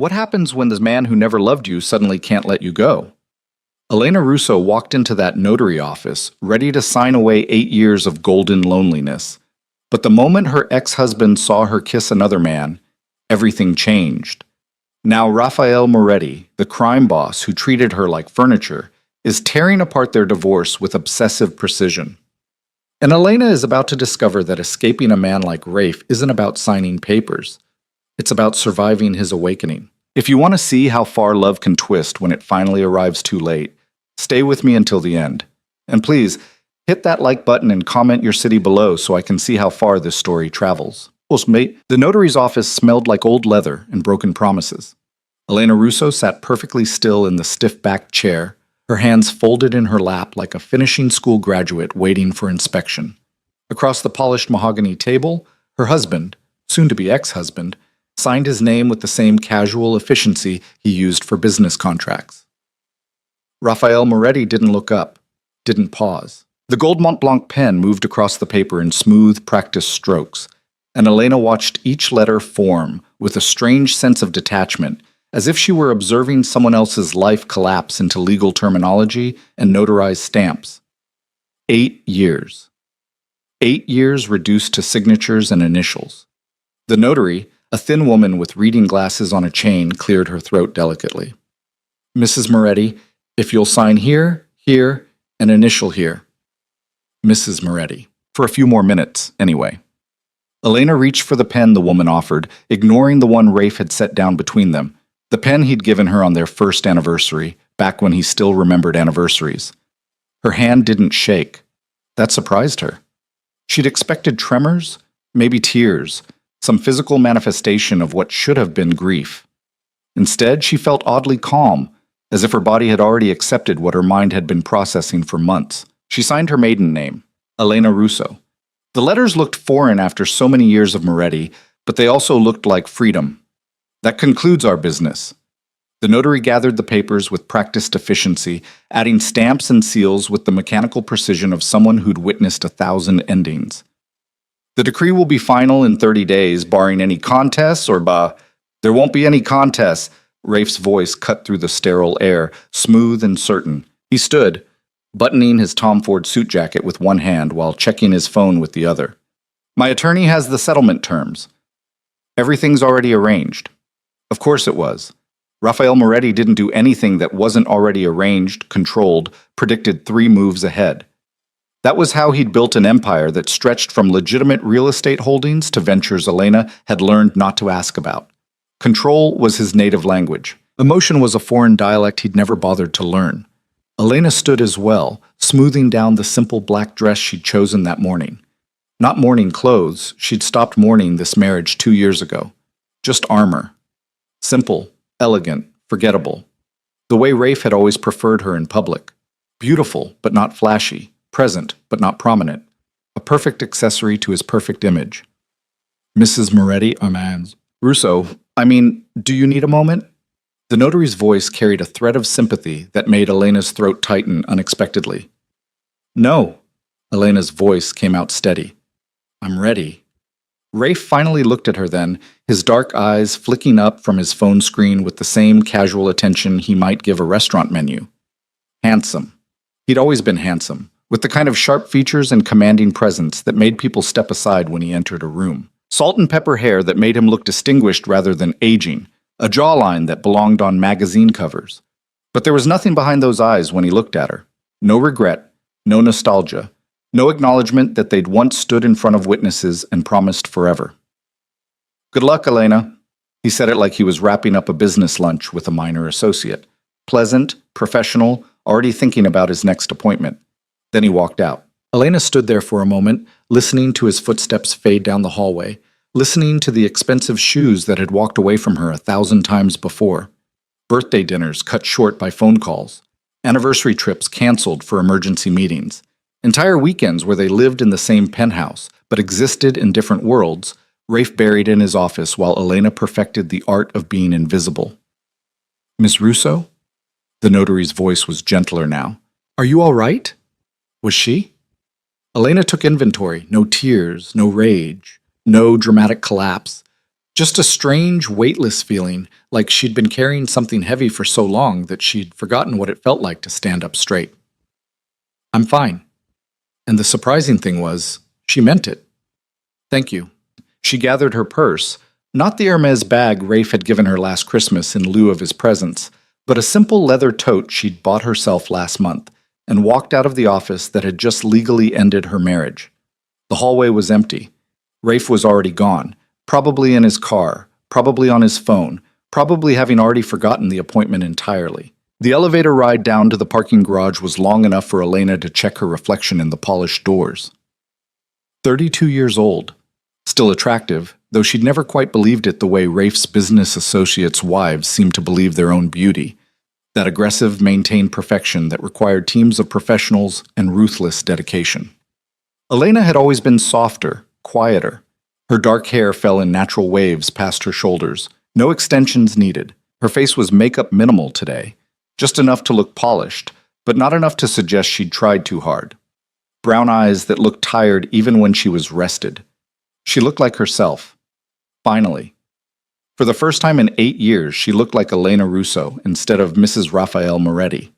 What happens when the man who never loved you suddenly can't let you go? Elena Russo walked into that notary office, ready to sign away 8 years of golden loneliness. But the moment her ex-husband saw her kiss another man, everything changed. Now Rafael Moretti, the crime boss who treated her like furniture, is tearing apart their divorce with obsessive precision. And Elena is about to discover that escaping a man like Rafe isn't about signing papers. It's about surviving his awakening. If you want to see how far love can twist when it finally arrives too late, stay with me until the end. And please, hit that like button and comment your city below so I can see how far this story travels. The notary's office smelled like old leather and broken promises. Elena Russo sat perfectly still in the stiff-backed chair, her hands folded in her lap like a finishing school graduate waiting for inspection. Across the polished mahogany table, her husband, soon-to-be ex-husband, signed his name with the same casual efficiency he used for business contracts. Rafael Moretti didn't look up, didn't pause. The gold Mont Blanc pen moved across the paper in smooth, practiced strokes, and Elena watched each letter form with a strange sense of detachment, as if she were observing someone else's life collapse into legal terminology and notarized stamps. 8 years. 8 years reduced to signatures and initials. The notary, a thin woman with reading glasses on a chain, cleared her throat delicately. Mrs. Moretti, if you'll sign here, here, and initial here. Mrs. Moretti. For a few more minutes, anyway. Elena reached for the pen the woman offered, ignoring the one Rafe had set down between them, the pen he'd given her on their first anniversary, back when he still remembered anniversaries. Her hand didn't shake. That surprised her. She'd expected tremors, maybe tears, some physical manifestation of what should have been grief. Instead, she felt oddly calm, as if her body had already accepted what her mind had been processing for months. She signed her maiden name, Elena Russo. The letters looked foreign after so many years of Moretti, but they also looked like freedom. That concludes our business. The notary gathered the papers with practiced efficiency, adding stamps and seals with the mechanical precision of someone who'd witnessed 1,000 endings. The decree will be final in 30 days, barring any contests or there won't be any contests. Rafe's voice cut through the sterile air, smooth and certain. He stood, buttoning his Tom Ford suit jacket with one hand while checking his phone with the other. My attorney has the settlement terms. Everything's already arranged. Of course it was. Rafael Moretti didn't do anything that wasn't already arranged, controlled, predicted 3 moves ahead. That was how he'd built an empire that stretched from legitimate real estate holdings to ventures Elena had learned not to ask about. Control was his native language. Emotion was a foreign dialect he'd never bothered to learn. Elena stood as well, smoothing down the simple black dress she'd chosen that morning. Not mourning clothes, she'd stopped mourning this marriage 2 years ago. Just armor. Simple, elegant, forgettable. The way Rafe had always preferred her in public. Beautiful, but not flashy. Present, but not prominent. A perfect accessory to his perfect image. Mrs. Moretti, Russo, do you need a moment? The notary's voice carried a thread of sympathy that made Elena's throat tighten unexpectedly. No. Elena's voice came out steady. I'm ready. Rafe finally looked at her then, his dark eyes flicking up from his phone screen with the same casual attention he might give a restaurant menu. Handsome. He'd always been handsome, with the kind of sharp features and commanding presence that made people step aside when he entered a room. Salt and pepper hair that made him look distinguished rather than aging, a jawline that belonged on magazine covers. But there was nothing behind those eyes when he looked at her. No regret, no nostalgia, no acknowledgement that they'd once stood in front of witnesses and promised forever. Good luck, Elena. He said it like he was wrapping up a business lunch with a minor associate. Pleasant, professional, already thinking about his next appointment. Then he walked out. Elena stood there for a moment, listening to his footsteps fade down the hallway, listening to the expensive shoes that had walked away from her 1,000 times before. Birthday dinners cut short by phone calls. Anniversary trips canceled for emergency meetings. Entire weekends where they lived in the same penthouse, but existed in different worlds, Rafe buried in his office while Elena perfected the art of being invisible. Miss Russo? The notary's voice was gentler now. Are you all right? Was she? Elena took inventory. No tears, no rage, no dramatic collapse. Just a strange, weightless feeling, like she'd been carrying something heavy for so long that she'd forgotten what it felt like to stand up straight. I'm fine. And the surprising thing was, she meant it. Thank you. She gathered her purse, not the Hermes bag Rafe had given her last Christmas in lieu of his presents, but a simple leather tote she'd bought herself last month, and walked out of the office that had just legally ended her marriage. The hallway was empty. Rafe was already gone, probably in his car, probably on his phone, probably having already forgotten the appointment entirely. The elevator ride down to the parking garage was long enough for Elena to check her reflection in the polished doors. 32 years old. Still attractive, though she'd never quite believed it the way Rafe's business associates' wives seemed to believe their own beauty. That aggressive, maintained perfection that required teams of professionals and ruthless dedication. Elena had always been softer, quieter. Her dark hair fell in natural waves past her shoulders. No extensions needed. Her face was makeup minimal today. Just enough to look polished, but not enough to suggest she'd tried too hard. Brown eyes that looked tired even when she was rested. She looked like herself. Finally. For the first time in 8 years, she looked like Elena Russo instead of Mrs. Raphael Moretti.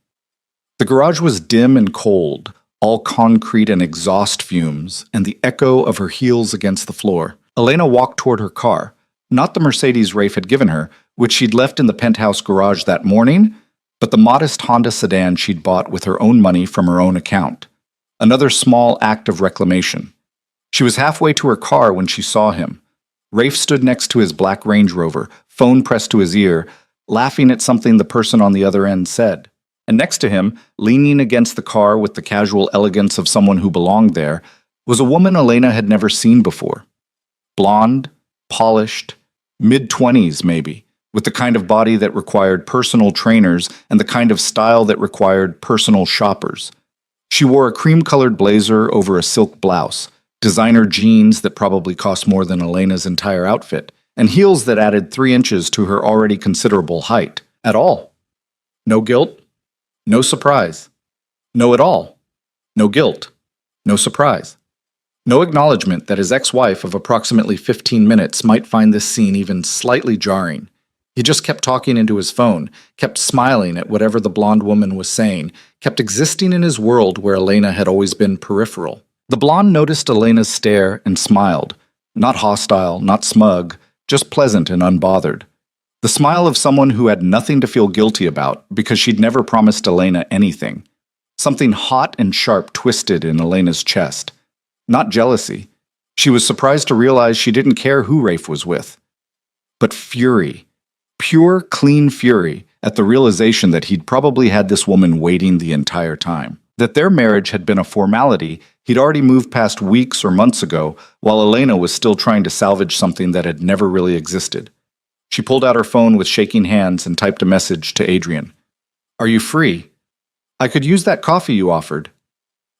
The garage was dim and cold, all concrete and exhaust fumes, and the echo of her heels against the floor. Elena walked toward her car, not the Mercedes Rafe had given her, which she'd left in the penthouse garage that morning, but the modest Honda sedan she'd bought with her own money from her own account. Another small act of reclamation. She was halfway to her car when she saw him. Rafe stood next to his black Range Rover, phone pressed to his ear, laughing at something the person on the other end said. And next to him, leaning against the car with the casual elegance of someone who belonged there, was a woman Elena had never seen before. Blonde, polished, mid-20s maybe, with the kind of body that required personal trainers and the kind of style that required personal shoppers. She wore a cream-colored blazer over a silk blouse, designer jeans that probably cost more than Elena's entire outfit, and heels that added 3 inches to her already considerable height. At all. No guilt, no surprise. No at all. No guilt, no surprise. No acknowledgement that his ex-wife of approximately 15 minutes might find this scene even slightly jarring. He just kept talking into his phone, kept smiling at whatever the blonde woman was saying, kept existing in his world where Elena had always been peripheral. The blonde noticed Elena's stare and smiled. Not hostile, not smug, just pleasant and unbothered. The smile of someone who had nothing to feel guilty about because she'd never promised Elena anything. Something hot and sharp twisted in Elena's chest. Not jealousy. She was surprised to realize she didn't care who Rafe was with. But fury. Pure, clean fury at the realization that he'd probably had this woman waiting the entire time. That their marriage had been a formality he'd already moved past weeks or months ago, while Elena was still trying to salvage something that had never really existed. She pulled out her phone with shaking hands and typed a message to Adrian. "Are you free? I could use that coffee you offered."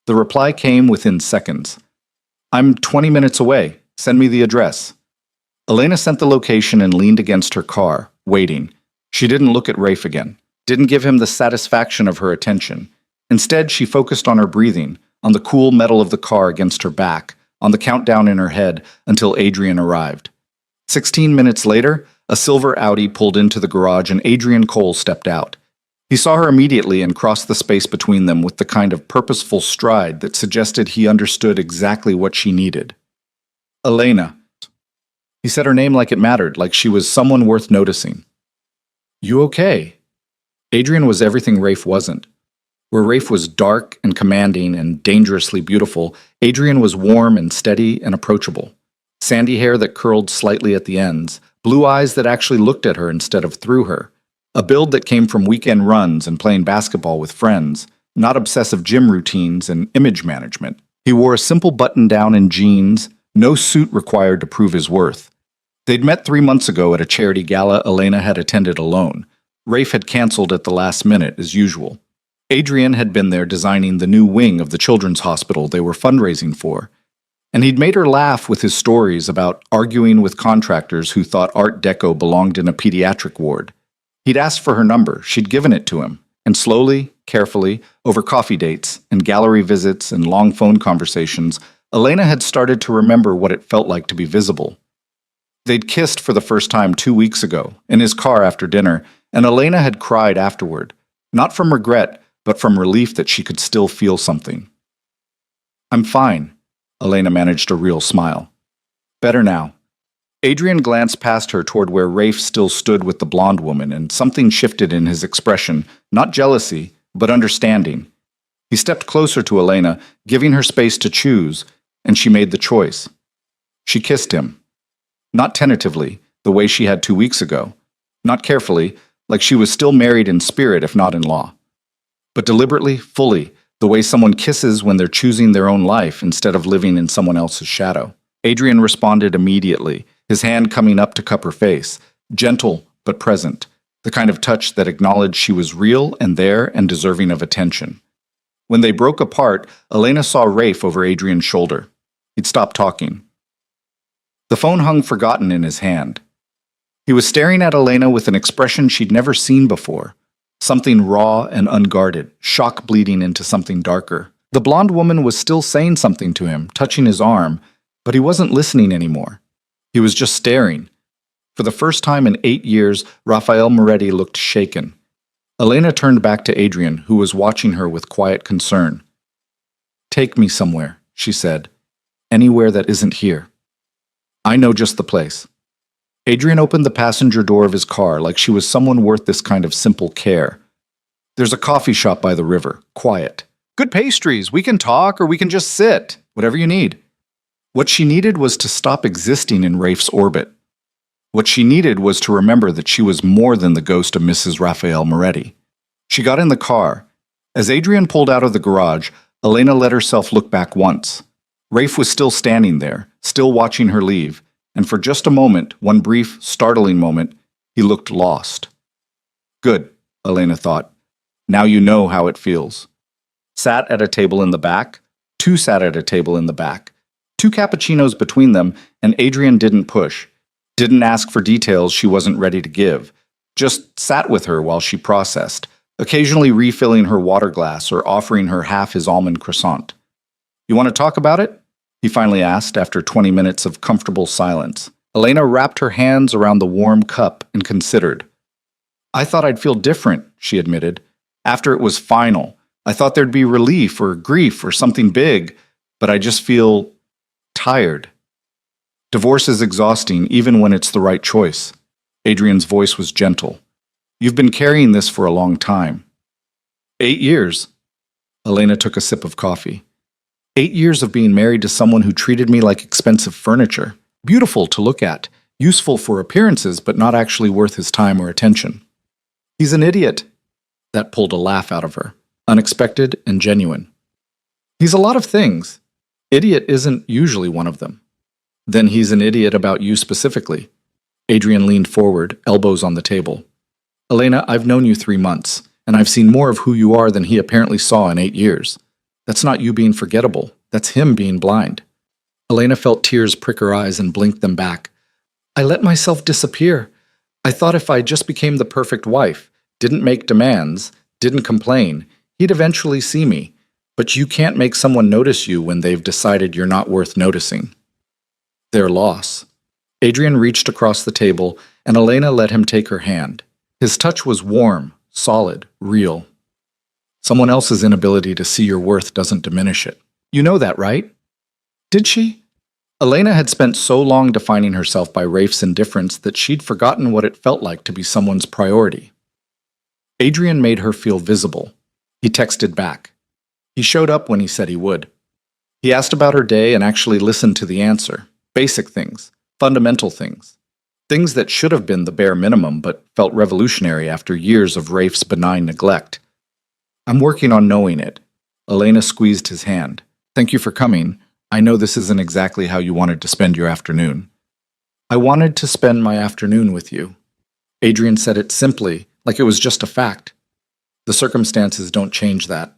The reply came within seconds. "I'm 20 minutes away. Send me the address." Elena sent the location and leaned against her car, waiting. She didn't look at Rafe again, didn't give him the satisfaction of her attention. Instead, she focused on her breathing, on the cool metal of the car against her back, on the countdown in her head until Adrian arrived. 16 minutes later, a silver Audi pulled into the garage and Adrian Cole stepped out. He saw her immediately and crossed the space between them with the kind of purposeful stride that suggested he understood exactly what she needed. "Elena." He said her name like it mattered, like she was someone worth noticing. "You okay?" Adrian was everything Rafe wasn't. Where Rafe was dark and commanding and dangerously beautiful, Adrian was warm and steady and approachable. Sandy hair that curled slightly at the ends, blue eyes that actually looked at her instead of through her, a build that came from weekend runs and playing basketball with friends, not obsessive gym routines and image management. He wore a simple button-down and jeans, no suit required to prove his worth. They'd met 3 months ago at a charity gala Elena had attended alone. Rafe had canceled at the last minute, as usual. Adrian had been there designing the new wing of the children's hospital they were fundraising for. And he'd made her laugh with his stories about arguing with contractors who thought Art Deco belonged in a pediatric ward. He'd asked for her number, she'd given it to him, and slowly, carefully, over coffee dates and gallery visits and long phone conversations, Elena had started to remember what it felt like to be visible. They'd kissed for the first time 2 weeks ago, in his car after dinner, and Elena had cried afterward, not from regret, but from relief that she could still feel something. I'm fine, Elena managed a real smile. Better now. Adrian glanced past her toward where Rafe still stood with the blonde woman, and something shifted in his expression, not jealousy, but understanding. He stepped closer to Elena, giving her space to choose, and she made the choice. She kissed him. Not tentatively, the way she had 2 weeks ago. Not carefully, like she was still married in spirit if not in law. But deliberately, fully, the way someone kisses when they're choosing their own life instead of living in someone else's shadow. Adrian responded immediately, his hand coming up to cup her face, gentle but present, the kind of touch that acknowledged she was real and there and deserving of attention. When they broke apart, Elena saw Rafe over Adrian's shoulder. He'd stopped talking. The phone hung forgotten in his hand. He was staring at Elena with an expression she'd never seen before, something raw and unguarded, shock bleeding into something darker. The blonde woman was still saying something to him, touching his arm, but he wasn't listening anymore. He was just staring. For the first time in 8 years, Rafael Moretti looked shaken. Elena turned back to Adrian, who was watching her with quiet concern. Take me somewhere, she said. Anywhere that isn't here. I know just the place. Adrian opened the passenger door of his car like she was someone worth this kind of simple care. There's a coffee shop by the river, quiet. Good pastries, we can talk or we can just sit, whatever you need. What she needed was to stop existing in Rafe's orbit. What she needed was to remember that she was more than the ghost of Mrs. Rafael Moretti. She got in the car. As Adrian pulled out of the garage, Elena let herself look back once. Rafe was still standing there, still watching her leave, and for just a moment, one brief, startling moment, he looked lost. Good, Elena thought. Now you know how it feels. Sat at a table in the back. Two sat at a table in the back. 2 cappuccinos between them, and Adrian didn't push. Didn't ask for details she wasn't ready to give. Just sat with her while she processed, occasionally refilling her water glass or offering her half his almond croissant. You want to talk about it? He finally asked after 20 minutes of comfortable silence. Elena wrapped her hands around the warm cup and considered. I thought I'd feel different, she admitted. After it was final, I thought there'd be relief or grief or something big, but I just feel tired. Divorce is exhausting even when it's the right choice. Adrian's voice was gentle. You've been carrying this for a long time. 8 years. Elena took a sip of coffee. 8 years of being married to someone who treated me like expensive furniture. Beautiful to look at, useful for appearances, but not actually worth his time or attention. He's an idiot. That pulled a laugh out of her, unexpected and genuine. He's a lot of things. Idiot isn't usually one of them. Then he's an idiot about you specifically. Adrian leaned forward, elbows on the table. Elena, I've known you 3 months, and I've seen more of who you are than he apparently saw in 8 years. That's not you being forgettable. That's him being blind. Elena felt tears prick her eyes and blinked them back. I let myself disappear. I thought if I just became the perfect wife, didn't make demands, didn't complain, he'd eventually see me. But you can't make someone notice you when they've decided you're not worth noticing. Their loss. Adrian reached across the table, and Elena let him take her hand. His touch was warm, solid, real. Someone else's inability to see your worth doesn't diminish it. You know that, right? Did she? Elena had spent so long defining herself by Rafe's indifference that she'd forgotten what it felt like to be someone's priority. Adrian made her feel visible. He texted back. He showed up when he said he would. He asked about her day and actually listened to the answer. Basic things, fundamental things. Things that should have been the bare minimum but felt revolutionary after years of Rafe's benign neglect. I'm working on knowing it. Elena squeezed his hand. Thank you for coming. I know this isn't exactly how you wanted to spend your afternoon. I wanted to spend my afternoon with you. Adrian said it simply, like it was just a fact. The circumstances don't change that.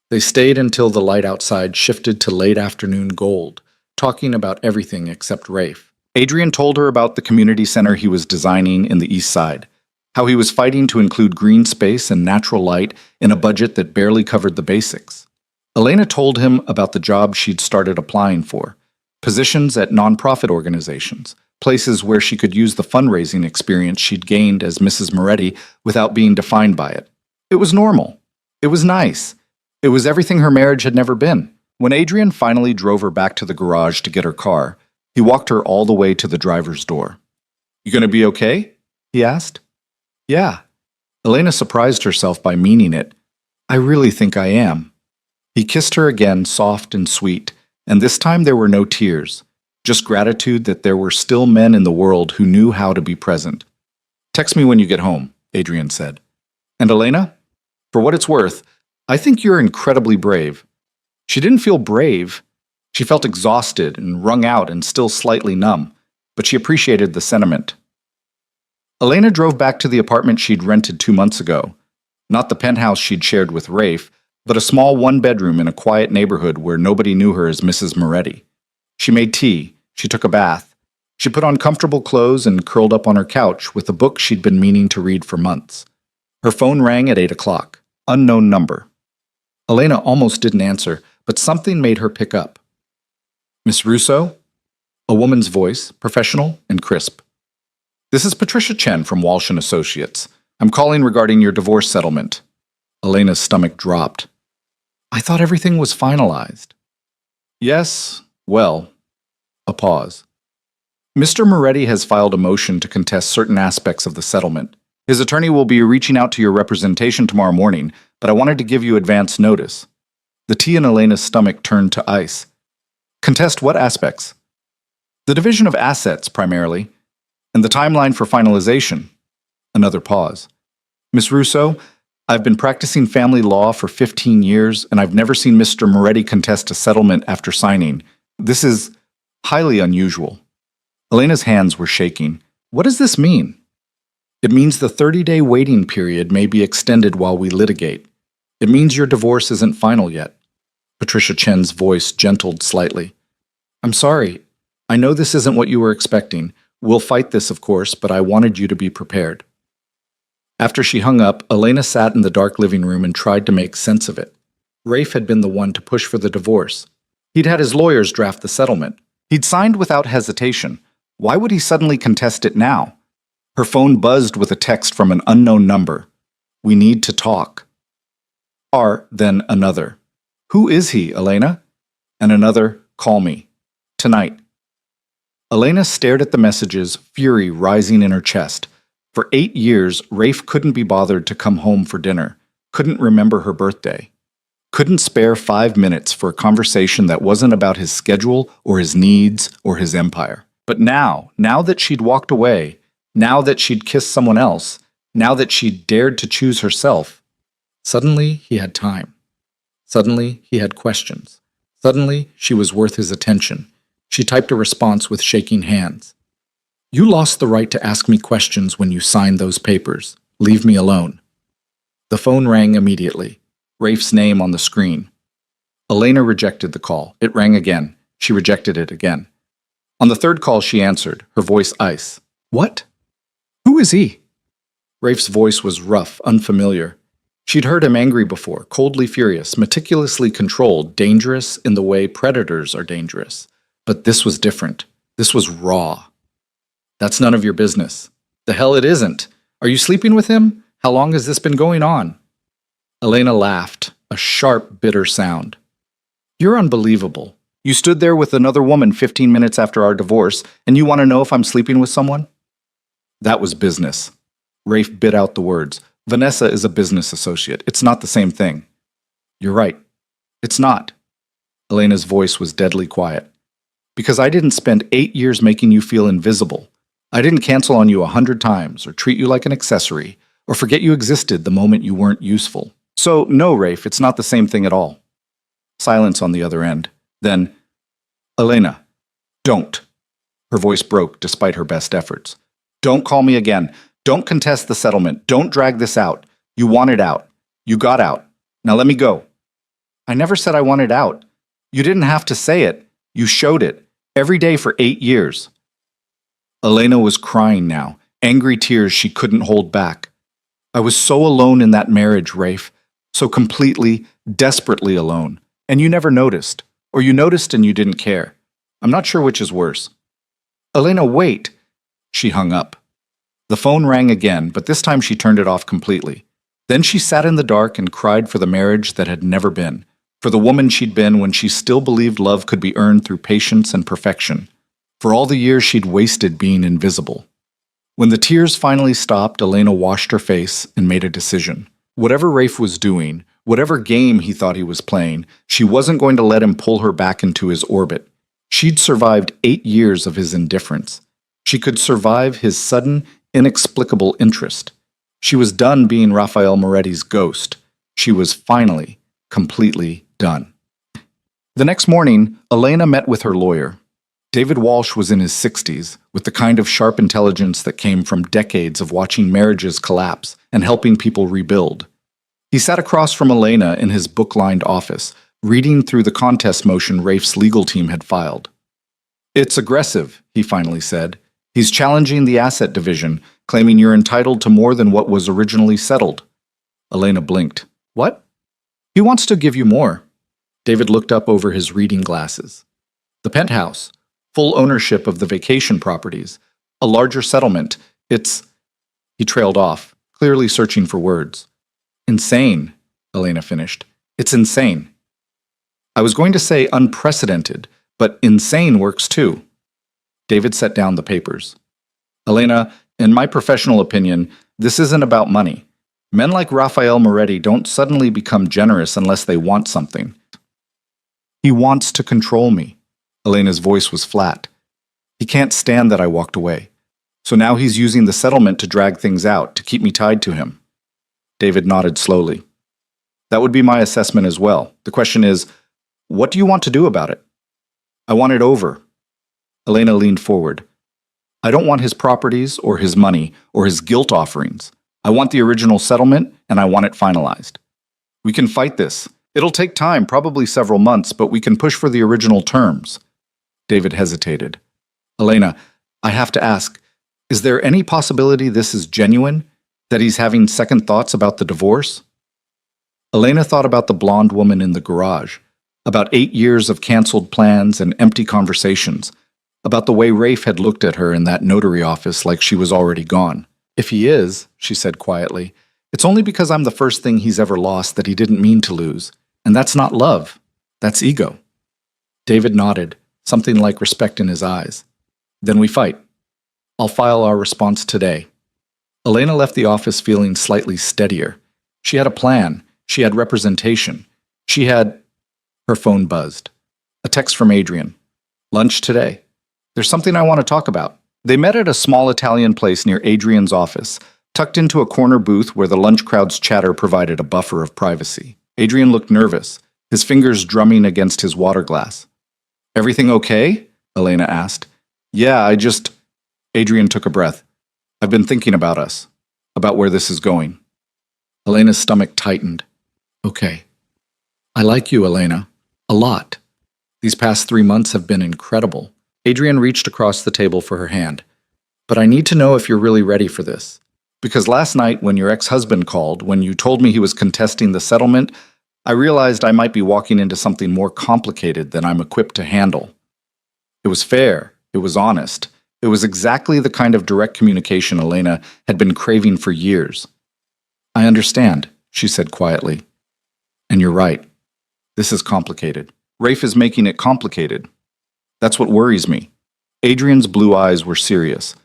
They stayed until the light outside shifted to late afternoon gold, talking about everything except Rafe. Adrian told her about the community center he was designing in the East Side, how he was fighting to include green space and natural light in a budget that barely covered the basics. Elena told him about the jobs she'd started applying for, positions at nonprofit organizations, places where she could use the fundraising experience she'd gained as Mrs. Moretti without being defined by it. It was normal. It was nice. It was everything her marriage had never been. When Adrian finally drove her back to the garage to get her car, he walked her all the way to the driver's door. "You gonna be okay?" he asked. "Yeah." Elena surprised herself by meaning it. "I really think I am." He kissed her again, soft and sweet, and this time there were no tears, just gratitude that there were still men in the world who knew how to be present. "Text me when you get home," Adrian said. "And Elena, for what it's worth, I think you're incredibly brave." She didn't feel brave. She felt exhausted and wrung out and still slightly numb, but she appreciated the sentiment. Elena drove back to the apartment she'd rented 2 months ago. Not the penthouse she'd shared with Rafe, but a small one-bedroom in a quiet neighborhood where nobody knew her as Mrs. Moretti. She made tea. She took a bath. She put on comfortable clothes and curled up on her couch with a book she'd been meaning to read for months. Her phone rang at 8 o'clock. Unknown number. Elena almost didn't answer, but something made her pick up. "Miss Russo?" A woman's voice, professional and crisp. "This is Patricia Chen from Walsh & Associates. I'm calling regarding your divorce settlement." Elena's stomach dropped. "I thought everything was finalized." "Yes, well." A pause. "Mr. Moretti has filed a motion to contest certain aspects of the settlement. His attorney will be reaching out to your representation tomorrow morning, but I wanted to give you advance notice." The tea in Elena's stomach turned to ice. "Contest what aspects?" "The division of assets, primarily, and the timeline for finalization." Another pause. "Miss Russo, I've been practicing family law for 15 years, and I've never seen Mr. Moretti contest a settlement after signing. This is highly unusual." Elena's hands were shaking. "What does this mean?" "It means the 30-day waiting period may be extended while we litigate. It means your divorce isn't final yet." Patricia Chen's voice gentled slightly. "I'm sorry. I know this isn't what you were expecting. We'll fight this, of course, but I wanted you to be prepared." After she hung up, Elena sat in the dark living room and tried to make sense of it. Rafe had been the one to push for the divorce. He'd had his lawyers draft the settlement. He'd signed without hesitation. Why would he suddenly contest it now? Her phone buzzed with a text from an unknown number. "We need to talk." Then another. "Who is he, Elena?" And another, "Call me. Tonight." Elena stared at the messages, fury rising in her chest. For 8 years, Rafe couldn't be bothered to come home for dinner, couldn't remember her birthday, couldn't spare 5 minutes for a conversation that wasn't about his schedule or his needs or his empire. But now that she'd walked away, now that she'd kissed someone else, now that she'd dared to choose herself, suddenly he had time. Suddenly he had questions. Suddenly she was worth his attention. She typed a response with shaking hands. "You lost the right to ask me questions when you signed those papers. Leave me alone." The phone rang immediately. Rafe's name on the screen. Elena rejected the call. It rang again. She rejected it again. On the third call she answered, her voice ice. "What? Who is he?" Rafe's voice was rough, unfamiliar. She'd heard him angry before, coldly furious, meticulously controlled, dangerous in the way predators are dangerous. But this was different. This was raw. "That's none of your business." "The hell it isn't. Are you sleeping with him? How long has this been going on?" Elena laughed, a sharp, bitter sound. "You're unbelievable. You stood there with another woman 15 minutes after our divorce, and you want to know if I'm sleeping with someone?" "That was business." Rafe bit out the words. "Vanessa is a business associate. It's not the same thing." "You're right. It's not." Elena's voice was deadly quiet. "Because I didn't spend 8 years making you feel invisible. I didn't cancel on you 100 times, or treat you like an accessory, or forget you existed the moment you weren't useful. So, no, Rafe, it's not the same thing at all." Silence on the other end. Then, "Elena, don't." Her voice broke despite her best efforts. "Don't call me again. Don't contest the settlement. Don't drag this out. You wanted out. You got out. Now let me go." "I never said I wanted out. You didn't have to say it. You showed it. Every day for 8 years. Elena was crying now, angry tears she couldn't hold back. "I was so alone in that marriage, Rafe. So completely, desperately alone. And you never noticed. Or you noticed and you didn't care. I'm not sure which is worse." Elena, wait! She hung up. The phone rang again, but this time she turned it off completely. Then she sat in the dark and cried for the marriage that had never been, for the woman she'd been when she still believed love could be earned through patience and perfection, for all the years she'd wasted being invisible. When the tears finally stopped, Elena washed her face and made a decision. Whatever Rafe was doing, whatever game he thought he was playing, she wasn't going to let him pull her back into his orbit. She'd survived 8 years of his indifference. She could survive his sudden, inexplicable interest. She was done being Rafael Moretti's ghost. She was finally, completely done. The next morning, Elena met with her lawyer. David Walsh was in his 60s, with the kind of sharp intelligence that came from decades of watching marriages collapse and helping people rebuild. He sat across from Elena in his book-lined office, reading through the contest motion Rafe's legal team had filed. "It's aggressive," he finally said. "He's challenging the asset division, claiming you're entitled to more than what was originally settled." Elena blinked. "What?" "He wants to give you more." David looked up over his reading glasses. "The penthouse. Full ownership of the vacation properties. A larger settlement. It's—" He trailed off, clearly searching for words. "Insane," Elena finished. "It's insane." I was going to say unprecedented, but insane works too. David set down the papers. "Elena, in my professional opinion, this isn't about money. Men like Rafael Moretti don't suddenly become generous unless they want something. He wants to control me." Elena's voice was flat. "He can't stand that I walked away. So now he's using the settlement to drag things out, to keep me tied to him." David nodded slowly. "That would be my assessment as well. The question is, what do you want to do about it?" "I want it over." Elena leaned forward. "I don't want his properties or his money or his guilt offerings. I want the original settlement, and I want it finalized. We can fight this. It'll take time, probably several months, but we can push for the original terms." David hesitated. "Elena, I have to ask, is there any possibility this is genuine? That he's having second thoughts about the divorce?" Elena thought about the blonde woman in the garage, about 8 years of canceled plans and empty conversations, about the way Rafe had looked at her in that notary office like she was already gone. "If he is," she said quietly, "it's only because I'm the first thing he's ever lost that he didn't mean to lose. And that's not love. That's ego." David nodded, something like respect in his eyes. "Then we fight. I'll file our response today." Elena left the office feeling slightly steadier. She had a plan. She had representation. She had... Her phone buzzed. A text from Adrian. "Lunch today. There's something I want to talk about." They met at a small Italian place near Adrian's office, tucked into a corner booth where the lunch crowd's chatter provided a buffer of privacy. Adrian looked nervous, his fingers drumming against his water glass. "Everything okay?" Elena asked. "Yeah, Adrian took a breath. "I've been thinking about us, about where this is going." Elena's stomach tightened. "Okay. I like you, Elena. A lot. These past 3 months have been incredible." Adrian reached across the table for her hand. "But I need to know if you're really ready for this. Because last night, when your ex-husband called, when you told me he was contesting the settlement, I realized I might be walking into something more complicated than I'm equipped to handle. It was fair. It was honest. It was exactly the kind of direct communication Elena had been craving for years. "I understand," she said quietly. "And you're right. This is complicated. Rafe is making it complicated. That's what worries me." Adrian's blue eyes were serious.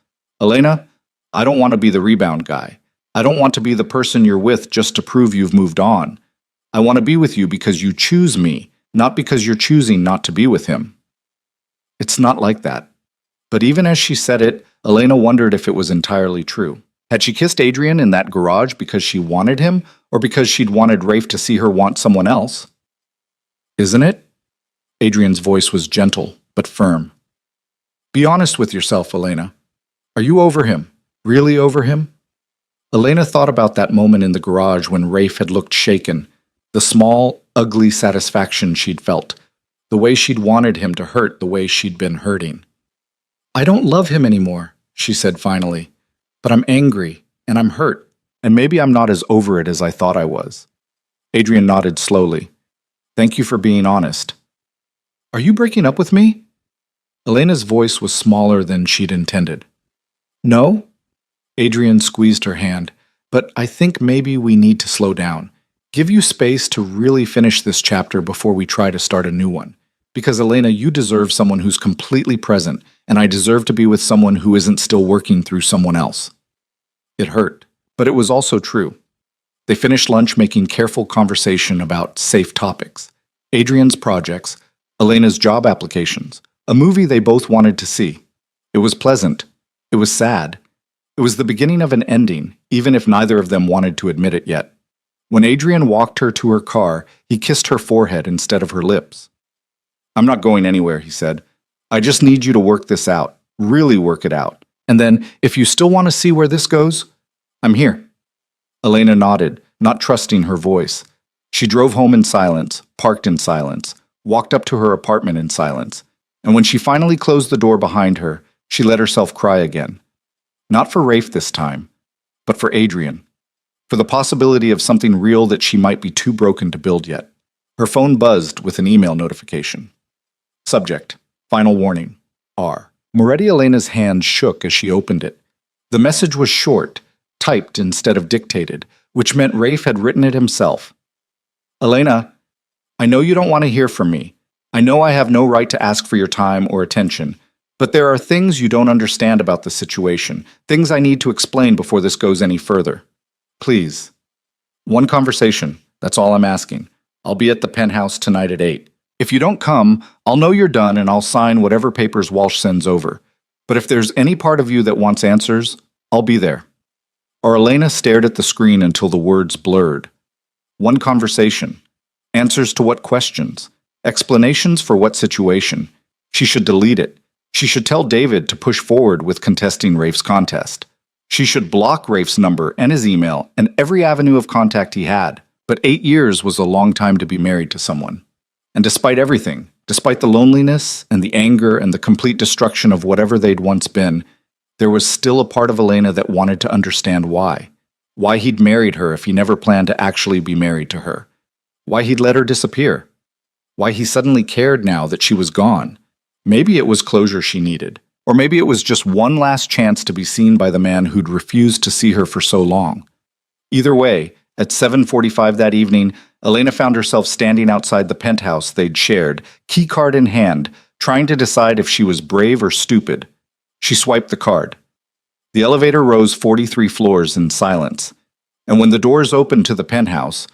"Elena, I don't want to be the rebound guy. I don't want to be the person you're with just to prove you've moved on. I want to be with you because you choose me, not because you're choosing not to be with him." It's not like that. But even as she said it, Elena wondered if it was entirely true. Had she kissed Adrian in that garage because she wanted him, or because she'd wanted Rafe to see her want someone else? "Isn't it?" Adrian's voice was gentle, but firm. "Be honest with yourself, Elena. Are you over him? Really over him?" Elena thought about that moment in the garage when Rafe had looked shaken, the small, ugly satisfaction she'd felt, the way she'd wanted him to hurt the way she'd been hurting. "I don't love him anymore," she said finally, "but I'm angry, and I'm hurt, and maybe I'm not as over it as I thought I was." Adrian nodded slowly. "Thank you for being honest." "Are you breaking up with me?" Elena's voice was smaller than she'd intended. No? Adrian squeezed her hand. But I think maybe we need to slow down. Give you space to really finish this chapter before we try to start a new one. Because, Elena, you deserve someone who's completely present, and I deserve to be with someone who isn't still working through someone else. It hurt, but it was also true. They finished lunch making careful conversation about safe topics. Adrian's projects, Elena's job applications, a movie they both wanted to see. It was pleasant. It was sad. It was the beginning of an ending, even if neither of them wanted to admit it yet. When Adrian walked her to her car, he kissed her forehead instead of her lips. I'm not going anywhere, he said. I just need you to work this out, really work it out. And then, if you still want to see where this goes, I'm here. Elena nodded, not trusting her voice. She drove home in silence, parked in silence, walked up to her apartment in silence. And when she finally closed the door behind her, she let herself cry again. Not for Rafe this time, but for Adrian. For the possibility of something real that she might be too broken to build yet. Her phone buzzed with an email notification. Subject: Final warning. R. Moretti Elena's hand shook as she opened it. The message was short, typed instead of dictated, which meant Rafe had written it himself. Elena, I know you don't want to hear from me. I know I have no right to ask for your time or attention, but there are things you don't understand about the situation, things I need to explain before this goes any further. Please. One conversation, that's all I'm asking. I'll be at the penthouse tonight at 8. If you don't come, I'll know you're done and I'll sign whatever papers Walsh sends over. But if there's any part of you that wants answers, I'll be there. Or Elena stared at the screen until the words blurred. One conversation. Answers to what questions? Explanations for what situation? She should delete it. She should tell David to push forward with contesting Rafe's contest. She should block Rafe's number and his email and every avenue of contact he had. But 8 years was a long time to be married to someone. And despite everything, despite the loneliness and the anger and the complete destruction of whatever they'd once been, there was still a part of Elena that wanted to understand why. Why he'd married her if he never planned to actually be married to her. Why he'd let her disappear. Why he suddenly cared now that she was gone. Maybe it was closure she needed. Or maybe it was just one last chance to be seen by the man who'd refused to see her for so long. Either way, at 7:45 that evening, Elena found herself standing outside the penthouse they'd shared, keycard in hand, trying to decide if she was brave or stupid. She swiped the card. The elevator rose 43 floors in silence, and when the doors opened to the penthouse,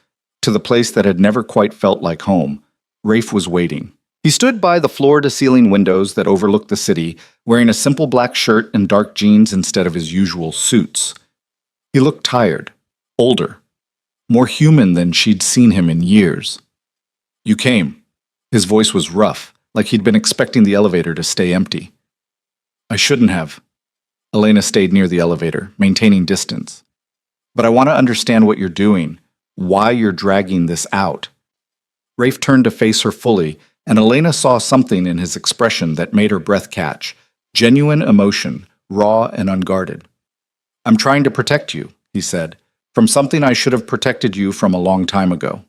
to the place that had never quite felt like home, Rafe was waiting. He stood by the floor-to-ceiling windows that overlooked the city, wearing a simple black shirt and dark jeans instead of his usual suits. He looked tired, older, more human than she'd seen him in years. You came. His voice was rough, like he'd been expecting the elevator to stay empty. I shouldn't have. Elena stayed near the elevator, maintaining distance. But I want to understand what you're doing, why you're dragging this out. Rafe turned to face her fully, and Elena saw something in his expression that made her breath catch. Genuine emotion, raw and unguarded. I'm trying to protect you, he said, from something I should have protected you from a long time ago.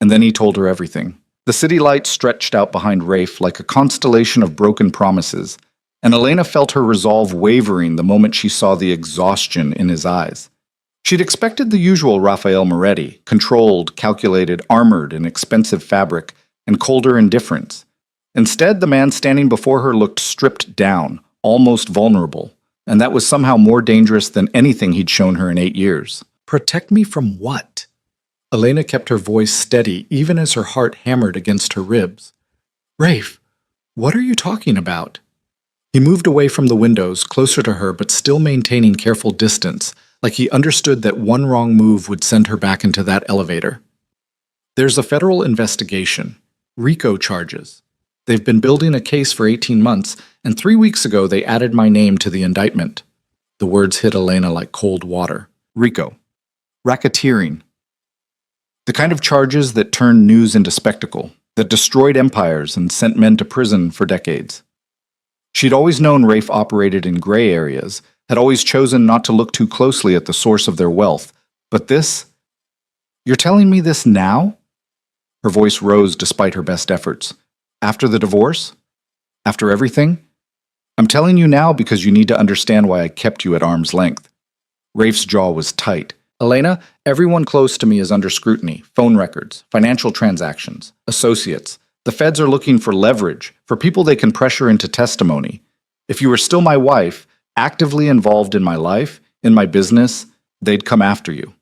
And then he told her everything. The city lights stretched out behind Rafe like a constellation of broken promises, and Elena felt her resolve wavering the moment she saw the exhaustion in his eyes. She'd expected the usual Rafael Moretti, controlled, calculated, armored in expensive fabric, and colder indifference. Instead, the man standing before her looked stripped down, almost vulnerable, and that was somehow more dangerous than anything he'd shown her in 8 years. Protect me from what? Elena kept her voice steady even as her heart hammered against her ribs. Rafe, what are you talking about? He moved away from the windows, closer to her but still maintaining careful distance, like he understood that one wrong move would send her back into that elevator. There's a federal investigation. RICO charges. They've been building a case for 18 months, and 3 weeks ago they added my name to the indictment. The words hit Elena like cold water. RICO. Racketeering. The kind of charges that turned news into spectacle, that destroyed empires and sent men to prison for decades. She'd always known Rafe operated in gray areas, had always chosen not to look too closely at the source of their wealth. But this? You're telling me this now? Her voice rose despite her best efforts. After the divorce? After everything? I'm telling you now because you need to understand why I kept you at arm's length. Rafe's jaw was tight. Elena, everyone close to me is under scrutiny. Phone records, financial transactions, associates. The feds are looking for leverage, for people they can pressure into testimony. If you were still my wife, actively involved in my life, in my business, they'd come after you.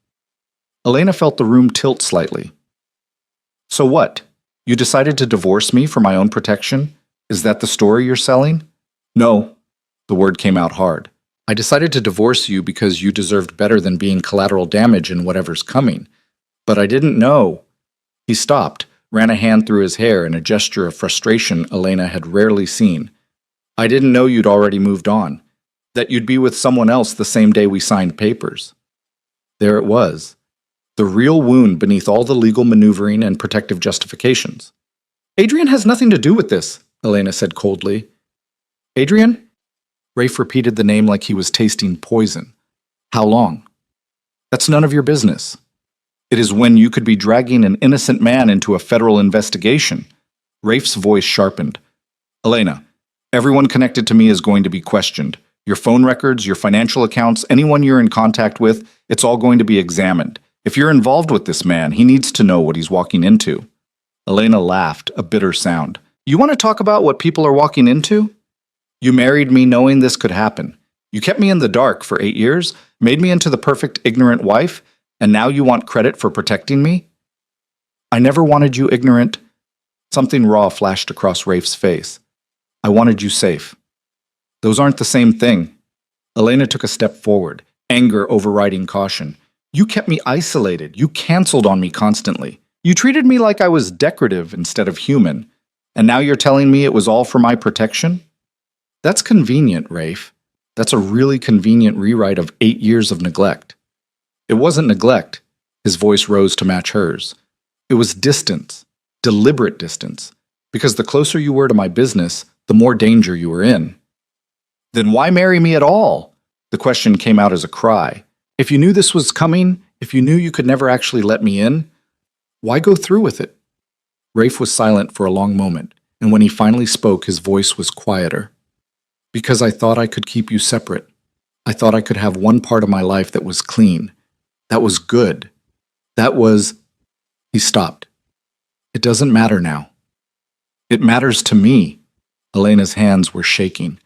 Elena felt the room tilt slightly. So what? You decided to divorce me for my own protection? Is that the story you're selling? No. The word came out hard. I decided to divorce you because you deserved better than being collateral damage in whatever's coming. But I didn't know. He stopped, ran a hand through his hair in a gesture of frustration Elena had rarely seen. I didn't know you'd already moved on, that you'd be with someone else the same day we signed papers. There it was, the real wound beneath all the legal maneuvering and protective justifications. Adrian has nothing to do with this, Elena said coldly. Adrian? Rafe repeated the name like he was tasting poison. How long? That's none of your business. It is when you could be dragging an innocent man into a federal investigation. Rafe's voice sharpened. Elena, everyone connected to me is going to be questioned. Your phone records, your financial accounts, anyone you're in contact with, it's all going to be examined. If you're involved with this man, he needs to know what he's walking into. Elena laughed, a bitter sound. You want to talk about what people are walking into? You married me knowing this could happen. You kept me in the dark for 8 years, made me into the perfect ignorant wife, and now you want credit for protecting me? I never wanted you ignorant. Something raw flashed across Rafe's face. I wanted you safe. Those aren't the same thing. Elena took a step forward, anger overriding caution. You kept me isolated. You canceled on me constantly. You treated me like I was decorative instead of human. And now you're telling me it was all for my protection? That's convenient, Rafe. That's a really convenient rewrite of 8 years of neglect. It wasn't neglect. His voice rose to match hers. It was distance, deliberate distance, because the closer you were to my business, the more danger you were in. Then why marry me at all? The question came out as a cry. If you knew this was coming, if you knew you could never actually let me in, why go through with it? Rafe was silent for a long moment, and when he finally spoke, his voice was quieter. Because I thought I could keep you separate. I thought I could have one part of my life that was clean, that was good, that was... He stopped. It doesn't matter now. It matters to me. Elena's hands were shaking.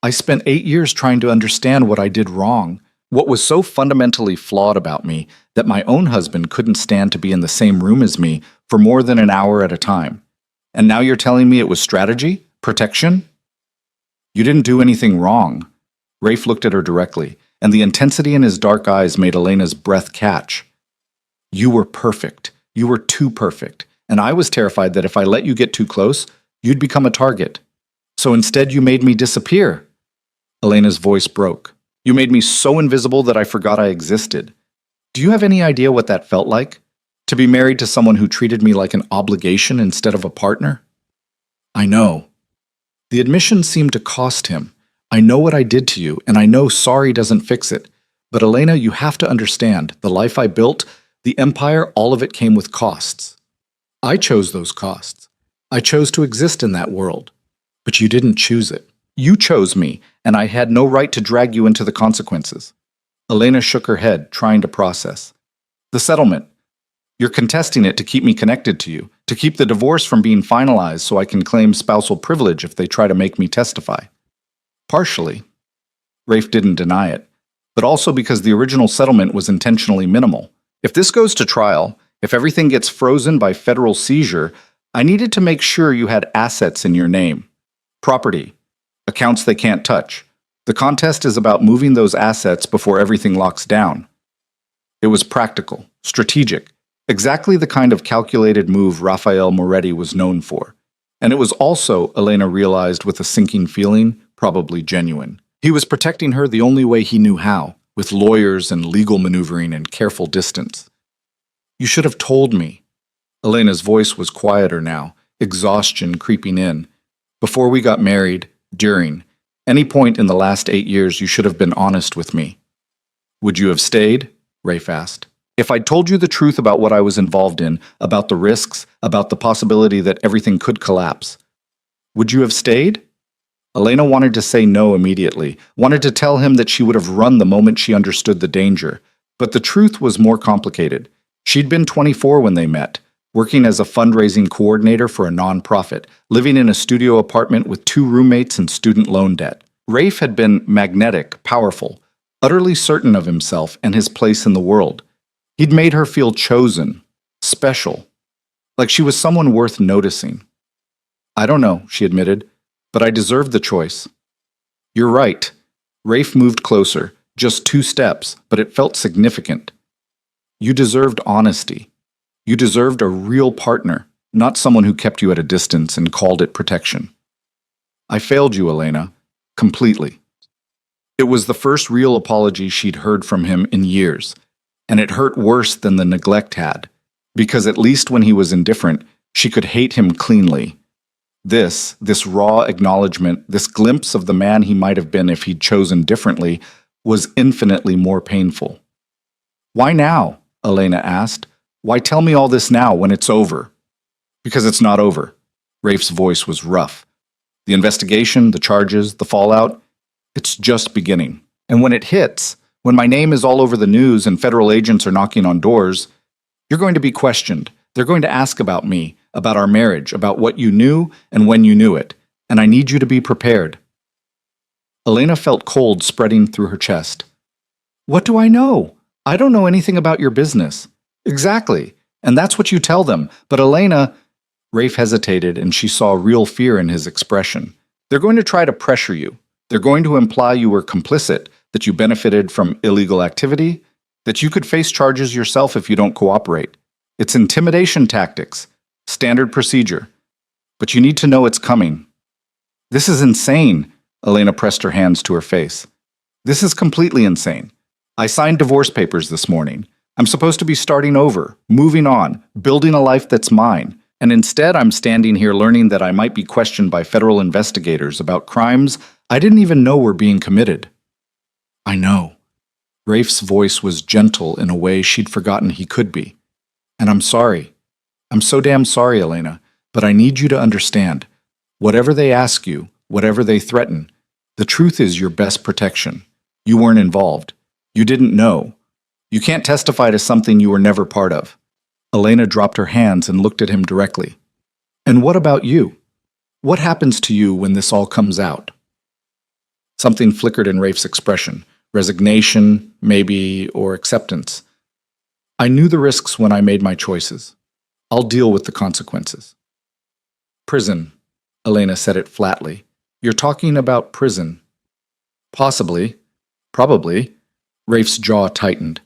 I spent 8 years trying to understand what I did wrong, what was so fundamentally flawed about me that my own husband couldn't stand to be in the same room as me for more than an hour at a time. And now you're telling me it was strategy? Protection? You didn't do anything wrong. Rafe looked at her directly, and the intensity in his dark eyes made Elena's breath catch. You were perfect. You were too perfect. And I was terrified that if I let you get too close, you'd become a target. So instead you made me disappear. Elena's voice broke. You made me so invisible that I forgot I existed. Do you have any idea what that felt like? To be married to someone who treated me like an obligation instead of a partner? I know. The admission seemed to cost him. I know what I did to you, and I know sorry doesn't fix it. But Elena, you have to understand, the life I built, the empire, all of it came with costs. I chose those costs. I chose to exist in that world. But you didn't choose it. You chose me, and I had no right to drag you into the consequences. Elena shook her head, trying to process. The settlement. You're contesting it to keep me connected to you, to keep the divorce from being finalized so I can claim spousal privilege if they try to make me testify. Partially. Rafe didn't deny it, but also because the original settlement was intentionally minimal. If this goes to trial, if everything gets frozen by federal seizure, I needed to make sure you had assets in your name. Property. Accounts they can't touch. The contest is about moving those assets before everything locks down. It was practical, strategic, exactly the kind of calculated move Rafael Moretti was known for. And it was also, Elena realized with a sinking feeling, probably genuine. He was protecting her the only way he knew how, with lawyers and legal maneuvering and careful distance. You should have told me. Elena's voice was quieter now, exhaustion creeping in. Before we got married, during, any point in the last 8 years you should have been honest with me. Would you have stayed? Rafe asked. If I'd told you the truth about what I was involved in, about the risks, about the possibility that everything could collapse, would you have stayed? Elena wanted to say no immediately, wanted to tell him that she would have run the moment she understood the danger. But the truth was more complicated. She'd been 24 when they met, working as a fundraising coordinator for a nonprofit, living in a studio apartment with 2 roommates and student loan debt. Rafe had been magnetic, powerful, utterly certain of himself and his place in the world. He'd made her feel chosen, special, like she was someone worth noticing. "I don't know," she admitted, "but I deserved the choice." "You're right." Rafe moved closer, just 2 steps, but it felt significant. "You deserved honesty. You deserved a real partner, not someone who kept you at a distance and called it protection." "I failed you, Elena. Completely." It was the first real apology she'd heard from him in years, and it hurt worse than the neglect had, because at least when he was indifferent, she could hate him cleanly. This raw acknowledgement, this glimpse of the man he might have been if he'd chosen differently, was infinitely more painful. "Why now?" Elena asked. "Why tell me all this now when it's over?" "Because it's not over." Rafe's voice was rough. "The investigation, the charges, the fallout, it's just beginning. And when it hits, when my name is all over the news and federal agents are knocking on doors, you're going to be questioned. They're going to ask about me, about our marriage, about what you knew and when you knew it. And I need you to be prepared." Elena felt cold spreading through her chest. "What do I know? I don't know anything about your business." "Exactly. And that's what you tell them. But Elena—" Rafe hesitated, and she saw real fear in his expression. "They're going to try to pressure you. They're going to imply you were complicit, that you benefited from illegal activity, that you could face charges yourself if you don't cooperate. It's intimidation tactics, standard procedure. But you need to know it's coming." "This is insane." Elena pressed her hands to her face. "This is completely insane. I signed divorce papers this morning. I'm supposed to be starting over, moving on, building a life that's mine. And instead, I'm standing here learning that I might be questioned by federal investigators about crimes I didn't even know were being committed." "I know." Rafe's voice was gentle in a way she'd forgotten he could be. "And I'm sorry. I'm so damn sorry, Elena. But I need you to understand. Whatever they ask you, whatever they threaten, the truth is your best protection. You weren't involved. You didn't know. You can't testify to something you were never part of." Elena dropped her hands and looked at him directly. "And what about you? What happens to you when this all comes out?" Something flickered in Rafe's expression. Resignation, maybe, or acceptance. "I knew the risks when I made my choices. I'll deal with the consequences." "Prison," Elena said it flatly. "You're talking about prison." "Possibly. Probably." Rafe's jaw tightened.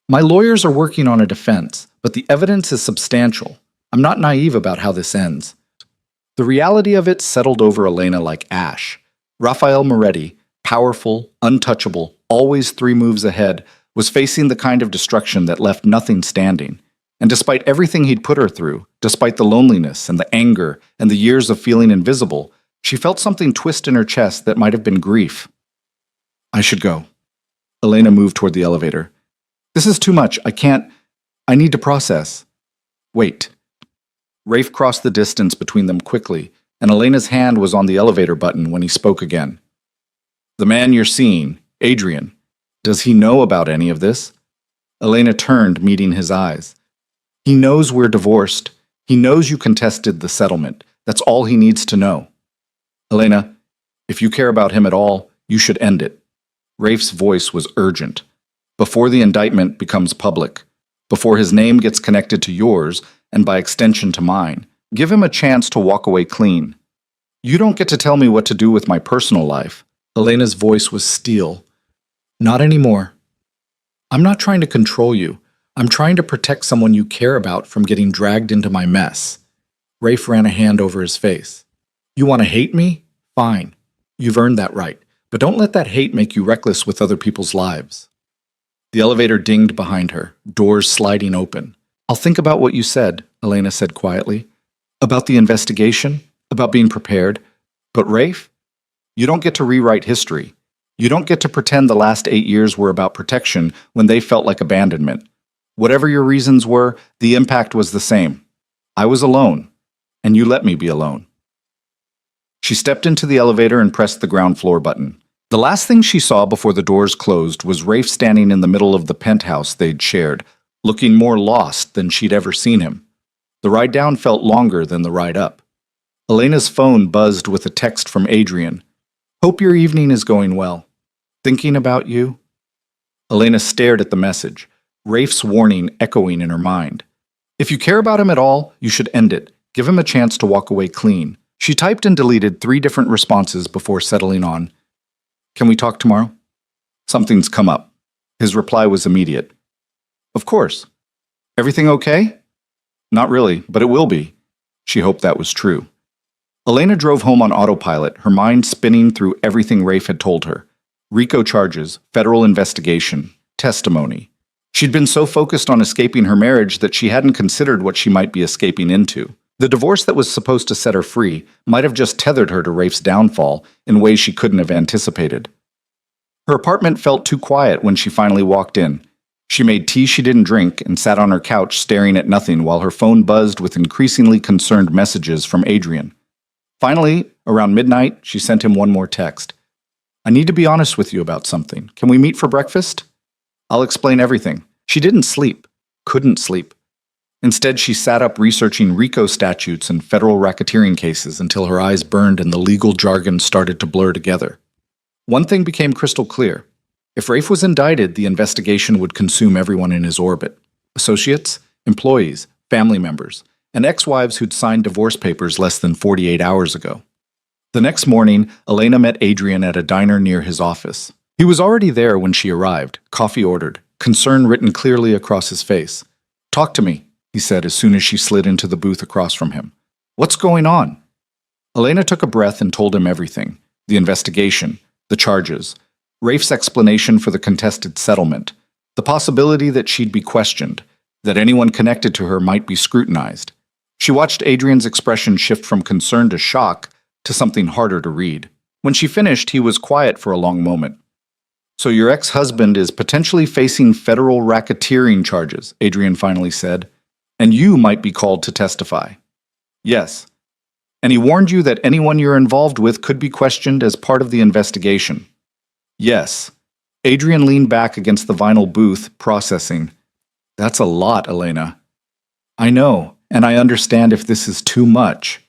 "My lawyers are working on a defense, but the evidence is substantial. I'm not naive about how this ends." The reality of it settled over Elena like ash. Rafael Moretti, powerful, untouchable, always 3 moves ahead, was facing the kind of destruction that left nothing standing. And despite everything he'd put her through, despite the loneliness and the anger and the years of feeling invisible, she felt something twist in her chest that might have been grief. "I should go." Elena moved toward the elevator. "This is too much. I need to process." "Wait." Rafe crossed the distance between them quickly, and Elena's hand was on the elevator button when he spoke again. "The man you're seeing, Adrian, does he know about any of this?" Elena turned, meeting his eyes. "He knows we're divorced. He knows you contested the settlement. That's all he needs to know." "Elena, if you care about him at all, you should end it." Rafe's voice was urgent. "Before the indictment becomes public, before his name gets connected to yours, and by extension to mine, give him a chance to walk away clean. You don't get to tell me what to do with my personal life." Elena's voice was steel. "Not anymore. I'm not trying to control you. I'm trying to protect someone you care about from getting dragged into my mess." Rafe ran a hand over his face. "You want to hate me? Fine. You've earned that right. But don't let that hate make you reckless with other people's lives." The elevator dinged behind her, doors sliding open. "I'll think about what you said," Elena said quietly. "About the investigation, about being prepared. But Rafe, you don't get to rewrite history. You don't get to pretend the last 8 years were about protection when they felt like abandonment. Whatever your reasons were, the impact was the same. I was alone, and you let me be alone." She stepped into the elevator and pressed the ground floor button. The last thing she saw before the doors closed was Rafe standing in the middle of the penthouse they'd shared, looking more lost than she'd ever seen him. The ride down felt longer than the ride up. Elena's phone buzzed with a text from Adrian. "Hope your evening is going well. Thinking about you?" Elena stared at the message, Rafe's warning echoing in her mind. If you care about him at all, you should end it. Give him a chance to walk away clean. She typed and deleted 3 different responses before settling on, "Can we talk tomorrow? Something's come up." His reply was immediate. "Of course. Everything okay?" "Not really, but it will be." She hoped that was true. Elena drove home on autopilot, her mind spinning through everything Rafe had told her. RICO charges, federal investigation, testimony. She'd been so focused on escaping her marriage that she hadn't considered what she might be escaping into. The divorce that was supposed to set her free might have just tethered her to Rafe's downfall in ways she couldn't have anticipated. Her apartment felt too quiet when she finally walked in. She made tea she didn't drink and sat on her couch staring at nothing while her phone buzzed with increasingly concerned messages from Adrian. Finally, around midnight, she sent him one more text. "I need to be honest with you about something. Can we meet for breakfast?" "I'll explain everything." She didn't sleep. Couldn't sleep. Instead, she sat up researching RICO statutes and federal racketeering cases until her eyes burned and the legal jargon started to blur together. One thing became crystal clear. If Rafe was indicted, the investigation would consume everyone in his orbit. Associates, employees, family members, and ex-wives who'd signed divorce papers less than 48 hours ago. The next morning, Elena met Adrian at a diner near his office. He was already there when she arrived, coffee ordered, concern written clearly across his face. "Talk to me," he said as soon as she slid into the booth across from him. "What's going on?" Elena took a breath and told him everything. The investigation, the charges, Rafe's explanation for the contested settlement, the possibility that she'd be questioned, that anyone connected to her might be scrutinized. She watched Adrian's expression shift from concern to shock to something harder to read. When she finished, he was quiet for a long moment. "So your ex-husband is potentially facing federal racketeering charges," Adrian finally said, "and you might be called to testify." "Yes. And he warned you that anyone you're involved with could be questioned as part of the investigation." "Yes." Adrian leaned back against the vinyl booth, processing. "That's a lot, Elena." "I know, and I understand if this is too much."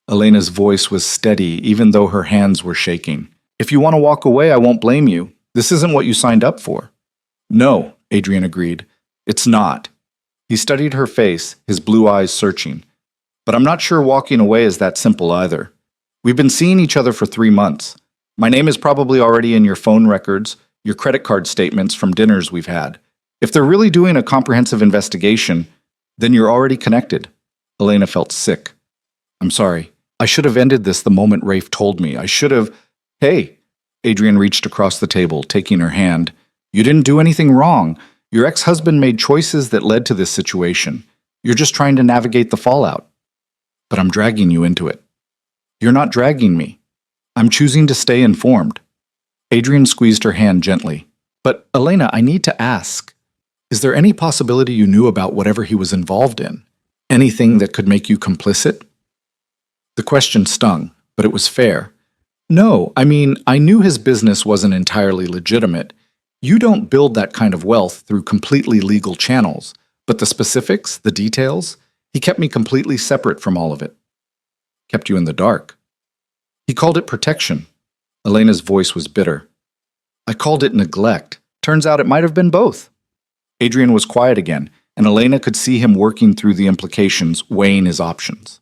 Elena's voice was steady, even though her hands were shaking. "If you want to walk away, I won't blame you. This isn't what you signed up for." "No," Adrian agreed. "It's not." He studied her face, his blue eyes searching. "But I'm not sure walking away is that simple either. We've been seeing each other for 3 months. My name is probably already in your phone records, your credit card statements from dinners we've had. If they're really doing a comprehensive investigation, then you're already connected." Elena felt sick. "I'm sorry. I should have ended this the moment Rafe told me. I should have—" "Hey!" Adrian reached across the table, taking her hand. "You didn't do anything wrong. Your ex-husband made choices that led to this situation. You're just trying to navigate the fallout." "But I'm dragging you into it." "You're not dragging me. I'm choosing to stay informed." Adrian squeezed her hand gently. "But, Elena, I need to ask. Is there any possibility you knew about whatever he was involved in? Anything that could make you complicit?" The question stung, but it was fair. "No, I mean, I knew his business wasn't entirely legitimate. You don't build that kind of wealth through completely legal channels. But the specifics, the details, he kept me completely separate from all of it." "Kept you in the dark." "He called it protection." Elena's voice was bitter. "I called it neglect. Turns out it might have been both." Adrian was quiet again, and Elena could see him working through the implications, weighing his options.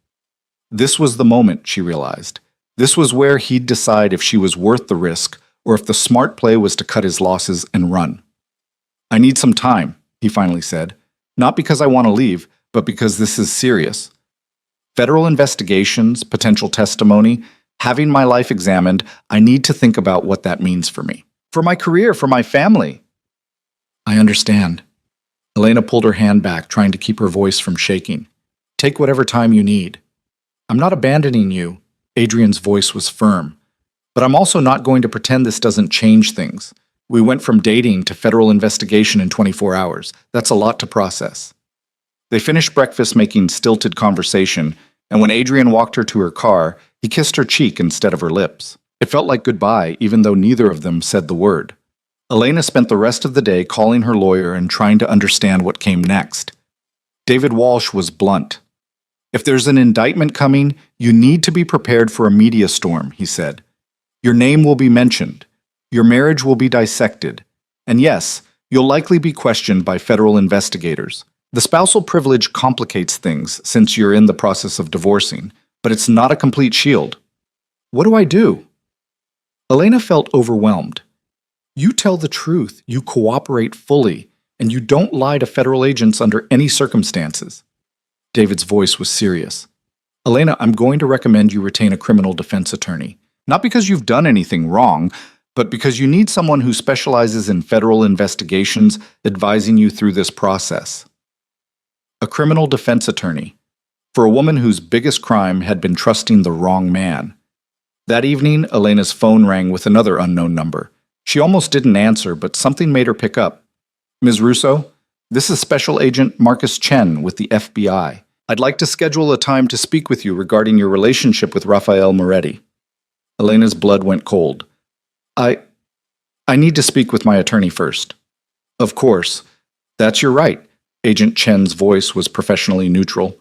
This was the moment, she realized. This was where he'd decide if she was worth the risk or if the smart play was to cut his losses and run. "I need some time," he finally said. "Not because I want to leave, but because this is serious. Federal investigations, potential testimony, having my life examined, I need to think about what that means for me. For my career, for my family." "I understand." Elena pulled her hand back, trying to keep her voice from shaking. "Take whatever time you need. I'm not abandoning you." Adrian's voice was firm. "But I'm also not going to pretend this doesn't change things. We went from dating to federal investigation in 24 hours. That's a lot to process." They finished breakfast making stilted conversation, and when Adrian walked her to her car, He kissed her cheek instead of her lips. It felt like goodbye, even though neither of them said the word. Elena spent the rest of the day calling her lawyer and trying to understand what came next. David Walsh was blunt. "If there's an indictment coming, you need to be prepared for a media storm," he said. "Your name will be mentioned. Your marriage will be dissected. And yes, you'll likely be questioned by federal investigators. The spousal privilege complicates things since you're in the process of divorcing, but it's not a complete shield." "What do I do?" Elena felt overwhelmed. "You tell the truth, you cooperate fully, and you don't lie to federal agents under any circumstances." David's voice was serious. "Elena, I'm going to recommend you retain a criminal defense attorney. Not because you've done anything wrong, but because you need someone who specializes in federal investigations advising you through this process." A criminal defense attorney, for a woman whose biggest crime had been trusting the wrong man. That evening, Elena's phone rang with another unknown number. She almost didn't answer, but something made her pick up. "Ms. Russo, this is Special Agent Marcus Chen with the FBI. I'd like to schedule a time to speak with you regarding your relationship with Rafael Moretti." Elena's blood went cold. I need to speak with my attorney first." "Of course. That's your right." Agent Chen's voice was professionally neutral.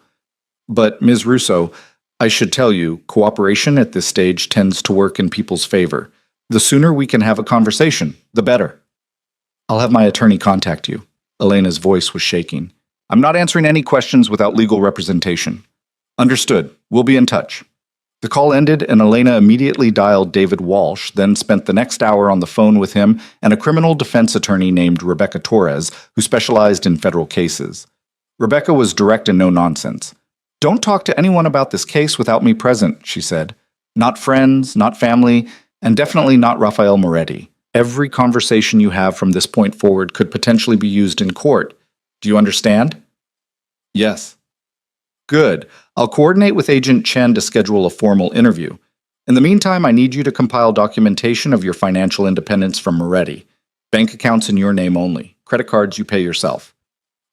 "But, Ms. Russo, I should tell you, cooperation at this stage tends to work in people's favor. The sooner we can have a conversation, the better." "I'll have my attorney contact you." Elena's voice was shaking. "I'm not answering any questions without legal representation." "Understood. We'll be in touch." The call ended, and Elena immediately dialed David Walsh, then spent the next hour on the phone with him and a criminal defense attorney named Rebecca Torres, who specialized in federal cases. Rebecca was direct and no nonsense. "Don't talk to anyone about this case without me present," she said. "Not friends, not family, and definitely not Rafael Moretti. Every conversation you have from this point forward could potentially be used in court. Do you understand?" "Yes." "Good. I'll coordinate with Agent Chen to schedule a formal interview. In the meantime, I need you to compile documentation of your financial independence from Moretti. Bank accounts in your name only. Credit cards you pay yourself.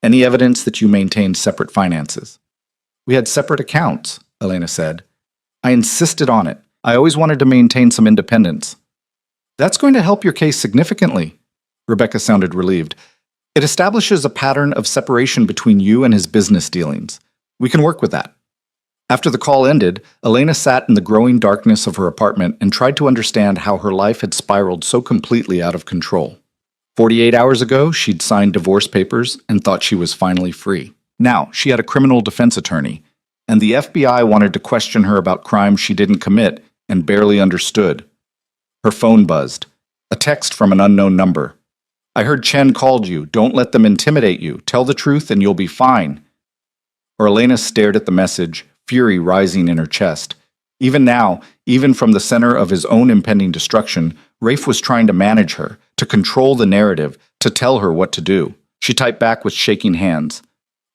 Any evidence that you maintain separate finances." "We had separate accounts," Elena said. "I insisted on it. I always wanted to maintain some independence." "That's going to help your case significantly." Rebecca sounded relieved. "It establishes a pattern of separation between you and his business dealings. We can work with that." After the call ended, Elena sat in the growing darkness of her apartment and tried to understand how her life had spiraled so completely out of control. 48 hours ago, she'd signed divorce papers and thought she was finally free. Now, she had a criminal defense attorney, and the FBI wanted to question her about crimes she didn't commit and barely understood. Her phone buzzed. A text from an unknown number. "I heard Chen called you. Don't let them intimidate you. Tell the truth and you'll be fine." Elena stared at the message, fury rising in her chest. Even now, even from the center of his own impending destruction, Rafe was trying to manage her, to control the narrative, to tell her what to do. She typed back with shaking hands.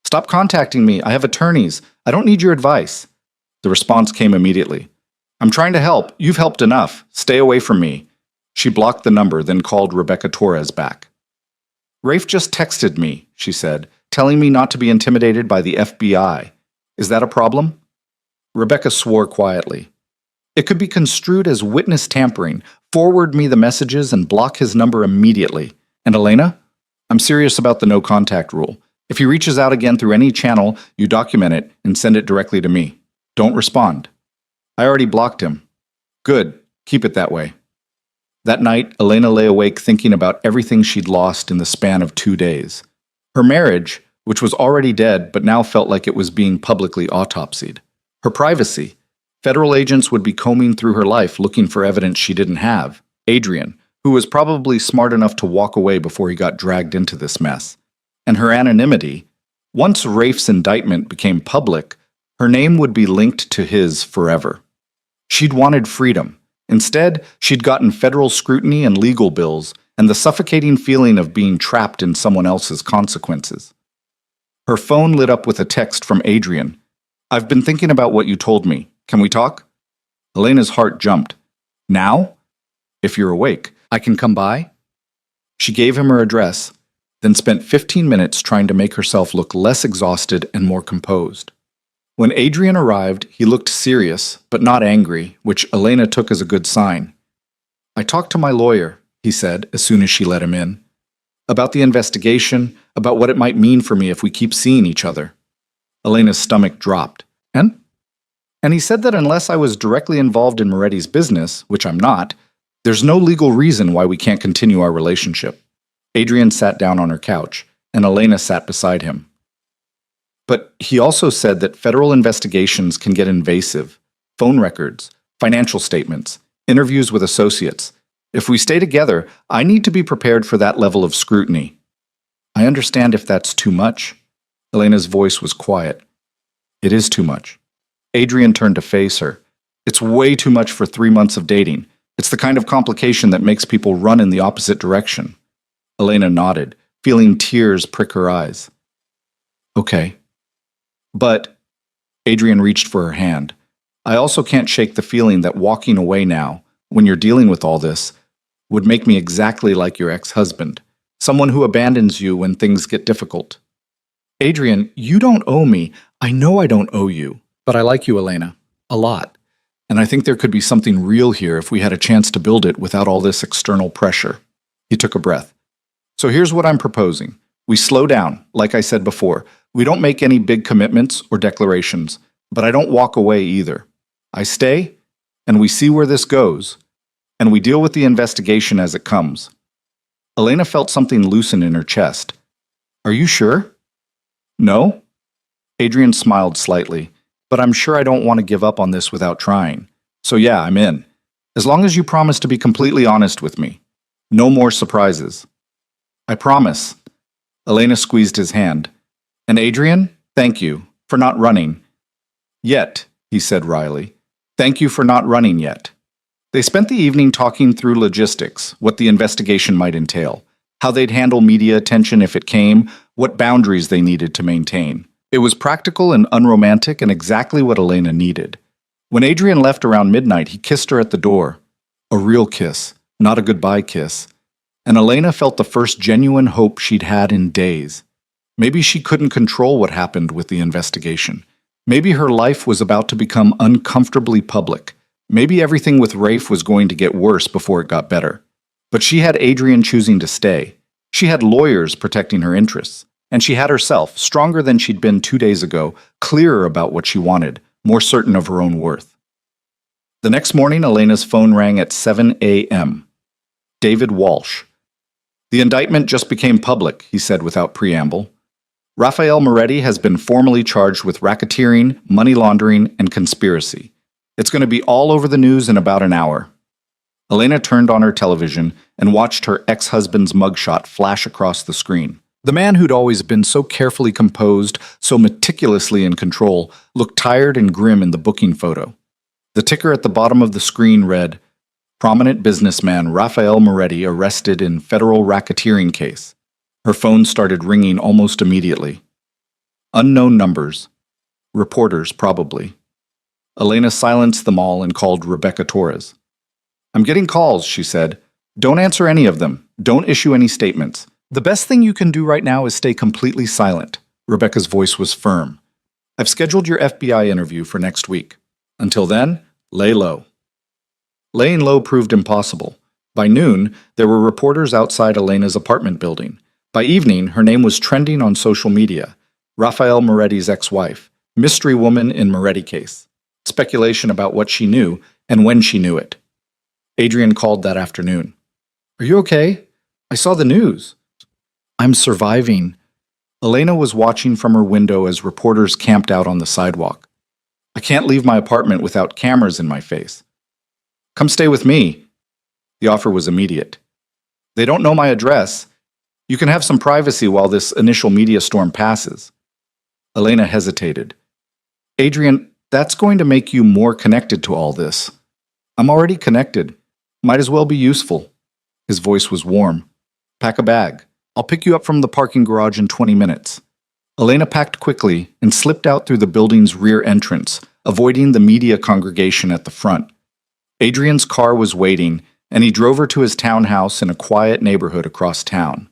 "Stop contacting me. I have attorneys. I don't need your advice." The response came immediately. "I'm trying to help. You've helped enough. Stay away from me." She blocked the number, then called Rebecca Torres back. "Rafe just texted me," she said, "telling me not to be intimidated by the FBI. Is that a problem?" Rebecca swore quietly. "It could be construed as witness tampering. Forward me the messages and block his number immediately. And Elena, I'm serious about the no contact rule. If he reaches out again through any channel, you document it and send it directly to me. Don't respond." "I already blocked him." "Good. Keep it that way." That night, Elena lay awake thinking about everything she'd lost in the span of 2 days. Her marriage, which was already dead but now felt like it was being publicly autopsied. Her privacy. Federal agents would be combing through her life looking for evidence she didn't have. Adrian, who was probably smart enough to walk away before he got dragged into this mess. And her anonymity. Once Rafe's indictment became public, her name would be linked to his forever. She'd wanted freedom. Instead, she'd gotten federal scrutiny and legal bills, and the suffocating feeling of being trapped in someone else's consequences. Her phone lit up with a text from Adrian. "I've been thinking about what you told me. Can we talk?" Elena's heart jumped. "Now? If you're awake, I can come by?" She gave him her address, then spent 15 minutes trying to make herself look less exhausted and more composed. When Adrian arrived, he looked serious, but not angry, which Elena took as a good sign. "I talked to my lawyer," he said as soon as she let him in, "about the investigation, about what it might mean for me if we keep seeing each other." Elena's stomach dropped. And he said that unless I was directly involved in Moretti's business, which I'm not, there's no legal reason why we can't continue our relationship. Adrian sat down on her couch, and Elena sat beside him. But he also said that federal investigations can get invasive. Phone records, financial statements, interviews with associates. If we stay together, I need to be prepared for that level of scrutiny. I understand if that's too much. Elena's voice was quiet. It is too much. Adrian turned to face her. It's way too much for 3 months of dating. It's the kind of complication that makes people run in the opposite direction. Elena nodded, feeling tears prick her eyes. Okay. But, Adrian reached for her hand, I also can't shake the feeling that walking away now, when you're dealing with all this, would make me exactly like your ex-husband, someone who abandons you when things get difficult. Adrian, you don't owe me. I know I don't owe you. But I like you, Elena. A lot. And I think there could be something real here if we had a chance to build it without all this external pressure. He took a breath. So here's what I'm proposing. We slow down, like I said before. We don't make any big commitments or declarations, but I don't walk away either. I stay, and we see where this goes, and we deal with the investigation as it comes. Elena felt something loosen in her chest. Are you sure? No? Adrian smiled slightly. But I'm sure I don't want to give up on this without trying. So yeah, I'm in. As long as you promise to be completely honest with me. No more surprises. I promise. Elena squeezed his hand. And Adrian, thank you for not running. Yet, he said wryly. Thank you for not running yet. They spent the evening talking through logistics, what the investigation might entail, how they'd handle media attention if it came, what boundaries they needed to maintain. It was practical and unromantic and exactly what Elena needed. When Adrian left around midnight, he kissed her at the door. A real kiss, not a goodbye kiss. And Elena felt the first genuine hope she'd had in days. Maybe she couldn't control what happened with the investigation. Maybe her life was about to become uncomfortably public. Maybe everything with Rafe was going to get worse before it got better. But she had Adrian choosing to stay. She had lawyers protecting her interests. And she had herself, stronger than she'd been 2 days ago, clearer about what she wanted, more certain of her own worth. The next morning, Elena's phone rang at 7 a.m. David Walsh. The indictment just became public, he said without preamble. Rafael Moretti has been formally charged with racketeering, money laundering, and conspiracy. It's going to be all over the news in about an hour. Elena turned on her television and watched her ex-husband's mugshot flash across the screen. The man who'd always been so carefully composed, so meticulously in control, looked tired and grim in the booking photo. The ticker at the bottom of the screen read, Prominent businessman Rafael Moretti arrested in federal racketeering case. Her phone started ringing almost immediately. Unknown numbers. Reporters, probably. Elena silenced them all and called Rebecca Torres. I'm getting calls, she said. Don't answer any of them. Don't issue any statements. The best thing you can do right now is stay completely silent. Rebecca's voice was firm. I've scheduled your FBI interview for next week. Until then, lay low. Laying low proved impossible. By noon, there were reporters outside Elena's apartment building. By evening, her name was trending on social media. Rafael Moretti's ex-wife, mystery woman in Moretti case. Speculation about what she knew and when she knew it. Adrian called that afternoon. Are you okay? I saw the news. I'm surviving. Elena was watching from her window as reporters camped out on the sidewalk. I can't leave my apartment without cameras in my face. Come stay with me. The offer was immediate. They don't know my address. You can have some privacy while this initial media storm passes. Elena hesitated. Adrian, that's going to make you more connected to all this. I'm already connected. Might as well be useful. His voice was warm. Pack a bag. I'll pick you up from the parking garage in 20 minutes. Elena packed quickly and slipped out through the building's rear entrance, avoiding the media congregation at the front. Adrian's car was waiting, and he drove her to his townhouse in a quiet neighborhood across town.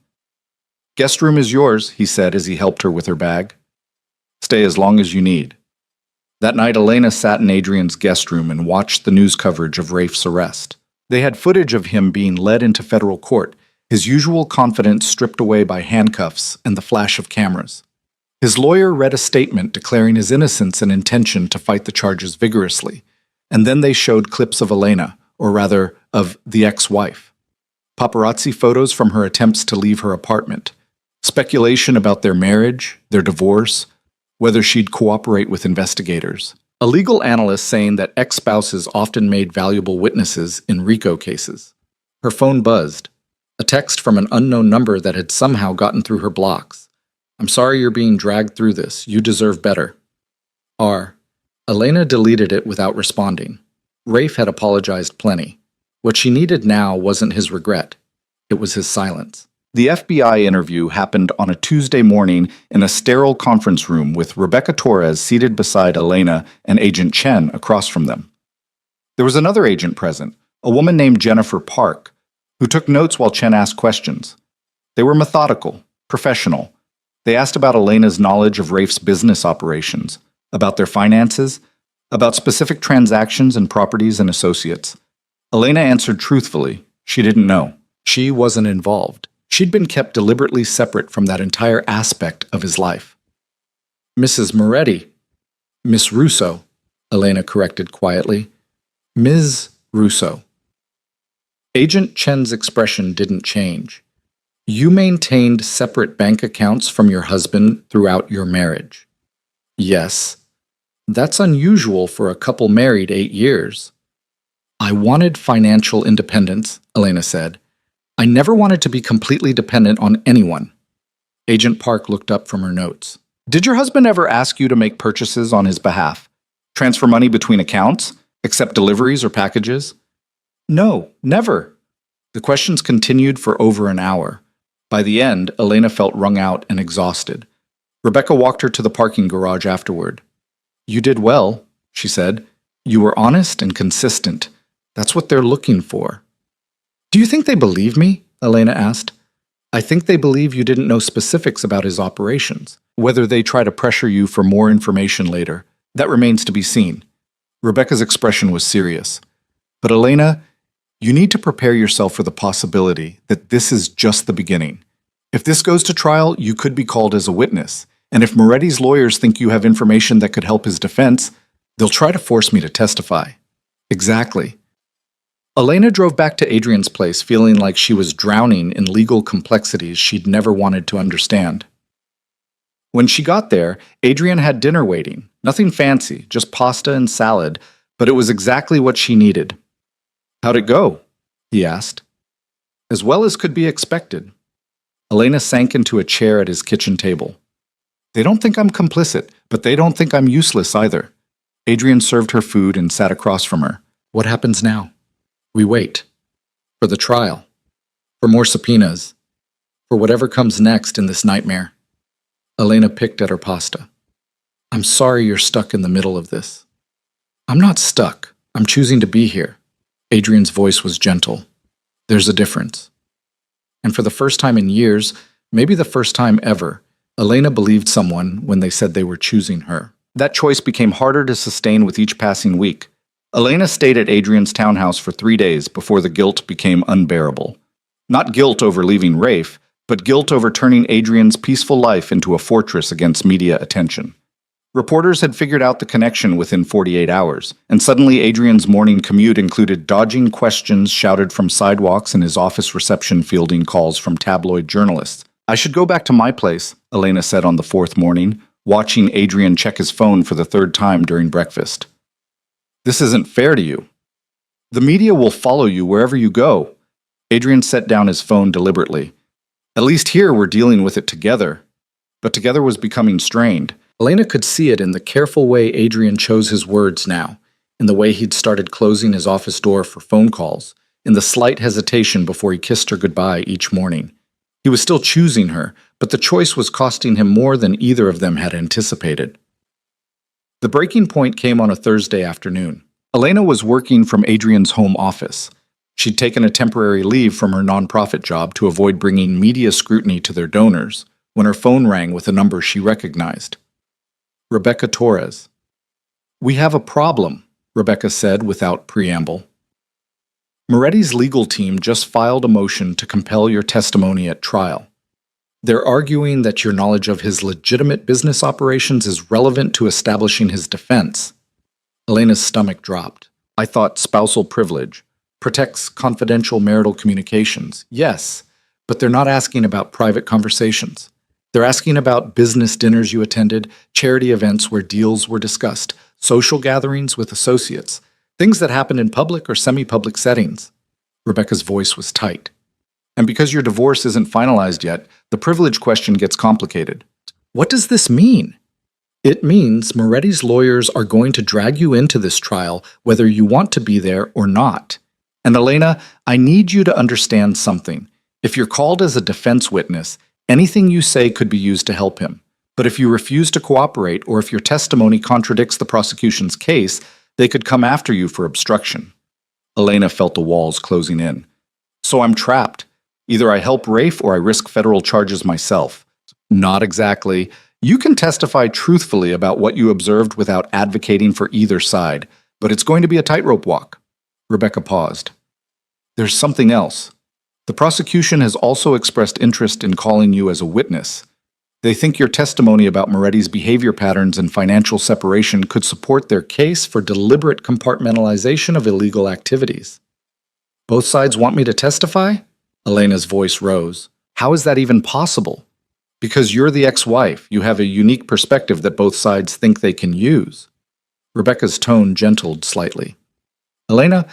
Guest room is yours, he said as he helped her with her bag. Stay as long as you need. That night, Elena sat in Adrian's guest room and watched the news coverage of Rafe's arrest. They had footage of him being led into federal court, his usual confidence stripped away by handcuffs and the flash of cameras. His lawyer read a statement declaring his innocence and intention to fight the charges vigorously, and then they showed clips of Elena, or rather, of the ex-wife. Paparazzi photos from her attempts to leave her apartment. Speculation about their marriage, their divorce, whether she'd cooperate with investigators. A legal analyst saying that ex-spouses often made valuable witnesses in RICO cases. Her phone buzzed. A text from an unknown number that had somehow gotten through her blocks. "I'm sorry you're being dragged through this. You deserve better." R. Elena deleted it without responding. Rafe had apologized plenty. What she needed now wasn't his regret. It was his silence. The FBI interview happened on a Tuesday morning in a sterile conference room with Rebecca Torres seated beside Elena and Agent Chen across from them. There was another agent present, a woman named Jennifer Park, who took notes while Chen asked questions. They were methodical, professional. They asked about Elena's knowledge of Rafe's business operations, about their finances, about specific transactions and properties and associates. Elena answered truthfully. She didn't know. She wasn't involved. She'd been kept deliberately separate from that entire aspect of his life. "Mrs. Moretti." "Miss Russo," Elena corrected quietly. "Ms. Russo." Agent Chen's expression didn't change. "You maintained separate bank accounts from your husband throughout your marriage." "Yes." "That's unusual for a couple married 8 years." "I wanted financial independence," Elena said. "I never wanted to be completely dependent on anyone." Agent Park looked up from her notes. "Did your husband ever ask you to make purchases on his behalf? Transfer money between accounts? Accept deliveries or packages?" "No, never." The questions continued for over an hour. By the end, Elena felt wrung out and exhausted. Rebecca walked her to the parking garage afterward. "You did well," she said. "You were honest and consistent. That's what they're looking for." "Do you think they believe me?" Elena asked. "I think they believe you didn't know specifics about his operations. Whether they try to pressure you for more information later, that remains to be seen." Rebecca's expression was serious. "But Elena, you need to prepare yourself for the possibility that this is just the beginning. If this goes to trial, you could be called as a witness. And if Moretti's lawyers think you have information that could help his defense, they'll try to force me to testify." "Exactly." Elena drove back to Adrian's place feeling like she was drowning in legal complexities she'd never wanted to understand. When she got there, Adrian had dinner waiting. Nothing fancy, just pasta and salad, but it was exactly what she needed. "How'd it go?" he asked. "As well as could be expected." Elena sank into a chair at his kitchen table. "They don't think I'm complicit, but they don't think I'm useless either." Adrian served her food and sat across from her. "What happens now?" "We wait. For the trial. For more subpoenas. For whatever comes next in this nightmare." Elena picked at her pasta. "I'm sorry you're stuck in the middle of this." "I'm not stuck. I'm choosing to be here." Adrian's voice was gentle. "There's a difference." And for the first time in years, maybe the first time ever, Elena believed someone when they said they were choosing her. That choice became harder to sustain with each passing week. Elena stayed at Adrian's townhouse for 3 days before the guilt became unbearable. Not guilt over leaving Rafe, but guilt over turning Adrian's peaceful life into a fortress against media attention. Reporters had figured out the connection within 48 hours, and suddenly Adrian's morning commute included dodging questions shouted from sidewalks and his office reception fielding calls from tabloid journalists. "I should go back to my place," Elena said on the 4th morning, watching Adrian check his phone for the 3rd time during breakfast. "This isn't fair to you. The media will follow you wherever you go." Adrian set down his phone deliberately. "At least here we're dealing with it together." But together was becoming strained. Elena could see it in the careful way Adrian chose his words now, in the way he'd started closing his office door for phone calls, in the slight hesitation before he kissed her goodbye each morning. He was still choosing her, but the choice was costing him more than either of them had anticipated. The breaking point came on a Thursday afternoon. Elena was working from Adrian's home office. She'd taken a temporary leave from her nonprofit job to avoid bringing media scrutiny to their donors when her phone rang with a number she recognized. Rebecca Torres. We have a problem, Rebecca said without preamble. Moretti's legal team just filed a motion to compel your testimony at trial. They're arguing that your knowledge of his legitimate business operations is relevant to establishing his defense. Elena's stomach dropped. I thought spousal privilege protects confidential marital communications. Yes, but they're not asking about private conversations. They're asking about business dinners you attended, charity events where deals were discussed, social gatherings with associates, things that happened in public or semi-public settings. Rebecca's voice was tight. And because your divorce isn't finalized yet, the privilege question gets complicated. What does this mean? It means Moretti's lawyers are going to drag you into this trial whether you want to be there or not. And Elena, I need you to understand something. If you're called as a defense witness, anything you say could be used to help him. But if you refuse to cooperate or if your testimony contradicts the prosecution's case, they could come after you for obstruction. Elena felt the walls closing in. So I'm trapped. Either I help Rafe or I risk federal charges myself. Not exactly. You can testify truthfully about what you observed without advocating for either side, but it's going to be a tightrope walk. Rebecca paused. There's something else. The prosecution has also expressed interest in calling you as a witness. They think your testimony about Moretti's behavior patterns and financial separation could support their case for deliberate compartmentalization of illegal activities. Both sides want me to testify? Elena's voice rose. How is that even possible? Because you're the ex-wife, you have a unique perspective that both sides think they can use. Rebecca's tone gentled slightly. Elena,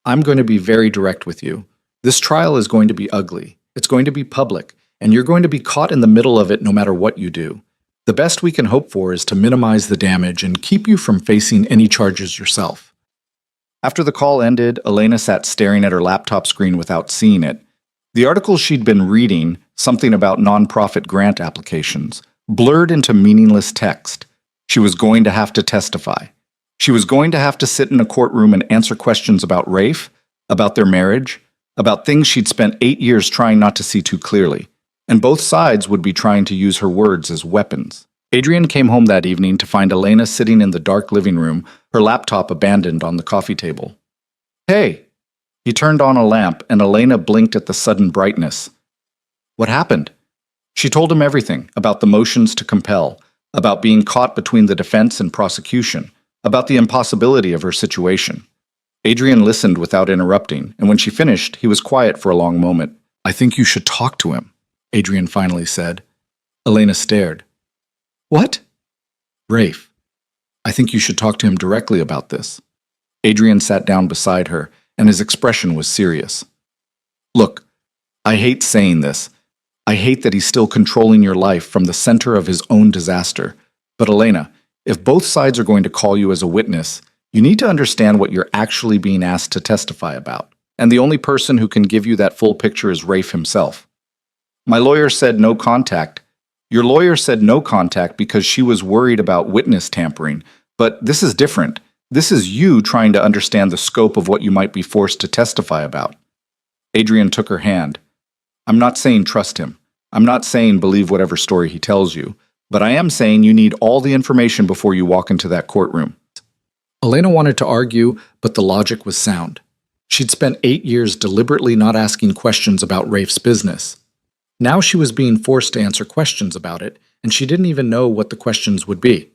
I'm going to be very direct with you. This trial is going to be ugly. It's going to be public, and you're going to be caught in the middle of it no matter what you do. The best we can hope for is to minimize the damage and keep you from facing any charges yourself. After the call ended, Elena sat staring at her laptop screen without seeing it. The article she'd been reading, something about nonprofit grant applications, blurred into meaningless text. She was going to have to testify. She was going to have to sit in a courtroom and answer questions about Rafe, about their marriage, about things she'd spent 8 years trying not to see too clearly. And both sides would be trying to use her words as weapons. Adrian came home that evening to find Elena sitting in the dark living room, her laptop abandoned on the coffee table. Hey! He turned on a lamp, and Elena blinked at the sudden brightness. What happened? She told him everything about the motions to compel, about being caught between the defense and prosecution, about the impossibility of her situation. Adrian listened without interrupting, and when she finished, he was quiet for a long moment. I think you should talk to him, Adrian finally said. Elena stared. What? Rafe. I think you should talk to him directly about this. Adrian sat down beside her, and his expression was serious. Look, I hate saying this. I hate that he's still controlling your life from the center of his own disaster. But Elena, if both sides are going to call you as a witness, you need to understand what you're actually being asked to testify about. And the only person who can give you that full picture is Rafe himself. My lawyer said no contact. Your lawyer said no contact because she was worried about witness tampering. But this is different. This is you trying to understand the scope of what you might be forced to testify about. Adrian took her hand. I'm not saying trust him. I'm not saying believe whatever story he tells you. But I am saying you need all the information before you walk into that courtroom. Elena wanted to argue, but the logic was sound. She'd spent 8 years deliberately not asking questions about Rafe's business. Now she was being forced to answer questions about it, and she didn't even know what the questions would be.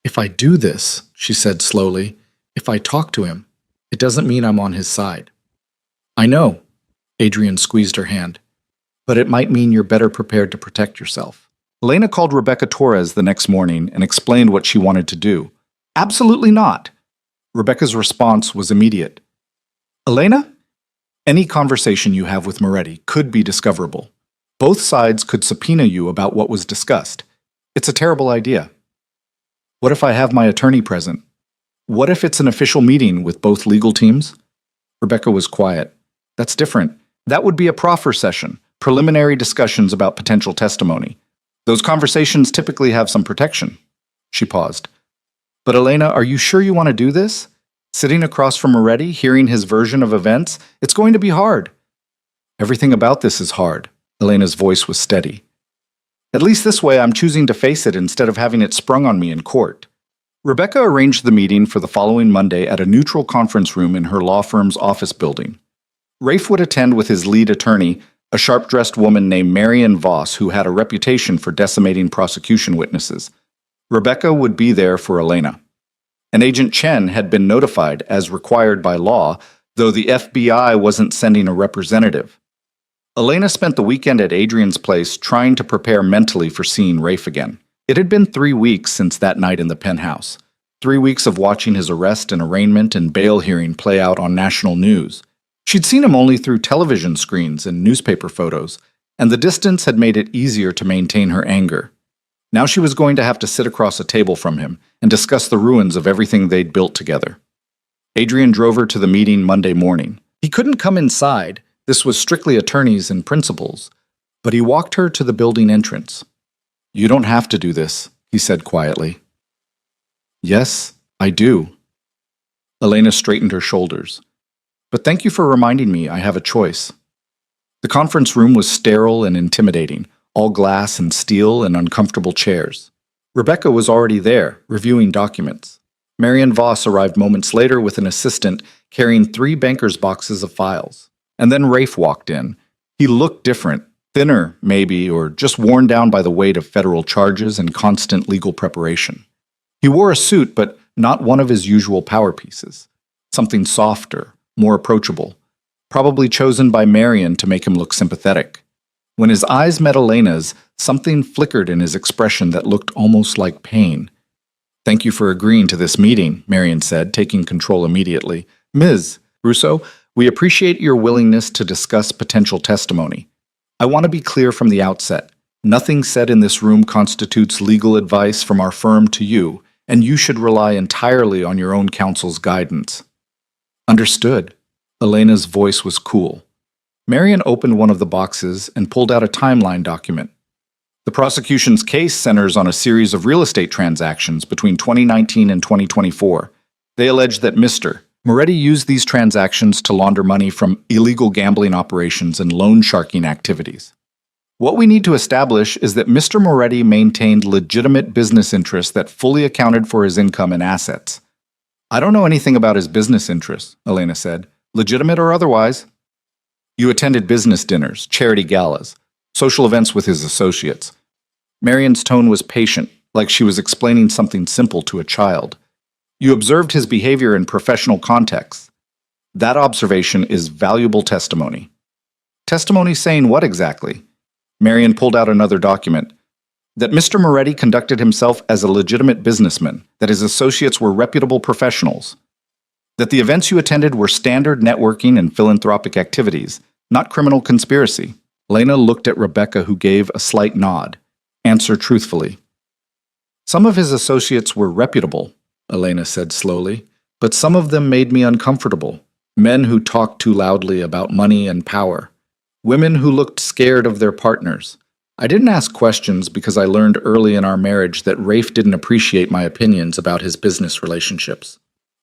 If I do this, she said slowly, if I talk to him, it doesn't mean I'm on his side. I know, Adrian squeezed her hand, but it might mean you're better prepared to protect yourself. Elena called Rebecca Torres the next morning and explained what she wanted to do. Absolutely not. Rebecca's response was immediate. Elena, any conversation you have with Moretti could be discoverable. Both sides could subpoena you about what was discussed. It's a terrible idea. What if I have my attorney present? What if it's an official meeting with both legal teams? Rebecca was quiet. That's different. That would be a proffer session, preliminary discussions about potential testimony. Those conversations typically have some protection. She paused. But Elena, are you sure you want to do this? Sitting across from Moretti, hearing his version of events, it's going to be hard. Everything about this is hard. Elena's voice was steady. At least this way I'm choosing to face it instead of having it sprung on me in court. Rebecca arranged the meeting for the following Monday at a neutral conference room in her law firm's office building. Rafe would attend with his lead attorney, a sharp-dressed woman named Marion Voss, who had a reputation for decimating prosecution witnesses. Rebecca would be there for Elena. And Agent Chen had been notified, as required by law, though the FBI wasn't sending a representative. Elena spent the weekend at Adrian's place trying to prepare mentally for seeing Rafe again. It had been 3 weeks since that night in the penthouse. 3 weeks of watching his arrest and arraignment and bail hearing play out on national news. She'd seen him only through television screens and newspaper photos, and the distance had made it easier to maintain her anger. Now she was going to have to sit across a table from him and discuss the ruins of everything they'd built together. Adrian drove her to the meeting Monday morning. He couldn't come inside. This was strictly attorneys and principals. But he walked her to the building entrance. "You don't have to do this," he said quietly. "Yes, I do." Elena straightened her shoulders. "But thank you for reminding me I have a choice." The conference room was sterile and intimidating, all glass and steel and uncomfortable chairs. Rebecca was already there, reviewing documents. Marion Voss arrived moments later with an assistant carrying 3 banker's boxes of files. And then Rafe walked in. He looked different, thinner, maybe, or just worn down by the weight of federal charges and constant legal preparation. He wore a suit, but not one of his usual power pieces. Something softer, more approachable, probably chosen by Marion to make him look sympathetic. When his eyes met Elena's, something flickered in his expression that looked almost like pain. "Thank you for agreeing to this meeting," Marion said, taking control immediately. "Ms. Russo, we appreciate your willingness to discuss potential testimony. I want to be clear from the outset. Nothing said in this room constitutes legal advice from our firm to you, and you should rely entirely on your own counsel's guidance." "Understood." Elena's voice was cool. Marion opened one of the boxes and pulled out a timeline document. The prosecution's case centers on a series of real estate transactions between 2019 and 2024. They allege that Mr. Moretti used these transactions to launder money from illegal gambling operations and loan sharking activities. What we need to establish is that Mr. Moretti maintained legitimate business interests that fully accounted for his income and assets. "I don't know anything about his business interests," Elena said, "legitimate or otherwise." "You attended business dinners, charity galas, social events with his associates." Marion's tone was patient, like she was explaining something simple to a child. "You observed his behavior in professional contexts. That observation is valuable testimony." "Testimony saying what exactly?" Marion pulled out another document. "That Mr. Moretti conducted himself as a legitimate businessman, that his associates were reputable professionals. That the events you attended were standard networking and philanthropic activities, not criminal conspiracy." Elena looked at Rebecca, who gave a slight nod. "Answer truthfully." "Some of his associates were reputable," Elena said slowly, "but some of them made me uncomfortable. Men who talked too loudly about money and power. Women who looked scared of their partners. I didn't ask questions because I learned early in our marriage that Rafe didn't appreciate my opinions about his business relationships."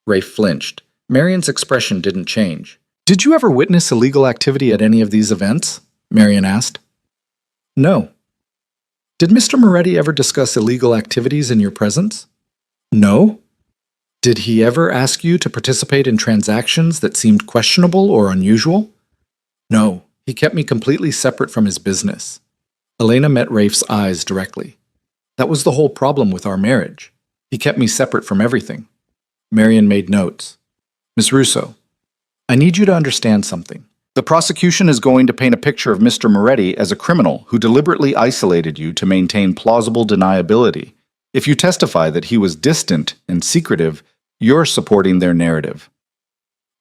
Rafe flinched. Marion's expression didn't change. "Did you ever witness illegal activity at any of these events?" Marion asked. "No." "Did Mr. Moretti ever discuss illegal activities in your presence?" "No." "Did he ever ask you to participate in transactions that seemed questionable or unusual?" "No. He kept me completely separate from his business." Elena met Rafe's eyes directly. "That was the whole problem with our marriage. He kept me separate from everything." Marion made notes. "Ms. Russo, I need you to understand something. The prosecution is going to paint a picture of Mr. Moretti as a criminal who deliberately isolated you to maintain plausible deniability. If you testify that he was distant and secretive, you're supporting their narrative."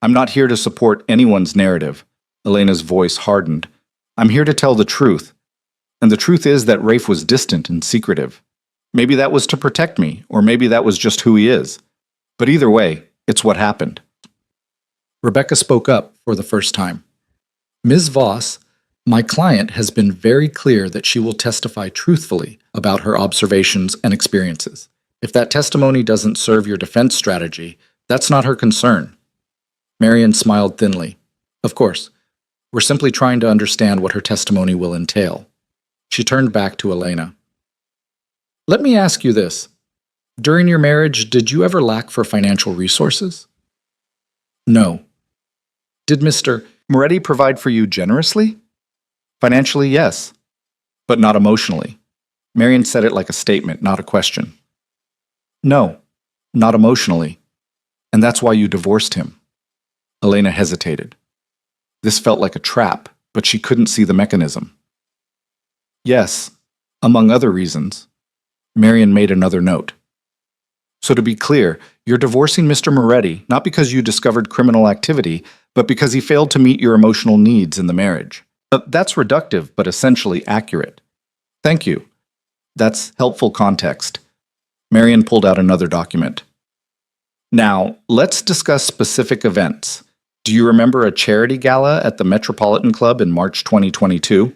"I'm not here to support anyone's narrative." Elena's voice hardened. "I'm here to tell the truth. And the truth is that Rafe was distant and secretive. Maybe that was to protect me, or maybe that was just who he is. But either way, it's what happened." Rebecca spoke up for the first time. "Ms. Voss, my client has been very clear that she will testify truthfully about her observations and experiences. If that testimony doesn't serve your defense strategy, that's not her concern." Marion smiled thinly. "Of course. We're simply trying to understand what her testimony will entail." She turned back to Elena. "Let me ask you this. During your marriage, did you ever lack for financial resources? No. Did Mr. Moretti provide for you generously? Financially, yes, but not emotionally. Marion said it like a statement, not a question. No, not emotionally. And that's why you divorced him. Elena hesitated. This felt like a trap, but she couldn't see the mechanism. Yes, among other reasons. Marion made another note. So to be clear, you're divorcing Mr. Moretti not because you discovered criminal activity, but because he failed to meet your emotional needs in the marriage. That's reductive, but essentially accurate. Thank you. That's helpful context. Marion pulled out another document. Now, let's discuss specific events. Do you remember a charity gala at the Metropolitan Club in March 2022?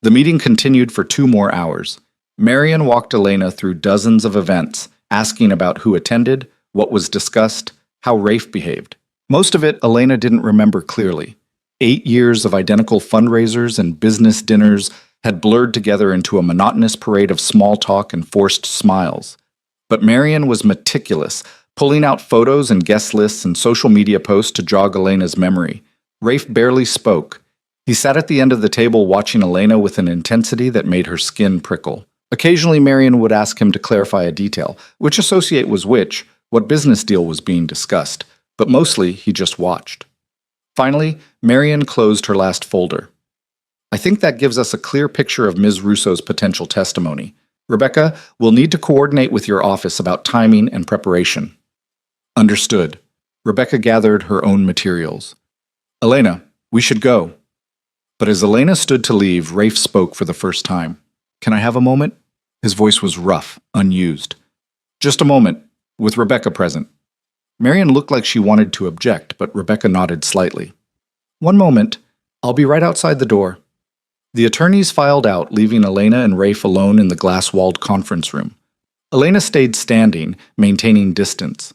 The meeting continued for 2 more hours. Marion walked Elena through dozens of events, asking about who attended, what was discussed, how Rafe behaved. Most of it Elena didn't remember clearly. 8 years of identical fundraisers and business dinners had blurred together into a monotonous parade of small talk and forced smiles. But Marion was meticulous, pulling out photos and guest lists and social media posts to jog Elena's memory. Rafe barely spoke. He sat at the end of the table watching Elena with an intensity that made her skin prickle. Occasionally, Marion would ask him to clarify a detail, which associate was which, what business deal was being discussed, but mostly he just watched. Finally, Marion closed her last folder. I think that gives us a clear picture of Ms. Russo's potential testimony. Rebecca, we'll need to coordinate with your office about timing and preparation. Understood. Rebecca gathered her own materials. Elena, we should go. But as Elena stood to leave, Rafe spoke for the first time. Can I have a moment? His voice was rough, unused. Just a moment, with Rebecca present. Marion looked like she wanted to object, but Rebecca nodded slightly. One moment. I'll be right outside the door. The attorneys filed out, leaving Elena and Rafe alone in the glass-walled conference room. Elena stayed standing, maintaining distance.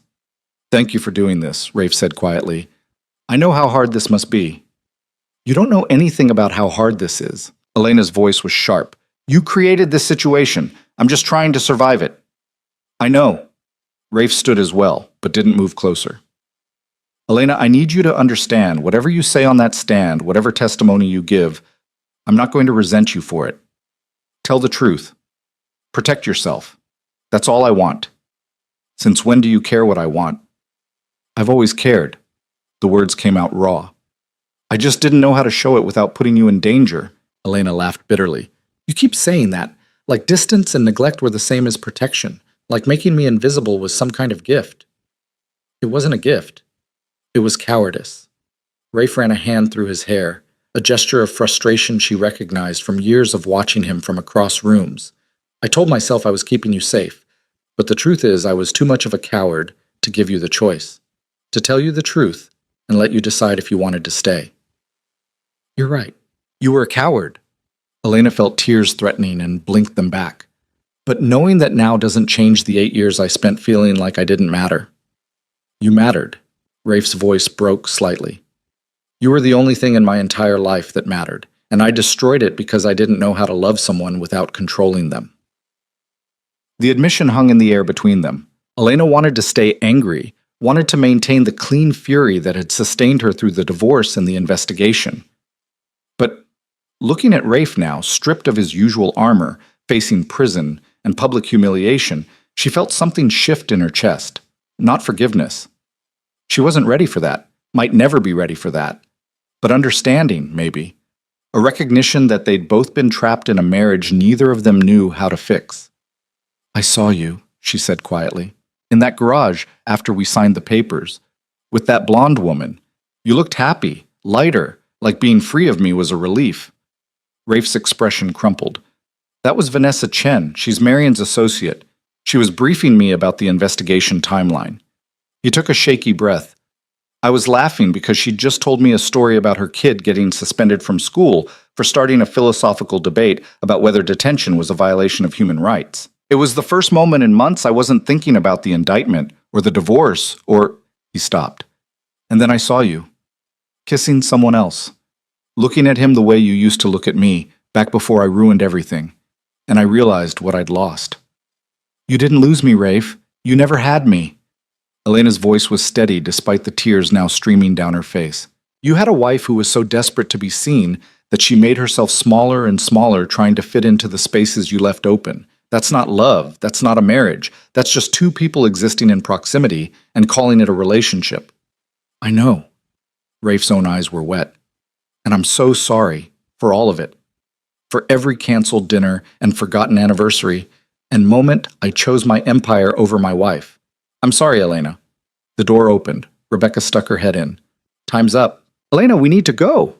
Thank you for doing this, Rafe said quietly. I know how hard this must be. You don't know anything about how hard this is. Elena's voice was sharp. You created this situation. I'm just trying to survive it. I know. Rafe stood as well, but didn't move closer. Elena, I need you to understand, whatever you say on that stand, whatever testimony you give, I'm not going to resent you for it. Tell the truth. Protect yourself. That's all I want. Since when do you care what I want? I've always cared. The words came out raw. I just didn't know how to show it without putting you in danger. Elena laughed bitterly. You keep saying that, like distance and neglect were the same as protection, like making me invisible was some kind of gift. It wasn't a gift. It was cowardice. Rafe ran a hand through his hair, a gesture of frustration she recognized from years of watching him from across rooms. I told myself I was keeping you safe, but the truth is I was too much of a coward to give you the choice, to tell you the truth and let you decide if you wanted to stay. You're right. You were a coward. Elena felt tears threatening and blinked them back. But knowing that now doesn't change the 8 years I spent feeling like I didn't matter. You mattered. Rafe's voice broke slightly. You were the only thing in my entire life that mattered, and I destroyed it because I didn't know how to love someone without controlling them. The admission hung in the air between them. Elena wanted to stay angry, wanted to maintain the clean fury that had sustained her through the divorce and the investigation. But looking at Rafe now, stripped of his usual armor, facing prison and public humiliation, she felt something shift in her chest. Not forgiveness. She wasn't ready for that, might never be ready for that. But understanding, maybe. A recognition that they'd both been trapped in a marriage neither of them knew how to fix. I saw you, she said quietly, in that garage after we signed the papers. With that blonde woman. You looked happy, lighter, like being free of me was a relief. Rafe's expression crumpled. That was Vanessa Chen. She's Marion's associate. She was briefing me about the investigation timeline. He took a shaky breath. I was laughing because she'd just told me a story about her kid getting suspended from school for starting a philosophical debate about whether detention was a violation of human rights. It was the first moment in months I wasn't thinking about the indictment or the divorce or... He stopped. And then I saw you. Kissing someone else. Looking at him the way you used to look at me, back before I ruined everything. And I realized what I'd lost. You didn't lose me, Rafe. You never had me. Elena's voice was steady despite the tears now streaming down her face. You had a wife who was so desperate to be seen that she made herself smaller and smaller trying to fit into the spaces you left open. That's not love. That's not a marriage. That's just two people existing in proximity and calling it a relationship. I know. Rafe's own eyes were wet. And I'm so sorry for all of it. For every canceled dinner and forgotten anniversary and moment I chose my empire over my wife. I'm sorry, Elena. The door opened. Rebecca stuck her head in. Time's up. Elena, we need to go.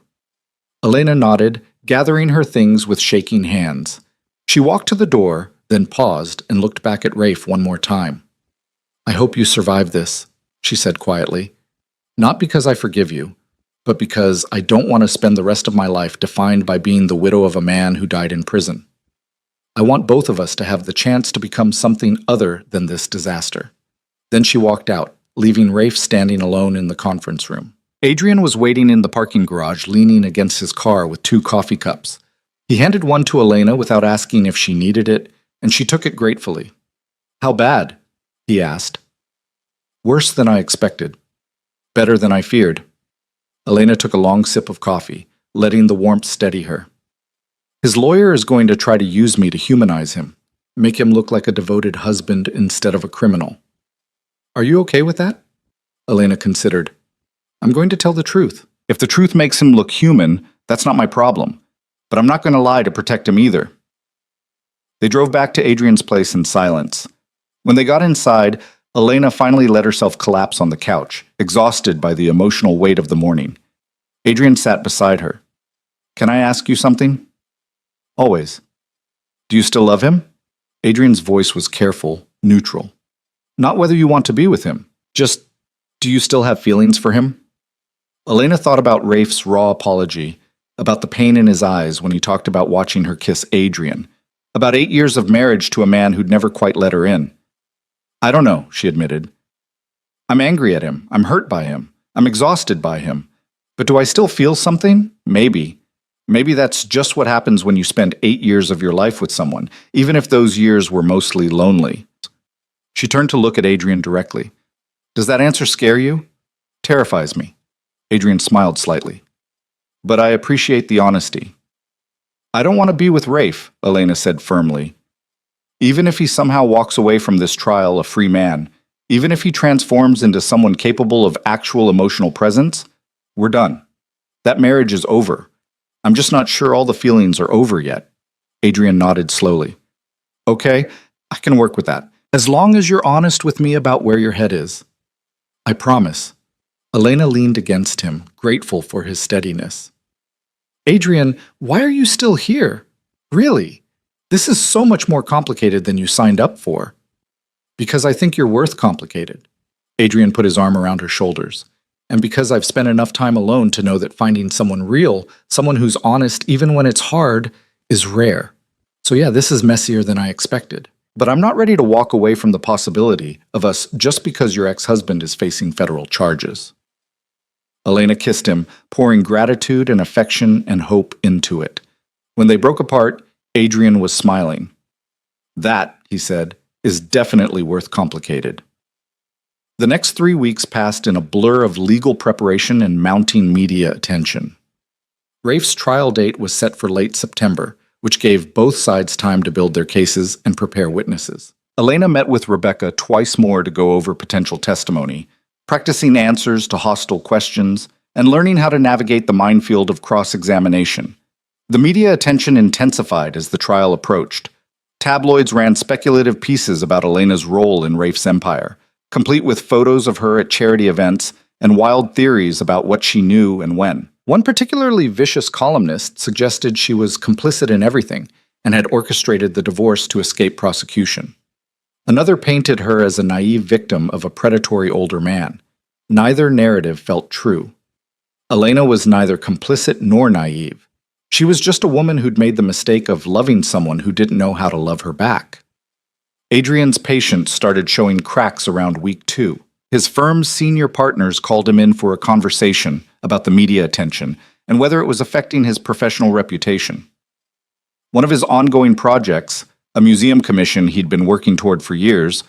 Elena nodded, gathering her things with shaking hands. She walked to the door, then paused and looked back at Rafe one more time. I hope you survive this, she said quietly. Not because I forgive you, but because I don't want to spend the rest of my life defined by being the widow of a man who died in prison. I want both of us to have the chance to become something other than this disaster. Then she walked out, leaving Rafe standing alone in the conference room. Adrian was waiting in the parking garage, leaning against his car with 2 coffee cups. He handed one to Elena without asking if she needed it, and she took it gratefully. How bad? He asked. Worse than I expected. Better than I feared. Elena took a long sip of coffee, letting the warmth steady her. His lawyer is going to try to use me to humanize him, make him look like a devoted husband instead of a criminal. Are you okay with that? Elena considered. I'm going to tell the truth. If the truth makes him look human, that's not my problem. But I'm not going to lie to protect him either. They drove back to Adrian's place in silence. When they got inside, Elena finally let herself collapse on the couch, exhausted by the emotional weight of the morning. Adrian sat beside her. Can I ask you something? Always. Do you still love him? Adrian's voice was careful, neutral. Not whether you want to be with him, just, do you still have feelings for him? Elena thought about Rafe's raw apology, about the pain in his eyes when he talked about watching her kiss Adrian, about 8 years of marriage to a man who'd never quite let her in. I don't know, she admitted. I'm angry at him. I'm hurt by him. I'm exhausted by him. But do I still feel something? Maybe. Maybe that's just what happens when you spend 8 years of your life with someone, even if those years were mostly lonely. She turned to look at Adrian directly. Does that answer scare you? Terrifies me. Adrian smiled slightly. But I appreciate the honesty. I don't want to be with Rafe, Elena said firmly. Even if he somehow walks away from this trial a free man, even if he transforms into someone capable of actual emotional presence, we're done. That marriage is over. I'm just not sure all the feelings are over yet. Adrian nodded slowly. Okay, I can work with that, as long as you're honest with me about where your head is. I promise. Elena leaned against him, grateful for his steadiness. Adrian, why are you still here? Really? This is so much more complicated than you signed up for. Because I think you're worth complicated. Adrian put his arm around her shoulders. And because I've spent enough time alone to know that finding someone real, someone who's honest even when it's hard, is rare. So yeah, this is messier than I expected. But I'm not ready to walk away from the possibility of us just because your ex-husband is facing federal charges. Elena kissed him, pouring gratitude and affection and hope into it. When they broke apart, Adrian was smiling. That, he said, is definitely worth complicated. The next 3 weeks passed in a blur of legal preparation and mounting media attention. Rafe's trial date was set for late September, which gave both sides time to build their cases and prepare witnesses. Elena met with Rebecca twice more to go over potential testimony, practicing answers to hostile questions, and learning how to navigate the minefield of cross-examination. The media attention intensified as the trial approached. Tabloids ran speculative pieces about Elena's role in Rafe's empire, complete with photos of her at charity events and wild theories about what she knew and when. One particularly vicious columnist suggested she was complicit in everything and had orchestrated the divorce to escape prosecution. Another painted her as a naive victim of a predatory older man. Neither narrative felt true. Elena was neither complicit nor naive. She was just a woman who'd made the mistake of loving someone who didn't know how to love her back. Adrian's patience started showing cracks around week 2. His firm's senior partners called him in for a conversation about the media attention and whether it was affecting his professional reputation. One of his ongoing projects, a museum commission he'd been working toward for years,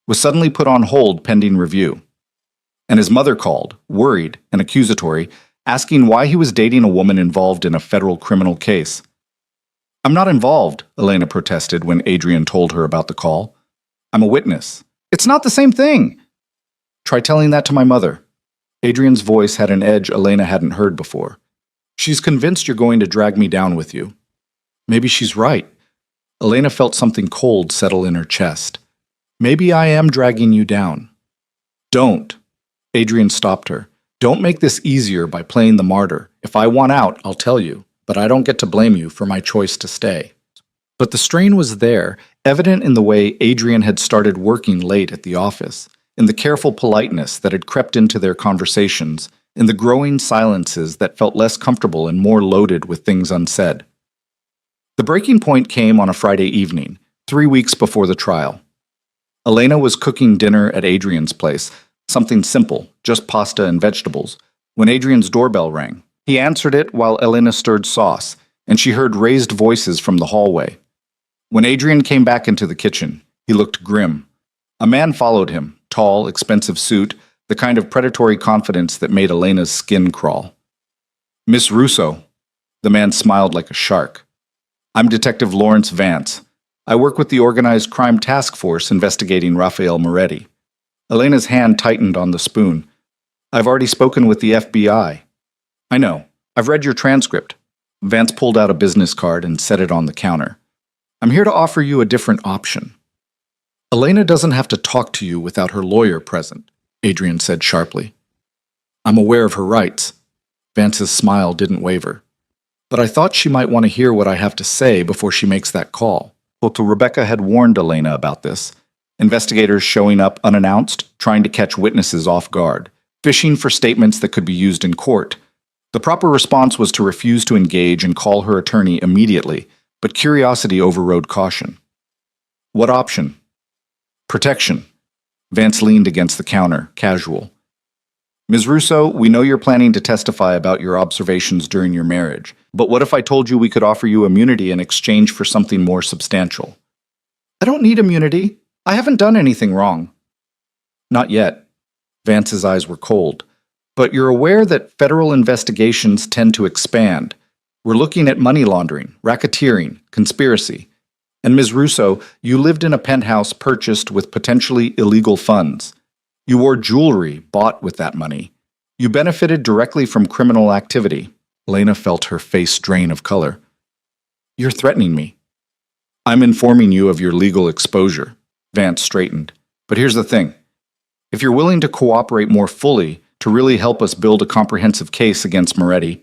was suddenly put on hold pending review. And his mother called, worried and accusatory, asking why he was dating a woman involved in a federal criminal case. "I'm not involved," Elena protested when Adrian told her about the call. "I'm a witness." "It's not the same thing." "Try telling that to my mother." Adrian's voice had an edge Elena hadn't heard before. "She's convinced you're going to drag me down with you." Maybe she's right. Elena felt something cold settle in her chest. Maybe I am dragging you down. "Don't." Adrian stopped her. "Don't make this easier by playing the martyr. If I want out, I'll tell you, but I don't get to blame you for my choice to stay." But the strain was there, evident in the way Adrian had started working late at the office, in the careful politeness that had crept into their conversations, in the growing silences that felt less comfortable and more loaded with things unsaid. The breaking point came on a Friday evening, 3 weeks before the trial. Elena was cooking dinner at Adrian's place, something simple, just pasta and vegetables, when Adrian's doorbell rang. He answered it while Elena stirred sauce, and she heard raised voices from the hallway. When Adrian came back into the kitchen, he looked grim. A man followed him, tall, expensive suit, the kind of predatory confidence that made Elena's skin crawl. "Miss Russo." The man smiled like a shark. "I'm Detective Lawrence Vance. I work with the Organized Crime Task Force investigating Rafael Moretti." Elena's hand tightened on the spoon. "I've already spoken with the FBI." "I know. I've read your transcript." Vance pulled out a business card and set it on the counter. "I'm here to offer you a different option." "Elena doesn't have to talk to you without her lawyer present," Adrian said sharply. "I'm aware of her rights." Vance's smile didn't waver. "But I thought she might want to hear what I have to say before she makes that call." Rebecca had warned Elena about this. Investigators showing up unannounced, trying to catch witnesses off guard, fishing for statements that could be used in court. The proper response was to refuse to engage and call her attorney immediately, but curiosity overrode caution. "What option?" "Protection." Vance leaned against the counter, casual. "Ms. Russo, we know you're planning to testify about your observations during your marriage, but what if I told you we could offer you immunity in exchange for something more substantial?" "I don't need immunity. I haven't done anything wrong." "Not yet." Vance's eyes were cold. "But you're aware that federal investigations tend to expand. We're looking at money laundering, racketeering, conspiracy. And Ms. Russo, you lived in a penthouse purchased with potentially illegal funds. You wore jewelry bought with that money. You benefited directly from criminal activity." Elena felt her face drain of color. "You're threatening me." "I'm informing you of your legal exposure." Vance straightened. "But here's the thing. If you're willing to cooperate more fully to really help us build a comprehensive case against Moretti,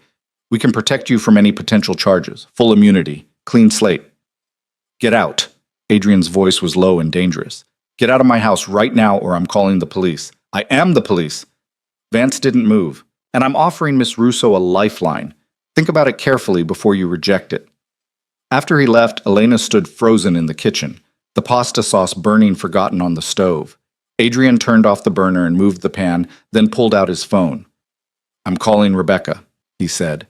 we can protect you from any potential charges, full immunity, clean slate." "Get out." Adrian's voice was low and dangerous. "Get out of my house right now or I'm calling the police. I am the police." Vance didn't move. "And I'm offering Miss Russo a lifeline. Think about it carefully before you reject it." After he left, Elena stood frozen in the kitchen, the pasta sauce burning forgotten on the stove. Adrian turned off the burner and moved the pan, then pulled out his phone. "I'm calling Rebecca," he said.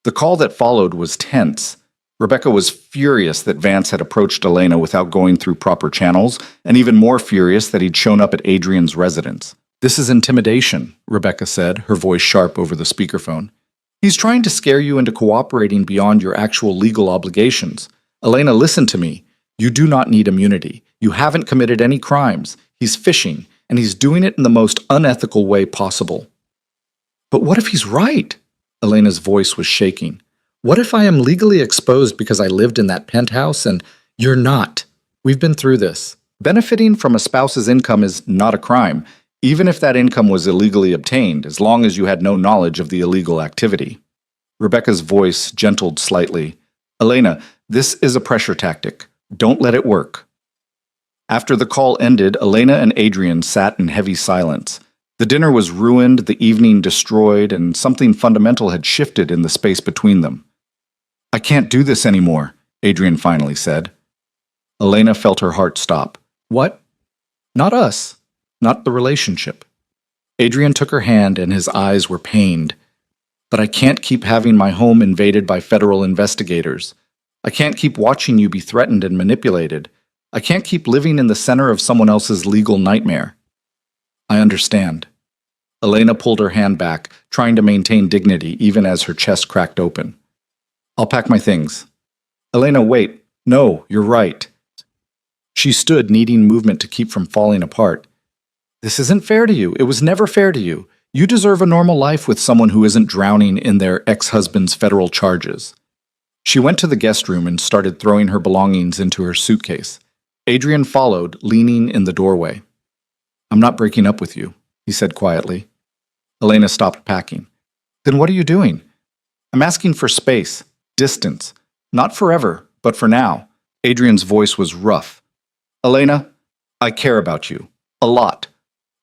The call that followed was tense. Rebecca was furious that Vance had approached Elena without going through proper channels, and even more furious that he'd shown up at Adrian's residence. "This is intimidation," Rebecca said, her voice sharp over the speakerphone. "He's trying to scare you into cooperating beyond your actual legal obligations. Elena, listen to me. You do not need immunity. You haven't committed any crimes. He's fishing, and he's doing it in the most unethical way possible." "But what if he's right?" Elena's voice was shaking. "What if I am legally exposed because I lived in that penthouse and you're not? We've been through this. Benefiting from a spouse's income is not a crime, even if that income was illegally obtained, as long as you had no knowledge of the illegal activity." Rebecca's voice gentled slightly. "Elena, this is a pressure tactic. Don't let it work." After the call ended, Elena and Adrian sat in heavy silence. The dinner was ruined, the evening destroyed, and something fundamental had shifted in the space between them. "I can't do this anymore," Adrian finally said. Elena felt her heart stop. "What?" "Not us. Not the relationship." Adrian took her hand and his eyes were pained. "But I can't keep having my home invaded by federal investigators. I can't keep watching you be threatened and manipulated. I can't keep living in the center of someone else's legal nightmare. I understand. Elena pulled her hand back, trying to maintain dignity even as her chest cracked open. I'll pack my things. Elena, wait. No, you're right. She stood, needing movement to keep from falling apart. This isn't fair to you. It was never fair to you. You deserve a normal life with someone who isn't drowning in their ex-husband's federal charges. She went to the guest room and started throwing her belongings into her suitcase. Adrian followed, leaning in the doorway. I'm not breaking up with you, he said quietly. Elena stopped packing. Then what are you doing? I'm asking for space, distance. Not forever, but for now. Adrian's voice was rough. Elena, I care about you. A lot.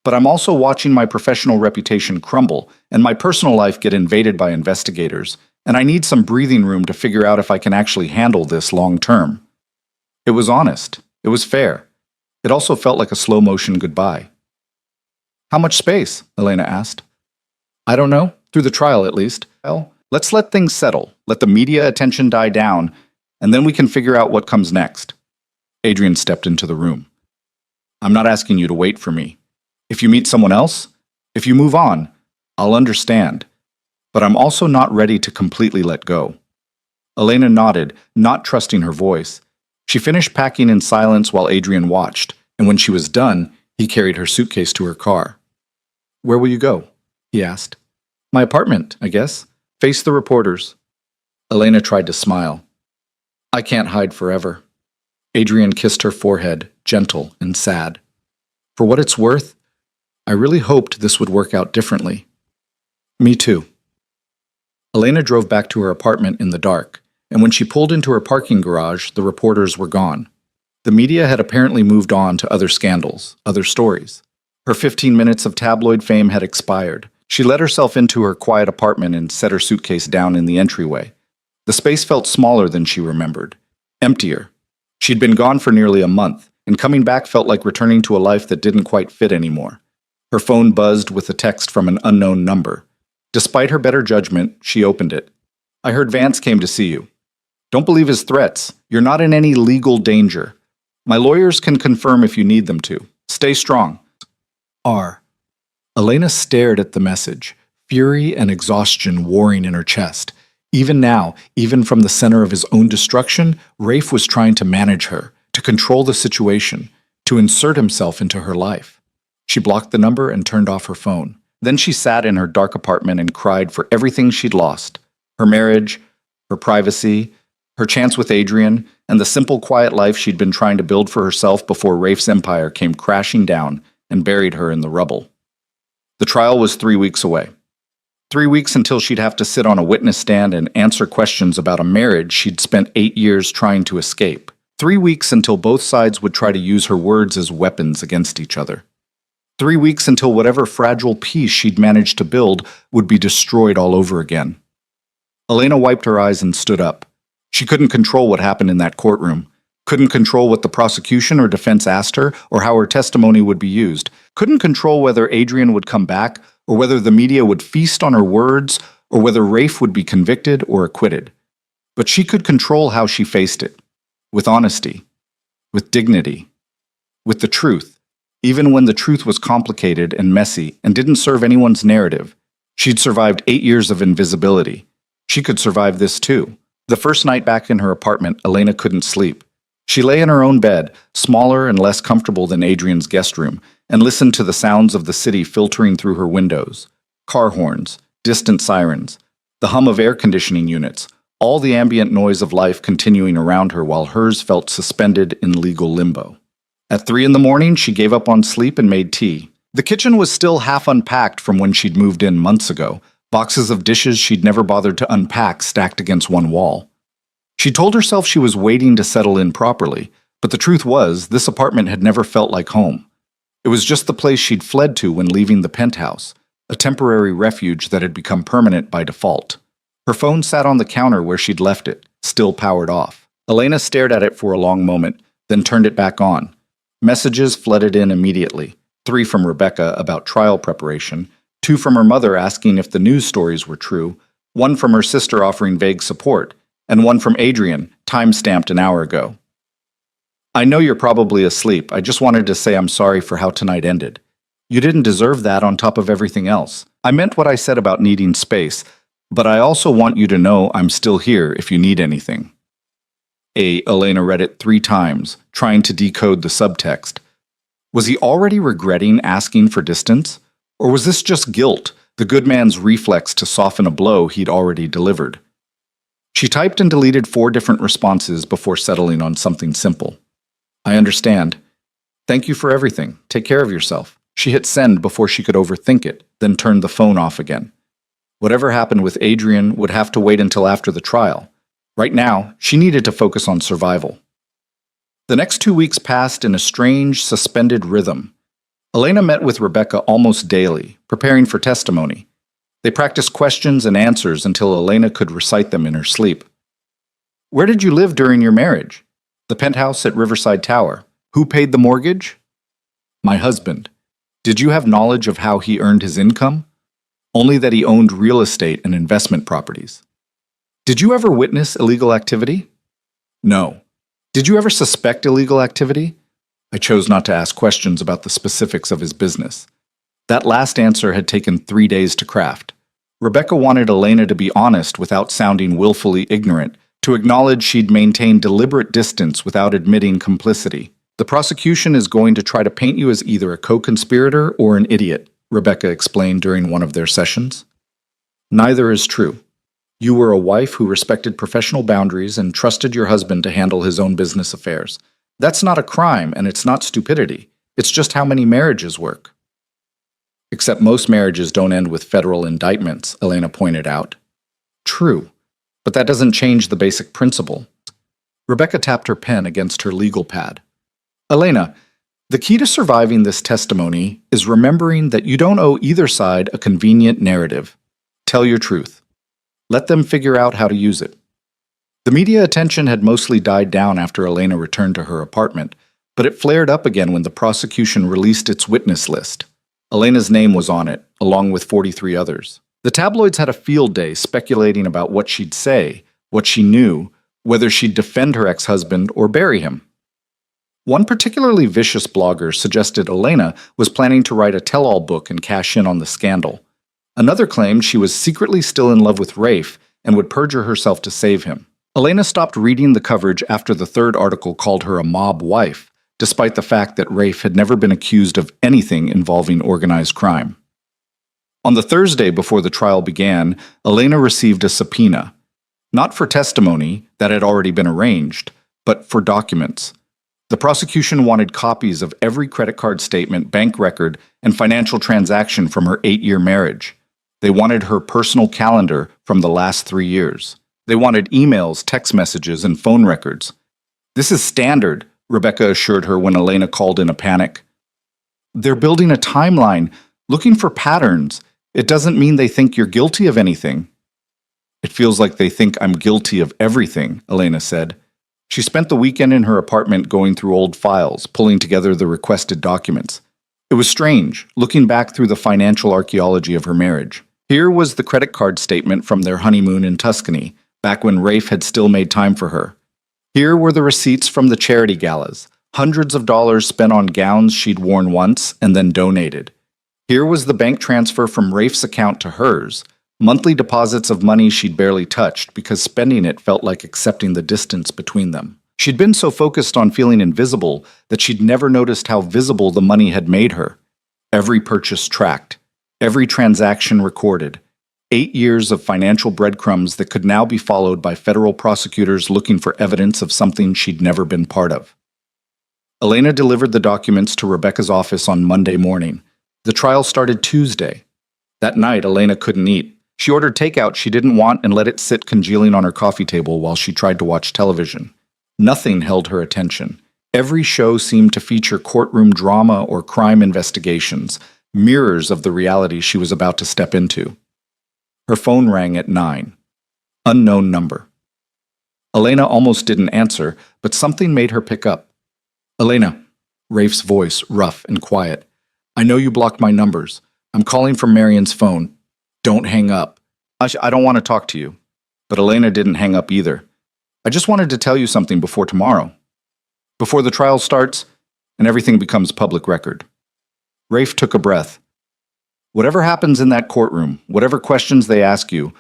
But I'm also watching my professional reputation crumble and my personal life get invaded by investigators, and I need some breathing room to figure out if I can actually handle this long term. It was honest. It was fair. It also felt like a slow-motion goodbye. How much space? Elena asked. I don't know. Through the trial, at least. Well, let's let things settle. Let the media attention die down, and then we can figure out what comes next. Adrian stepped into the room. I'm not asking you to wait for me. If you meet someone else, if you move on, I'll understand. But I'm also not ready to completely let go. Elena nodded, not trusting her voice. She finished packing in silence while Adrian watched, and when she was done, he carried her suitcase to her car. Where will you go? He asked. My apartment, I guess. Face the reporters. Elena tried to smile. I can't hide forever. Adrian kissed her forehead, gentle and sad. For what it's worth, I really hoped this would work out differently. Me too. Elena drove back to her apartment in the dark, and when she pulled into her parking garage, the reporters were gone. The media had apparently moved on to other scandals, other stories. Her 15 minutes of tabloid fame had expired. She let herself into her quiet apartment and set her suitcase down in the entryway. The space felt smaller than she remembered, emptier. She'd been gone for nearly a month, and coming back felt like returning to a life that didn't quite fit anymore. Her phone buzzed with a text from an unknown number. Despite her better judgment, she opened it. I heard Vance came to see you. Don't believe his threats. You're not in any legal danger. My lawyers can confirm if you need them to. Stay strong. R. Elena stared at the message, fury and exhaustion warring in her chest. Even now, even from the center of his own destruction, Rafe was trying to manage her, to control the situation, to insert himself into her life. She blocked the number and turned off her phone. Then she sat in her dark apartment and cried for everything she'd lost. Her marriage, her privacy, her chance with Adrian, and the simple, quiet life she'd been trying to build for herself before Rafe's empire came crashing down and buried her in the rubble. The trial was 3 weeks away. 3 weeks until she'd have to sit on a witness stand and answer questions about a marriage she'd spent 8 years trying to escape. 3 weeks until both sides would try to use her words as weapons against each other. 3 weeks until whatever fragile peace she'd managed to build would be destroyed all over again. Elena wiped her eyes and stood up. She couldn't control what happened in that courtroom, couldn't control what the prosecution or defense asked her or how her testimony would be used, couldn't control whether Adrian would come back or whether the media would feast on her words or whether Rafe would be convicted or acquitted. But she could control how she faced it, with honesty, with dignity, with the truth. Even when the truth was complicated and messy and didn't serve anyone's narrative, she'd survived 8 years of invisibility. She could survive this too. The first night back in her apartment, Elena couldn't sleep. She lay in her own bed, smaller and less comfortable than Adrian's guest room, and listened to the sounds of the city filtering through her windows. Car horns, distant sirens, the hum of air conditioning units, all the ambient noise of life continuing around her while hers felt suspended in legal limbo. At 3 a.m, she gave up on sleep and made tea. The kitchen was still half unpacked from when she'd moved in months ago, boxes of dishes she'd never bothered to unpack stacked against one wall. She told herself she was waiting to settle in properly, but the truth was, this apartment had never felt like home. It was just the place she'd fled to when leaving the penthouse, a temporary refuge that had become permanent by default. Her phone sat on the counter where she'd left it, still powered off. Elena stared at it for a long moment, then turned it back on. Messages flooded in immediately, 3 from Rebecca about trial preparation, 2 from her mother asking if the news stories were true, 1 from her sister offering vague support, and one from Adrian, time-stamped an hour ago. I know you're probably asleep. I just wanted to say I'm sorry for how tonight ended. You didn't deserve that on top of everything else. I meant what I said about needing space, but I also want you to know I'm still here if you need anything. Elena read it 3 times, trying to decode the subtext. Was he already regretting asking for distance? Or was this just guilt, the good man's reflex to soften a blow he'd already delivered? She typed and deleted 4 different responses before settling on something simple. I understand. Thank you for everything. Take care of yourself. She hit send before she could overthink it, then turned the phone off again. Whatever happened with Adrian would have to wait until after the trial. Right now, she needed to focus on survival. The next 2 weeks passed in a strange, suspended rhythm. Elena met with Rebecca almost daily, preparing for testimony. They practiced questions and answers until Elena could recite them in her sleep. Where did you live during your marriage? The penthouse at Riverside Tower. Who paid the mortgage? My husband. Did you have knowledge of how he earned his income? Only that he owned real estate and investment properties. Did you ever witness illegal activity? No. Did you ever suspect illegal activity? I chose not to ask questions about the specifics of his business. That last answer had taken 3 days to craft. Rebecca wanted Elena to be honest without sounding willfully ignorant, to acknowledge she'd maintained deliberate distance without admitting complicity. The prosecution is going to try to paint you as either a co-conspirator or an idiot, Rebecca explained during one of their sessions. Neither is true. You were a wife who respected professional boundaries and trusted your husband to handle his own business affairs. That's not a crime, and it's not stupidity. It's just how many marriages work. Except most marriages don't end with federal indictments, Elena pointed out. True, but that doesn't change the basic principle. Rebecca tapped her pen against her legal pad. Elena, the key to surviving this testimony is remembering that you don't owe either side a convenient narrative. Tell your truth. Let them figure out how to use it. The media attention had mostly died down after Elena returned to her apartment, but it flared up again when the prosecution released its witness list. Elena's name was on it, along with 43 others. The tabloids had a field day speculating about what she'd say, what she knew, whether she'd defend her ex-husband or bury him. One particularly vicious blogger suggested Elena was planning to write a tell-all book and cash in on the scandal. Another claimed she was secretly still in love with Rafe and would perjure herself to save him. Elena stopped reading the coverage after the 3rd article called her a mob wife, despite the fact that Rafe had never been accused of anything involving organized crime. On the Thursday before the trial began, Elena received a subpoena, not for testimony that had already been arranged, but for documents. The prosecution wanted copies of every credit card statement, bank record, and financial transaction from her 8-year marriage. They wanted her personal calendar from the last 3 years. They wanted emails, text messages, and phone records. This is standard, Rebecca assured her when Elena called in a panic. They're building a timeline, looking for patterns. It doesn't mean they think you're guilty of anything. It feels like they think I'm guilty of everything, Elena said. She spent the weekend in her apartment going through old files, pulling together the requested documents. It was strange, looking back through the financial archaeology of her marriage. Here was the credit card statement from their honeymoon in Tuscany, back when Rafe had still made time for her. Here were the receipts from the charity galas, hundreds of dollars spent on gowns she'd worn once and then donated. Here was the bank transfer from Rafe's account to hers, monthly deposits of money she'd barely touched because spending it felt like accepting the distance between them. She'd been so focused on feeling invisible that she'd never noticed how visible the money had made her. Every purchase tracked, every transaction recorded. 8 years of financial breadcrumbs that could now be followed by federal prosecutors looking for evidence of something she'd never been part of. Elena delivered the documents to Rebecca's office on Monday morning. The trial started Tuesday. That night, Elena couldn't eat. She ordered takeout she didn't want and let it sit congealing on her coffee table while she tried to watch television. Nothing held her attention. Every show seemed to feature courtroom drama or crime investigations, mirrors of the reality she was about to step into. Her phone rang at 9. Unknown number. Elena almost didn't answer, but something made her pick up. Elena, Rafe's voice, rough and quiet. I know you blocked my numbers. I'm calling from Marion's phone. Don't hang up. I don't want to talk to you. But Elena didn't hang up either. I just wanted to tell you something before tomorrow. Before the trial starts and everything becomes public record. Rafe took a breath. Whatever happens in that courtroom, whatever questions they ask you,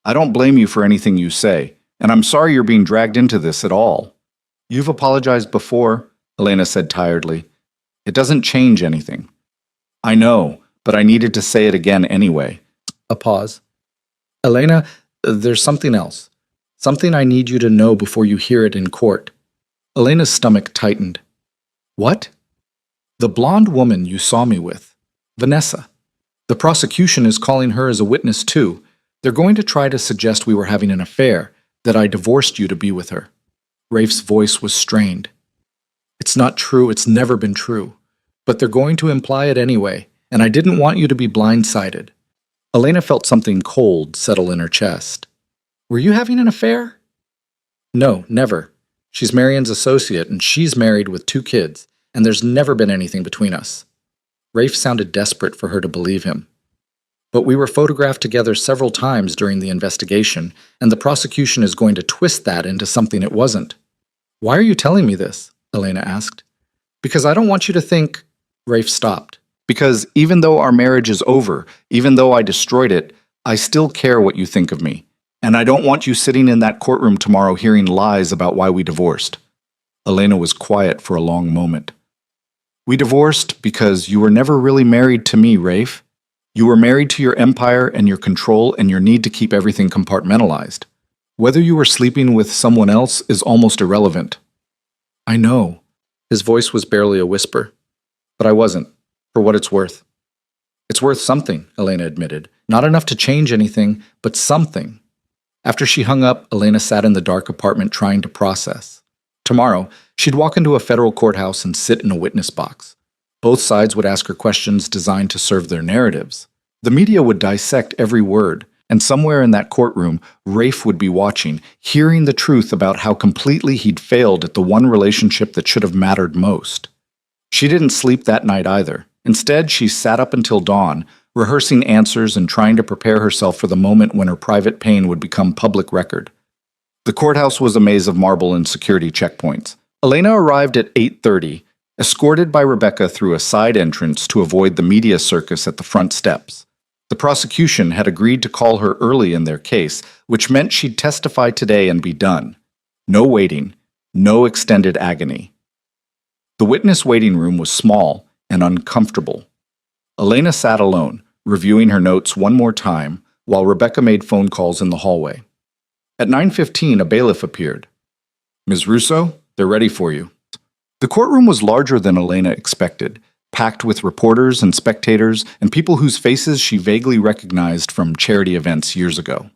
I don't blame you for anything you say, and I'm sorry you're being dragged into this at all. You've apologized before, Elena said tiredly. It doesn't change anything. I know, but I needed to say it again anyway. A pause. Elena, there's something else. Something I need you to know before you hear it in court. Elena's stomach tightened. What? The blonde woman you saw me with. Vanessa. The prosecution is calling her as a witness too. They're going to try to suggest we were having an affair, that I divorced you to be with her. Rafe's voice was strained. It's not true, it's never been true. But they're going to imply it anyway, and I didn't want you to be blindsided. Elena felt something cold settle in her chest. Were you having an affair? No, never. She's Marion's associate, and she's married with 2 kids, and there's never been anything between us. Rafe sounded desperate for her to believe him. But we were photographed together several times during the investigation, and the prosecution is going to twist that into something it wasn't. Why are you telling me this? Elena asked. Because I don't want you to think... Rafe stopped. Because even though our marriage is over, even though I destroyed it, I still care what you think of me. And I don't want you sitting in that courtroom tomorrow hearing lies about why we divorced. Elena was quiet for a long moment. We divorced because you were never really married to me, Rafe. You were married to your empire and your control and your need to keep everything compartmentalized. Whether you were sleeping with someone else is almost irrelevant. I know. His voice was barely a whisper. But I wasn't, for what it's worth. It's worth something, Elena admitted. Not enough to change anything, but something. After she hung up, Elena sat in the dark apartment trying to process. Tomorrow, she'd walk into a federal courthouse and sit in a witness box. Both sides would ask her questions designed to serve their narratives. The media would dissect every word, and somewhere in that courtroom, Rafe would be watching, hearing the truth about how completely he'd failed at the one relationship that should have mattered most. She didn't sleep that night either. Instead, she sat up until dawn, rehearsing answers and trying to prepare herself for the moment when her private pain would become public record. The courthouse was a maze of marble and security checkpoints. Elena arrived at 8:30, escorted by Rebecca through a side entrance to avoid the media circus at the front steps. The prosecution had agreed to call her early in their case, which meant she'd testify today and be done. No waiting, no extended agony. The witness waiting room was small and uncomfortable. Elena sat alone, reviewing her notes one more time, while Rebecca made phone calls in the hallway. At 9:15, a bailiff appeared. Ms. Russo, they're ready for you. The courtroom was larger than Elena expected, packed with reporters and spectators and people whose faces she vaguely recognized from charity events years ago.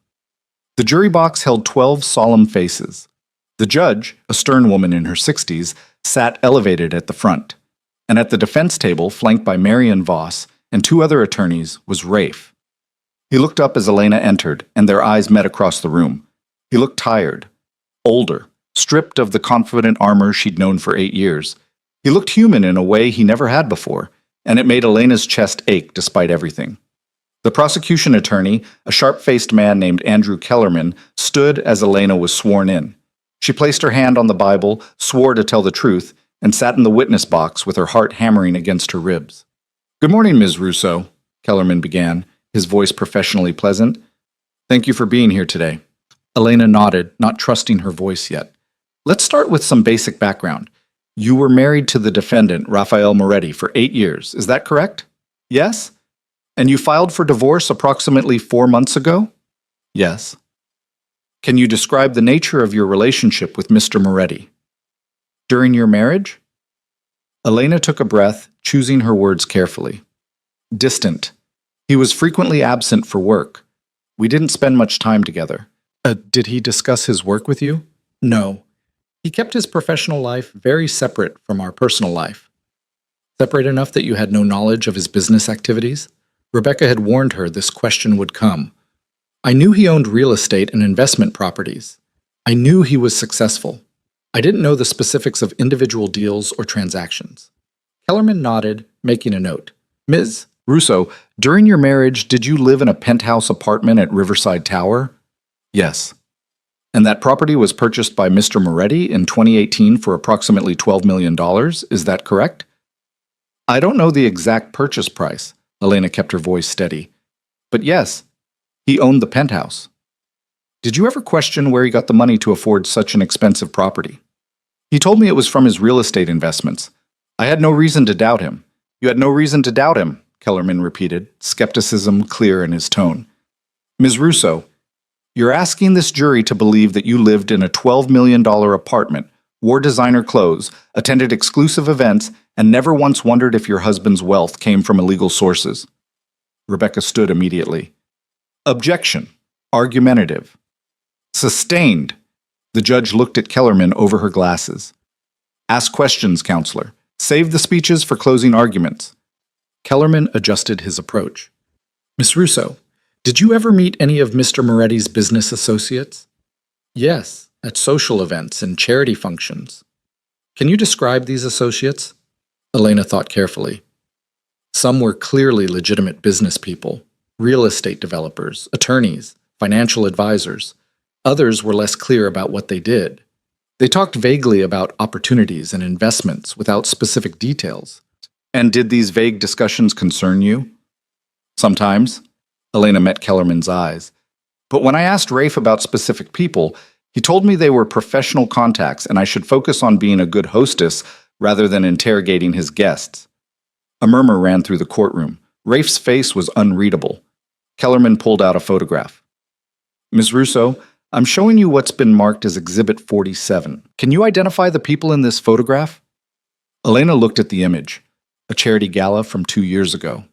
The jury box held 12 solemn faces. The judge, a stern woman in her 60s, sat elevated at the front, and at the defense table, flanked by Marion Voss and 2 other attorneys, was Rafe. He looked up as Elena entered, and their eyes met across the room. He looked tired, older, stripped of the confident armor she'd known for 8 years. He looked human in a way he never had before, and it made Elena's chest ache despite everything. The prosecution attorney, a sharp-faced man named Andrew Kellerman, stood as Elena was sworn in. She placed her hand on the Bible, swore to tell the truth, and sat in the witness box with her heart hammering against her ribs. Good morning, Ms. Russo, Kellerman began, his voice professionally pleasant. Thank you for being here today. Elena nodded, not trusting her voice yet. Let's start with some basic background. You were married to the defendant, Rafael Moretti, for 8 years. Is that correct? Yes? And you filed for divorce approximately 4 months ago? Yes. Can you describe the nature of your relationship with Mr. Moretti? During your marriage? Elena took a breath, choosing her words carefully. Distant. He was frequently absent for work. We didn't spend much time together. Did he discuss his work with you? No. He kept his professional life very separate from our personal life. Separate enough that you had no knowledge of his business activities? Rebecca had warned her this question would come. I knew he owned real estate and investment properties. I knew he was successful. I didn't know the specifics of individual deals or transactions. Kellerman nodded, making a note. Ms. Russo, during your marriage, did you live in a penthouse apartment at Riverside Tower? Yes. And that property was purchased by Mr. Moretti in 2018 for approximately $12 million, is that correct? I don't know the exact purchase price, Elena kept her voice steady. But yes, he owned the penthouse. Did you ever question where he got the money to afford such an expensive property? He told me it was from his real estate investments. I had no reason to doubt him. You had no reason to doubt him, Kellerman repeated, skepticism clear in his tone. Ms. Russo, you're asking this jury to believe that you lived in a $12 million apartment, wore designer clothes, attended exclusive events, and never once wondered if your husband's wealth came from illegal sources. Rebecca stood immediately. Objection. Argumentative. Sustained. The judge looked at Kellerman over her glasses. Ask questions, counselor. Save the speeches for closing arguments. Kellerman adjusted his approach. Miss Russo, did you ever meet any of Mr. Moretti's business associates? Yes, at social events and charity functions. Can you describe these associates? Elena thought carefully. Some were clearly legitimate business people, real estate developers, attorneys, financial advisors. Others were less clear about what they did. They talked vaguely about opportunities and investments without specific details. And did these vague discussions concern you? Sometimes. Elena met Kellerman's eyes. But when I asked Rafe about specific people, he told me they were professional contacts and I should focus on being a good hostess rather than interrogating his guests. A murmur ran through the courtroom. Rafe's face was unreadable. Kellerman pulled out a photograph. Ms. Russo, I'm showing you what's been marked as Exhibit 47. Can you identify the people in this photograph? Elena looked at the image, a charity gala from 2 years ago.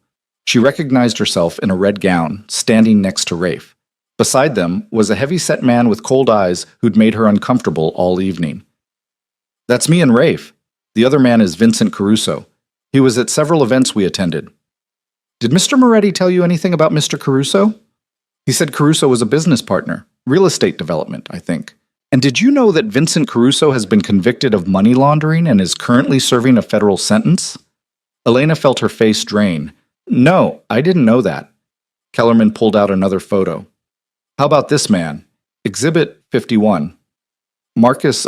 She recognized herself in a red gown, standing next to Rafe. Beside them was a heavy-set man with cold eyes who'd made her uncomfortable all evening. That's me and Rafe. The other man is Vincent Caruso. He was at several events we attended. Did Mr. Moretti tell you anything about Mr. Caruso? He said Caruso was a business partner, real estate development, I think. And did you know that Vincent Caruso has been convicted of money laundering and is currently serving a federal sentence? Elena felt her face drain. No, I didn't know that. Kellerman pulled out another photo. How about this man? Exhibit 51. Marcus,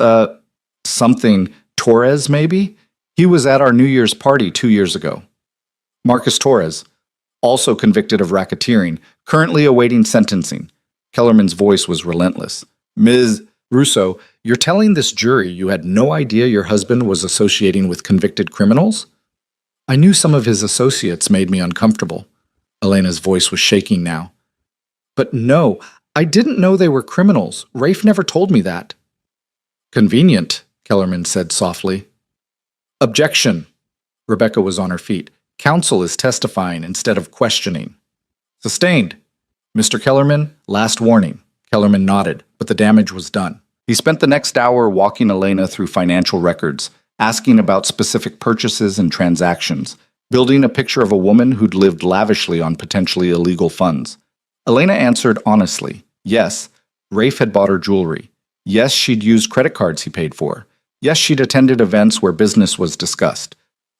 something, Torres, maybe? He was at our New Year's party 2 years ago. Marcus Torres, also convicted of racketeering, currently awaiting sentencing. Kellerman's voice was relentless. Ms. Russo, you're telling this jury you had no idea your husband was associating with convicted criminals? I knew some of his associates made me uncomfortable. Elena's voice was shaking now. But no, I didn't know they were criminals. Rafe never told me that. Convenient, Kellerman said softly. Objection. Rebecca was on her feet. Counsel is testifying instead of questioning. Sustained. Mr. Kellerman, last warning. Kellerman nodded, but the damage was done. He spent the next hour walking Elena through financial records, asking about specific purchases and transactions, building a picture of a woman who'd lived lavishly on potentially illegal funds. Elena answered honestly. Yes, Rafe had bought her jewelry. Yes, she'd used credit cards he paid for. Yes, she'd attended events where business was discussed.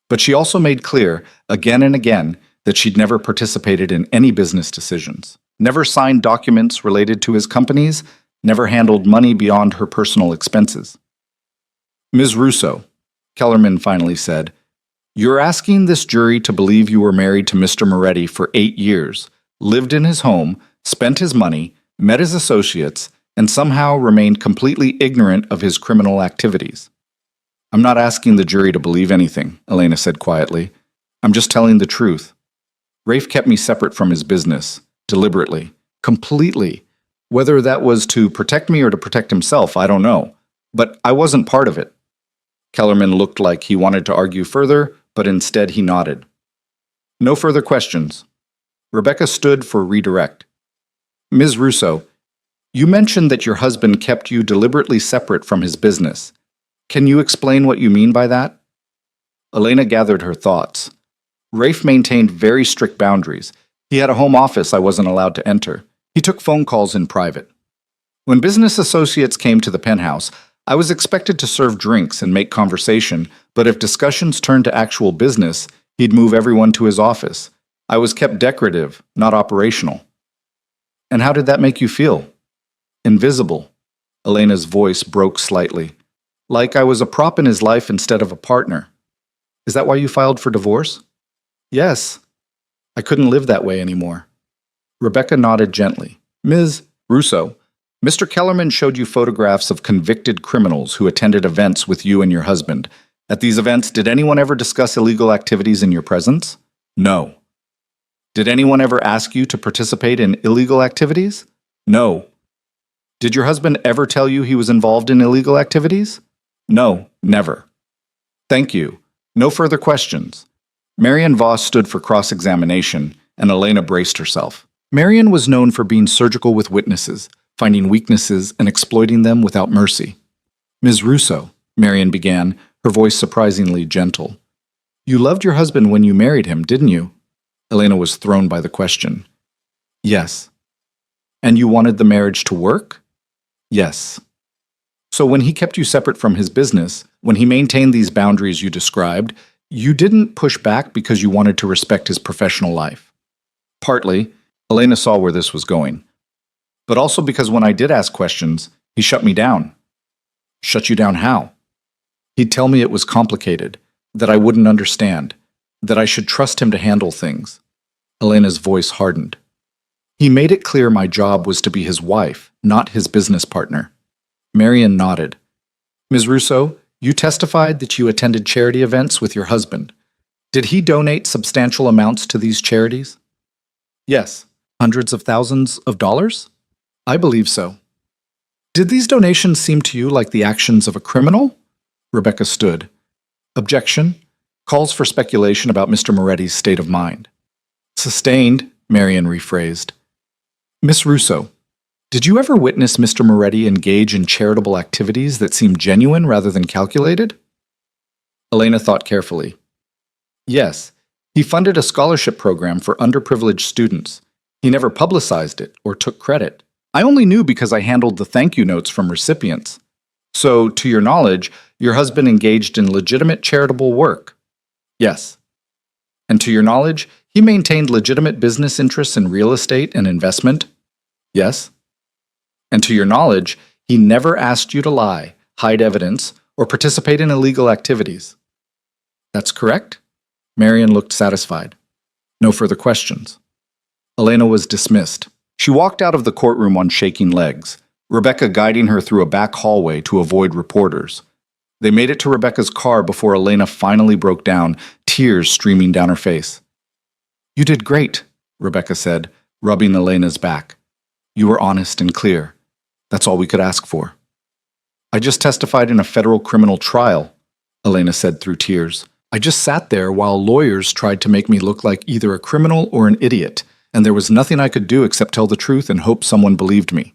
But she also made clear, again and again, that she'd never participated in any business decisions, never signed documents related to his companies, never handled money beyond her personal expenses. Ms. Russo, Kellerman finally said, you're asking this jury to believe you were married to Mr. Moretti for 8 years, lived in his home, spent his money, met his associates, and somehow remained completely ignorant of his criminal activities. I'm not asking the jury to believe anything, Elena said quietly. I'm just telling the truth. Rafe kept me separate from his business, deliberately, completely. Whether that was to protect me or to protect himself, I don't know. But I wasn't part of it. Kellerman looked like he wanted to argue further, but instead he nodded. No further questions. Rebecca stood for redirect. Ms. Russo, you mentioned that your husband kept you deliberately separate from his business. Can you explain what you mean by that? Elena gathered her thoughts. Rafe maintained very strict boundaries. He had a home office I wasn't allowed to enter. He took phone calls in private. When business associates came to the penthouse, I was expected to serve drinks and make conversation, but if discussions turned to actual business, he'd move everyone to his office. I was kept decorative, not operational. And how did that make you feel? Invisible. Elena's voice broke slightly. Like I was a prop in his life instead of a partner. Is that why you filed for divorce? Yes. I couldn't live that way anymore. Rebecca nodded gently. Ms. Russo, Mr. Kellerman showed you photographs of convicted criminals who attended events with you and your husband. At these events, did anyone ever discuss illegal activities in your presence? No. Did anyone ever ask you to participate in illegal activities? No. Did your husband ever tell you he was involved in illegal activities? No, never. Thank you. No further questions. Marion Voss stood for cross-examination, and Elena braced herself. Marion was known for being surgical with witnesses, finding weaknesses and exploiting them without mercy. Ms. Russo, Marion began, her voice surprisingly gentle. You loved your husband when you married him, didn't you? Elena was thrown by the question. Yes. And you wanted the marriage to work? Yes. So when he kept you separate from his business, when he maintained these boundaries you described, you didn't push back because you wanted to respect his professional life? Partly. Elena saw where this was going. But also because when I did ask questions, he shut me down. Shut you down how? He'd tell me it was complicated, that I wouldn't understand, that I should trust him to handle things. Elena's voice hardened. He made it clear my job was to be his wife, not his business partner. Marion nodded. Ms. Russo, you testified that you attended charity events with your husband. Did he donate substantial amounts to these charities? Yes. Hundreds of thousands of dollars? I believe so. Did these donations seem to you like the actions of a criminal? Rebecca stood. Objection. Calls for speculation about Mr. Moretti's state of mind. Sustained, Marion rephrased. Miss Russo, did you ever witness Mr. Moretti engage in charitable activities that seemed genuine rather than calculated? Elena thought carefully. Yes, he funded a scholarship program for underprivileged students. He never publicized it or took credit. I only knew because I handled the thank you notes from recipients. So, to your knowledge, your husband engaged in legitimate charitable work? Yes. And to your knowledge, he maintained legitimate business interests in real estate and investment? Yes. And to your knowledge, he never asked you to lie, hide evidence, or participate in illegal activities? That's correct? Marion looked satisfied. No further questions. Elena was dismissed. She walked out of the courtroom on shaking legs, Rebecca guiding her through a back hallway to avoid reporters. They made it to Rebecca's car before Elena finally broke down, tears streaming down her face. You did great, Rebecca said, rubbing Elena's back. You were honest and clear. That's all we could ask for. I just testified in a federal criminal trial, Elena said through tears. I just sat there while lawyers tried to make me look like either a criminal or an idiot, and there was nothing I could do except tell the truth and hope someone believed me.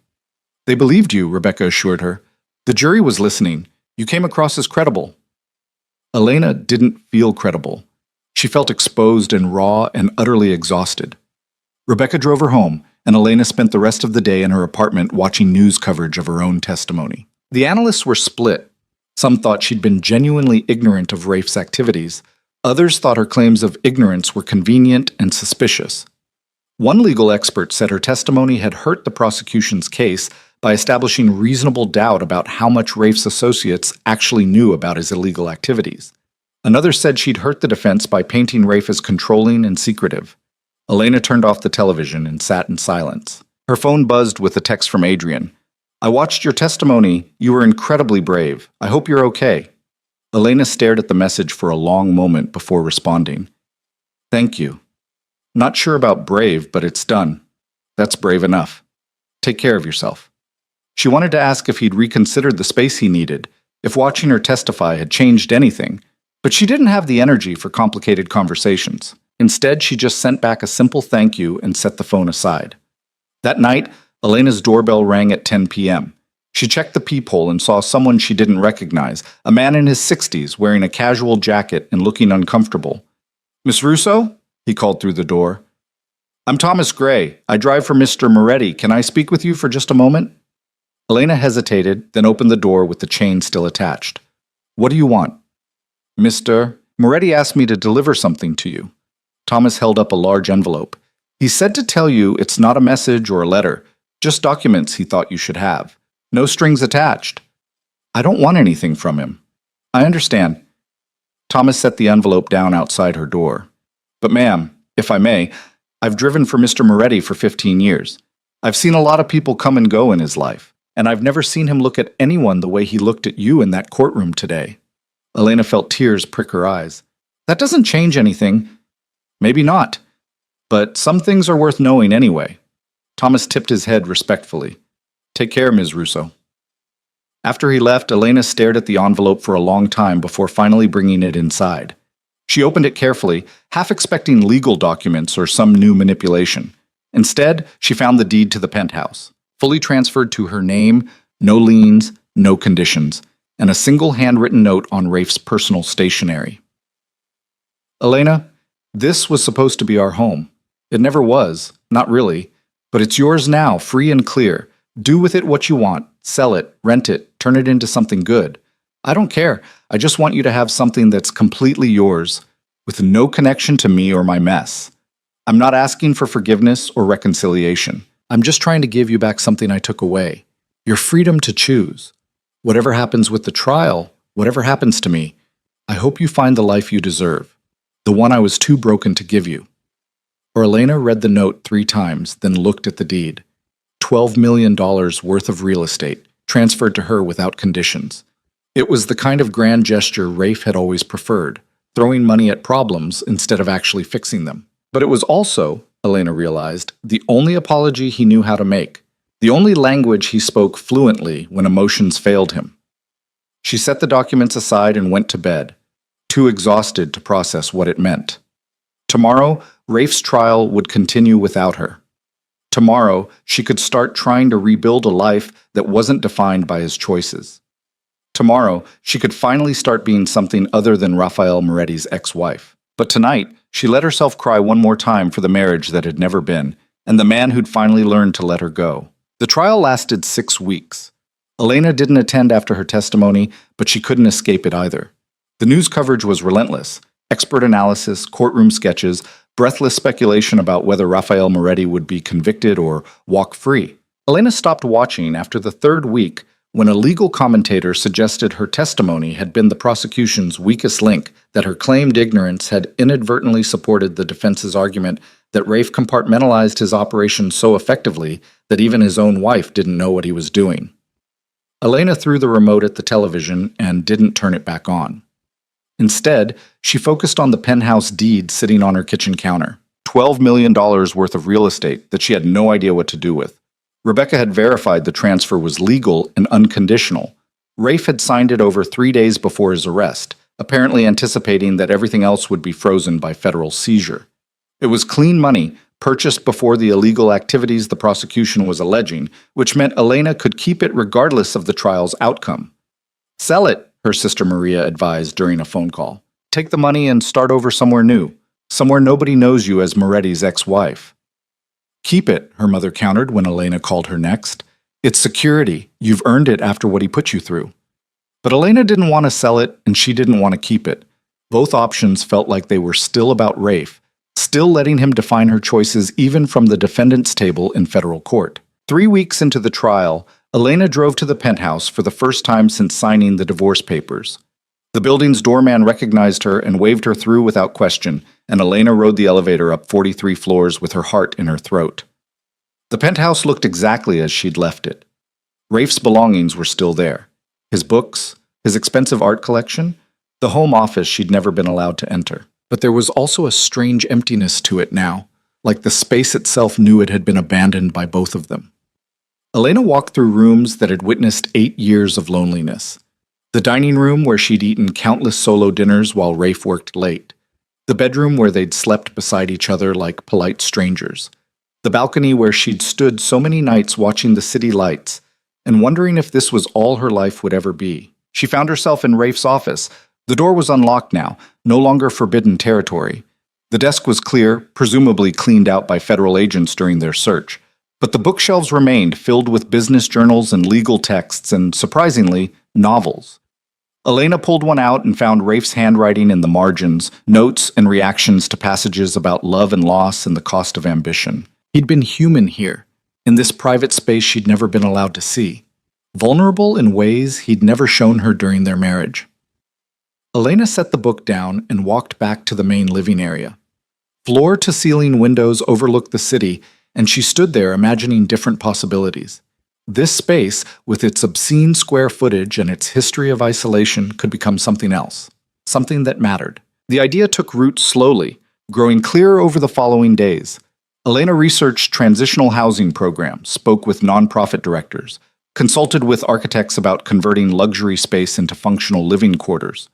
They believed you, Rebecca assured her. The jury was listening. You came across as credible. Elena didn't feel credible. She felt exposed and raw and utterly exhausted. Rebecca drove her home, and Elena spent the rest of the day in her apartment watching news coverage of her own testimony. The analysts were split. Some thought she'd been genuinely ignorant of Rafe's activities. Others thought her claims of ignorance were convenient and suspicious. One legal expert said her testimony had hurt the prosecution's case by establishing reasonable doubt about how much Rafe's associates actually knew about his illegal activities. Another said she'd hurt the defense by painting Rafe as controlling and secretive. Elena turned off the television and sat in silence. Her phone buzzed with a text from Adrian. I watched your testimony. You were incredibly brave. I hope you're okay. Elena stared at the message for a long moment before responding. Thank you. Not sure about brave, but it's done. That's brave enough. Take care of yourself. She wanted to ask if he'd reconsidered the space he needed, if watching her testify had changed anything, but she didn't have the energy for complicated conversations. Instead, she just sent back a simple thank you and set the phone aside. That night, Elena's doorbell rang at 10 p.m. She checked the peephole and saw someone she didn't recognize, a man in his 60s wearing a casual jacket and looking uncomfortable. Miss Russo? He called through the door. I'm Thomas Gray. I drive for Mr. Moretti. Can I speak with you for just a moment? Elena hesitated, then opened the door with the chain still attached. What do you want? Mr. Moretti asked me to deliver something to you. Thomas held up a large envelope. He said to tell you it's not a message or a letter, just documents he thought you should have. No strings attached. I don't want anything from him. I understand. Thomas set the envelope down outside her door. But ma'am, if I may, I've driven for Mr. Moretti for 15 years. I've seen a lot of people come and go in his life, and I've never seen him look at anyone the way he looked at you in that courtroom today. Elena felt tears prick her eyes. That doesn't change anything. Maybe not. But some things are worth knowing anyway. Thomas tipped his head respectfully. Take care, Ms. Russo. After he left, Elena stared at the envelope for a long time before finally bringing it inside. She opened it carefully, half expecting legal documents or some new manipulation. Instead, she found the deed to the penthouse, fully transferred to her name, no liens, no conditions, and a single handwritten note on Rafe's personal stationery. Elena, this was supposed to be our home. It never was, not really, but it's yours now, free and clear. Do with it what you want. Sell it, rent it, turn it into something good. I don't care. I just want you to have something that's completely yours, with no connection to me or my mess. I'm not asking for forgiveness or reconciliation. I'm just trying to give you back something I took away. Your freedom to choose. Whatever happens with the trial, whatever happens to me, I hope you find the life you deserve, the one I was too broken to give you. Elena read the note 3 times, then looked at the deed. $12 million worth of real estate, transferred to her without conditions. It was the kind of grand gesture Rafe had always preferred, throwing money at problems instead of actually fixing them. But it was also, Elena realized, the only apology he knew how to make, the only language he spoke fluently when emotions failed him. She set the documents aside and went to bed, too exhausted to process what it meant. Tomorrow, Rafe's trial would continue without her. Tomorrow, she could start trying to rebuild a life that wasn't defined by his choices. Tomorrow, she could finally start being something other than Rafael Moretti's ex-wife. But tonight, she let herself cry one more time for the marriage that had never been, and the man who'd finally learned to let her go. The trial lasted 6 weeks. Elena didn't attend after her testimony, but she couldn't escape it either. The news coverage was relentless. Expert analysis, courtroom sketches, breathless speculation about whether Rafael Moretti would be convicted or walk free. Elena stopped watching after the 3rd week when a legal commentator suggested her testimony had been the prosecution's weakest link, that her claimed ignorance had inadvertently supported the defense's argument that Rafe compartmentalized his operation so effectively that even his own wife didn't know what he was doing. Elena threw the remote at the television and didn't turn it back on. Instead, she focused on the penthouse deed sitting on her kitchen counter, $12 million worth of real estate that she had no idea what to do with. Rebecca had verified the transfer was legal and unconditional. Rafe had signed it over 3 days before his arrest, apparently anticipating that everything else would be frozen by federal seizure. It was clean money, purchased before the illegal activities the prosecution was alleging, which meant Elena could keep it regardless of the trial's outcome. Sell it, her sister Maria advised during a phone call. Take the money and start over somewhere new, somewhere nobody knows you as Moretti's ex-wife. Keep it, her mother countered when Elena called her next. It's security. You've earned it after what he put you through. But Elena didn't want to sell it, and she didn't want to keep it. Both options felt like they were still about Rafe, still letting him define her choices even from the defendant's table in federal court. 3 weeks into the trial, Elena drove to the penthouse for the first time since signing the divorce papers. The building's doorman recognized her and waved her through without question, and Elena rode the elevator up 43 floors with her heart in her throat. The penthouse looked exactly as she'd left it. Rafe's belongings were still there. His books, his expensive art collection, the home office she'd never been allowed to enter. But there was also a strange emptiness to it now, like the space itself knew it had been abandoned by both of them. Elena walked through rooms that had witnessed 8 years of loneliness. The dining room where she'd eaten countless solo dinners while Rafe worked late. The bedroom where they'd slept beside each other like polite strangers. The balcony where she'd stood so many nights watching the city lights and wondering if this was all her life would ever be. She found herself in Rafe's office. The door was unlocked now, no longer forbidden territory. The desk was clear, presumably cleaned out by federal agents during their search. But the bookshelves remained filled with business journals and legal texts and, surprisingly, novels. Elena pulled one out and found Rafe's handwriting in the margins, notes and reactions to passages about love and loss and the cost of ambition. He'd been human here, in this private space she'd never been allowed to see. vulnerable in ways he'd never shown her during their marriage. Elena set the book down and walked back to the main living area. Floor-to-ceiling windows overlooked the city, and she stood there imagining different possibilities. This space, with its obscene square footage and its history of isolation, could become something else, something that mattered. The idea took root slowly, growing clearer over the following days. Elena researched transitional housing programs, spoke with nonprofit directors, consulted with architects about converting luxury space into functional living quarters.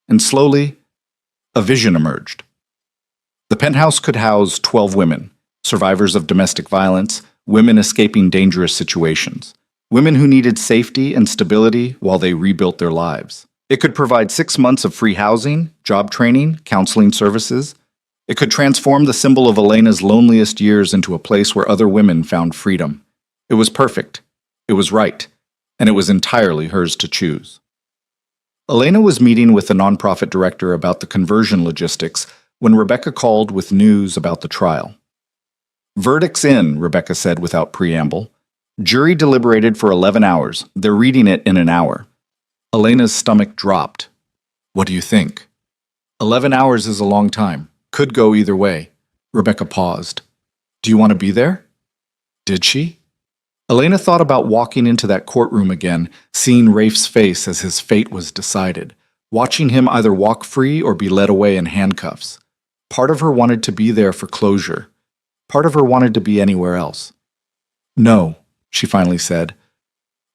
And slowly, a vision emerged. The penthouse could house 12 women, survivors of domestic violence, women escaping dangerous situations, women who needed safety and stability while they rebuilt their lives. It could provide 6 months of free housing, job training, counseling services. It could transform the symbol of Elena's loneliest years into a place where other women found freedom. It was perfect. It was right. And it was entirely hers to choose. Elena was meeting with the nonprofit director about the conversion logistics when Rebecca called with news about the trial. "Verdict's in," Rebecca said without preamble. "Jury deliberated for 11 hours. They're reading it in an hour." Elena's stomach dropped. "What do you think?" 11 hours is a long time. Could go either way. Rebecca paused. "Do you want to be there?" Did she? Elena thought about walking into that courtroom again, seeing Rafe's face as his fate was decided, watching him either walk free or be led away in handcuffs. Part of her wanted to be there for closure. Part of her wanted to be anywhere else. "No," she finally said.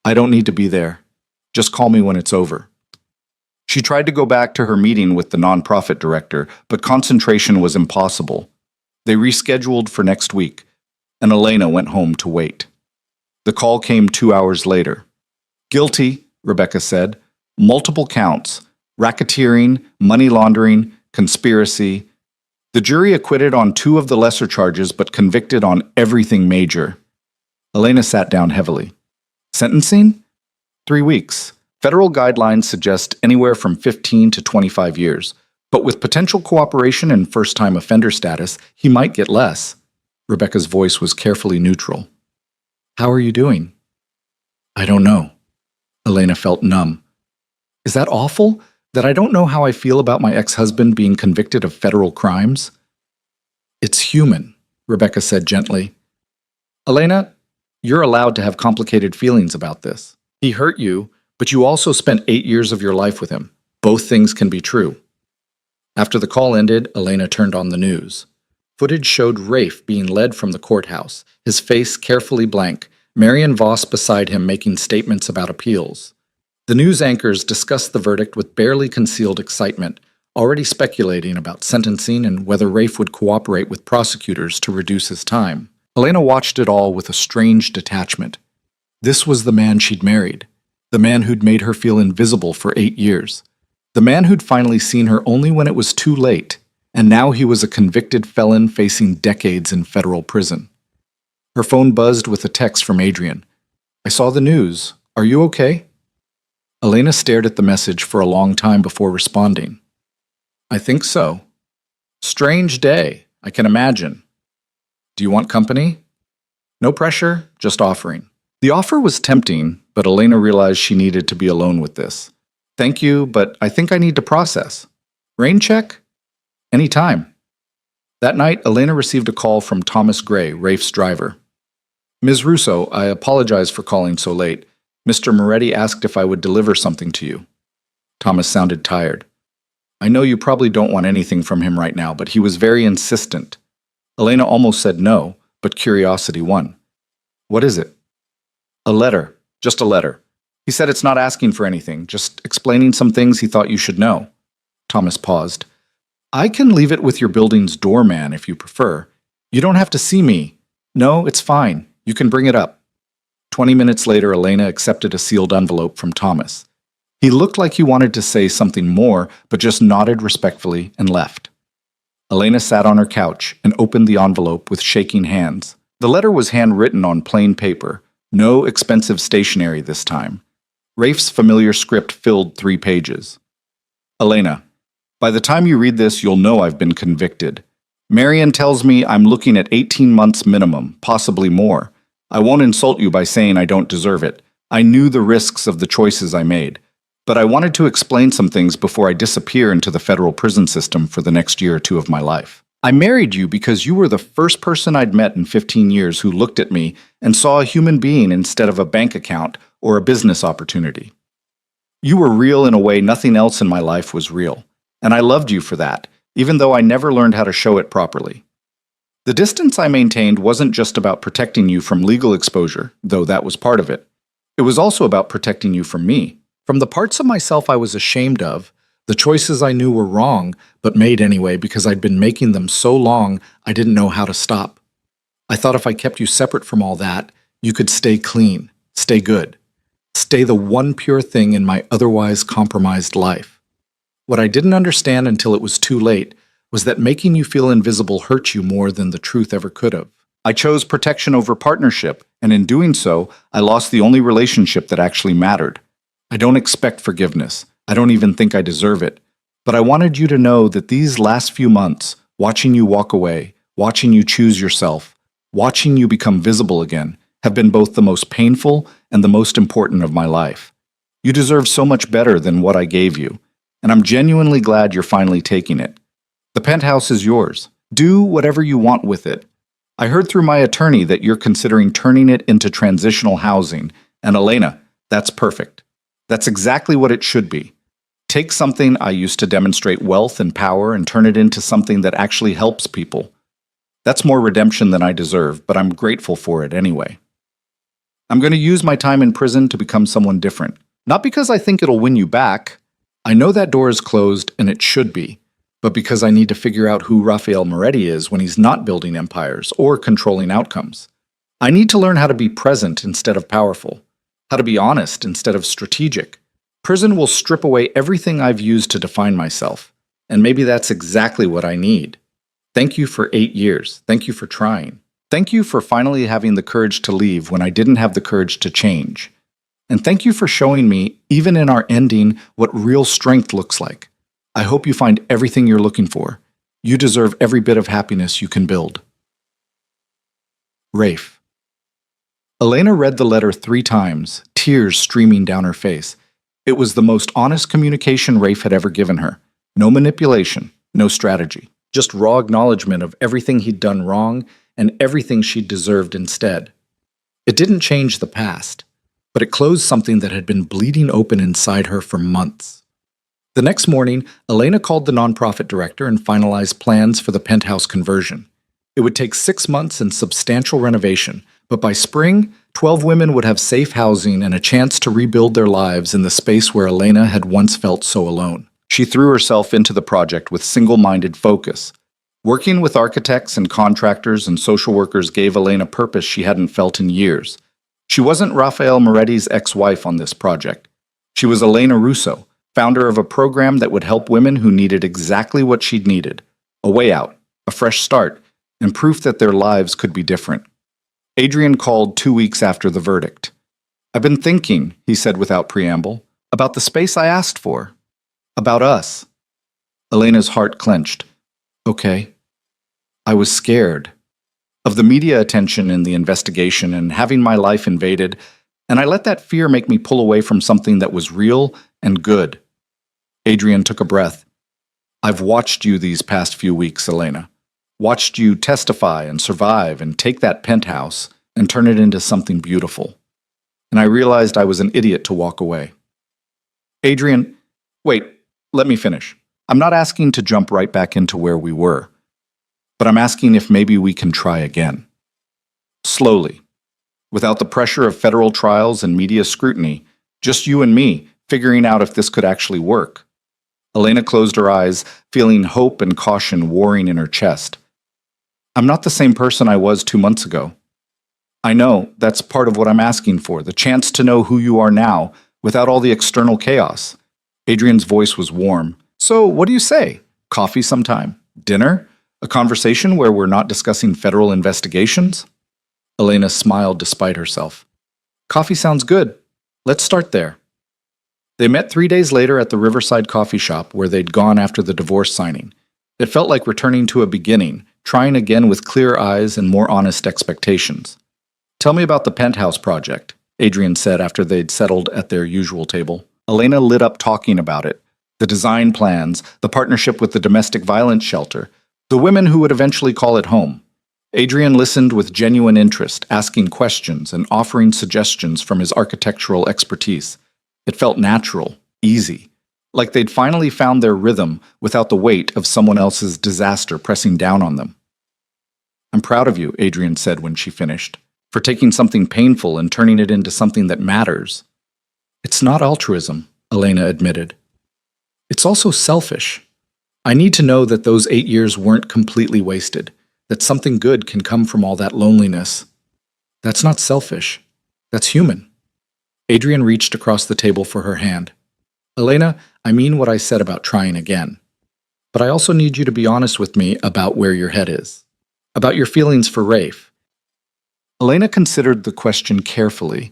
"I don't need to be there. Just call me when it's over." She tried to go back to her meeting with the nonprofit director, but concentration was impossible. They rescheduled for next week, and Elena went home to wait. The call came 2 hours later. "Guilty," Rebecca said. "Multiple counts. Racketeering, money laundering, conspiracy." The jury acquitted on 2 of the lesser charges, but convicted on everything major. Elena sat down heavily. "Sentencing? 3 weeks. Federal guidelines suggest anywhere from 15 to 25 years, but with potential cooperation and first-time offender status, he might get less." Rebecca's voice was carefully neutral. "How are you doing?" "I don't know." Elena felt numb. "Is that awful? That I don't know how I feel about my ex-husband being convicted of federal crimes?" "It's human," Rebecca said gently. "Elena, you're allowed to have complicated feelings about this. He hurt you, but you also spent 8 years of your life with him. Both things can be true." After the call ended, Elena turned on the news. Footage showed Rafe being led from the courthouse, his face carefully blank, Marion Voss beside him making statements about appeals. The news anchors discussed the verdict with barely concealed excitement, already speculating about sentencing and whether Rafe would cooperate with prosecutors to reduce his time. Elena watched it all with a strange detachment. This was the man she'd married, the man who'd made her feel invisible for 8 years, the man who'd finally seen her only when it was too late, and now he was a convicted felon facing decades in federal prison. Her phone buzzed with a text from Adrian. "I saw the news. Are you okay?" Elena stared at the message for a long time before responding. "I think so. Strange day, I can imagine. Do you want company?" "No pressure, just offering." The offer was tempting, but Elena realized she needed to be alone with this. "Thank you, but I think I need to process. Rain check?" "Anytime." That night, Elena received a call from Thomas Gray, Rafe's driver. "Ms. Russo, I apologize for calling so late. Mr. Moretti asked if I would deliver something to you." Thomas sounded tired. "I know you probably don't want anything from him right now, but he was very insistent." Elena almost said no, but curiosity won. "What is it?" "A letter. Just a letter. He said it's not asking for anything, just explaining some things he thought you should know." Thomas paused. "I can leave it with your building's doorman if you prefer. You don't have to see me. No, it's fine. You can bring it up." 20 minutes later, Elena accepted a sealed envelope from Thomas. He looked like he wanted to say something more, but just nodded respectfully and left. Elena sat on her couch and opened the envelope with shaking hands. The letter was handwritten on plain paper, no expensive stationery this time. Rafe's familiar script filled 3 pages. "Elena, by the time you read this, you'll know I've been convicted. Marion tells me I'm looking at 18 months minimum, possibly more. I won't insult you by saying I don't deserve it, I knew the risks of the choices I made, but I wanted to explain some things before I disappear into the federal prison system for the next year or two of my life. I married you because you were the first person I'd met in 15 years who looked at me and saw a human being instead of a bank account or a business opportunity. You were real in a way nothing else in my life was real, and I loved you for that, even though I never learned how to show it properly. The distance I maintained wasn't just about protecting you from legal exposure, though that was part of it. It was also about protecting you from me, from the parts of myself I was ashamed of, the choices I knew were wrong, but made anyway because I'd been making them so long I didn't know how to stop. I thought if I kept you separate from all that, you could stay clean, stay good, stay the one pure thing in my otherwise compromised life. What I didn't understand until it was too late was that making you feel invisible hurt you more than the truth ever could have. I chose protection over partnership, and in doing so, I lost the only relationship that actually mattered. I don't expect forgiveness. I don't even think I deserve it. But I wanted you to know that these last few months, watching you walk away, watching you choose yourself, watching you become visible again, have been both the most painful and the most important of my life. You deserve so much better than what I gave you, and I'm genuinely glad you're finally taking it. The penthouse is yours. Do whatever you want with it. I heard through my attorney that you're considering turning it into transitional housing, and Elena, that's perfect. That's exactly what it should be. Take something I used to demonstrate wealth and power and turn it into something that actually helps people. That's more redemption than I deserve, but I'm grateful for it anyway. I'm going to use my time in prison to become someone different. Not because I think it'll win you back. I know that door is closed, and it should be. But because I need to figure out who Rafael Moretti is when he's not building empires or controlling outcomes. I need to learn how to be present instead of powerful, how to be honest instead of strategic. Prison will strip away everything I've used to define myself, and maybe that's exactly what I need. Thank you for 8 years. Thank you for trying. Thank you for finally having the courage to leave when I didn't have the courage to change. And thank you for showing me, even in our ending, what real strength looks like. I hope you find everything you're looking for. You deserve every bit of happiness you can build. Rafe. Elena read the letter 3 times, tears streaming down her face. It was the most honest communication Rafe had ever given her. No manipulation, no strategy. Just raw acknowledgement of everything he'd done wrong and everything she'd deserved instead. It didn't change the past, but it closed something that had been bleeding open inside her for months. The next morning, Elena called the nonprofit director and finalized plans for the penthouse conversion. It would take 6 months and substantial renovation, but by spring, 12 women would have safe housing and a chance to rebuild their lives in the space where Elena had once felt so alone. She threw herself into the project with single-minded focus. Working with architects and contractors and social workers gave Elena purpose she hadn't felt in years. She wasn't Rafael Moretti's ex-wife on this project. She was Elena Russo, founder of a program that would help women who needed exactly what she'd needed: a way out, a fresh start, and proof that their lives could be different. Adrian called 2 weeks after the verdict. "I've been thinking," he said without preamble, "about the space I asked for. About us." Elena's heart clenched. Okay. I was scared of the media attention and the investigation and having my life invaded, and I let that fear make me pull away from something that was real and good. Adrian took a breath. "I've watched you these past few weeks, Elena. Watched you testify and survive and take that penthouse and turn it into something beautiful. And I realized I was an idiot to walk away." Adrian, wait, let me finish. I'm not asking to jump right back into where we were, but I'm asking if maybe we can try again. Slowly, without the pressure of federal trials and media scrutiny, just you and me figuring out if this could actually work. Elena closed her eyes, feeling hope and caution warring in her chest. "I'm not the same person I was 2 months ago. I know that's part of what I'm asking for, the chance to know who you are now without all the external chaos." Adrian's voice was warm. "So, what do you say? Coffee sometime? Dinner? A conversation where we're not discussing federal investigations?" Elena smiled despite herself. "Coffee sounds good. Let's start there." They met 3 days later at the Riverside coffee shop where they'd gone after the divorce signing. It felt like returning to a beginning, trying again with clear eyes and more honest expectations. "Tell me about the penthouse project." Adrian said after they'd settled at their usual table. Elena lit up talking about it. The design plans, the partnership with the domestic violence shelter, the women who would eventually call it home. Adrian listened with genuine interest, asking questions and offering suggestions from his architectural expertise. It felt natural, easy, like they'd finally found their rhythm without the weight of someone else's disaster pressing down on them. "I'm proud of you," Adrian said when she finished, "for taking something painful and turning it into something that matters." "It's not altruism," Elena admitted. "It's also selfish. I need to know that those 8 years weren't completely wasted, that something good can come from all that loneliness. That's not selfish. That's human." Adrian reached across the table for her hand. "Elena, I mean what I said about trying again. But I also need you to be honest with me about where your head is, about your feelings for Rafe." Elena considered the question carefully.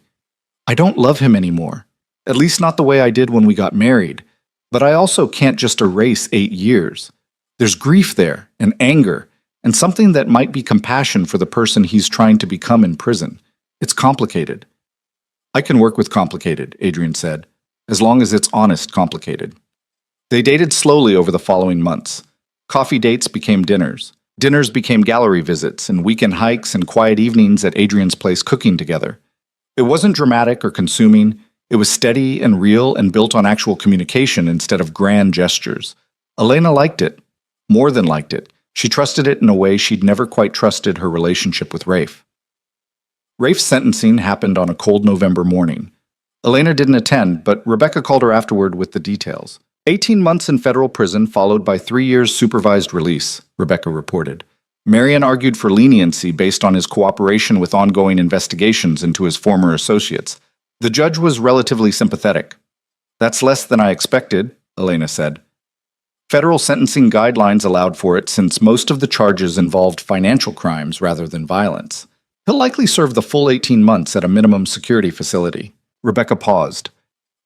"I don't love him anymore, at least not the way I did when we got married. But I also can't just erase 8 years. There's grief there, and anger, and something that might be compassion for the person he's trying to become in prison. It's complicated." "I can work with complicated," Adrian said, "as long as it's honest complicated." They dated slowly over the following months. Coffee dates became dinners. Dinners became gallery visits, and weekend hikes and quiet evenings at Adrian's place cooking together. It wasn't dramatic or consuming. It was steady and real and built on actual communication instead of grand gestures. Elena liked it. More than liked it. She trusted it in a way she'd never quite trusted her relationship with Rafe. Rafe's sentencing happened on a cold November morning. Elena didn't attend, but Rebecca called her afterward with the details. 18 months in federal prison followed by 3 years supervised release, Rebecca reported. Marion argued for leniency based on his cooperation with ongoing investigations into his former associates. The judge was relatively sympathetic. "That's less than I expected," Elena said. Federal sentencing guidelines allowed for it since most of the charges involved financial crimes rather than violence. "He'll likely serve the full 18 months at a minimum security facility." Rebecca paused.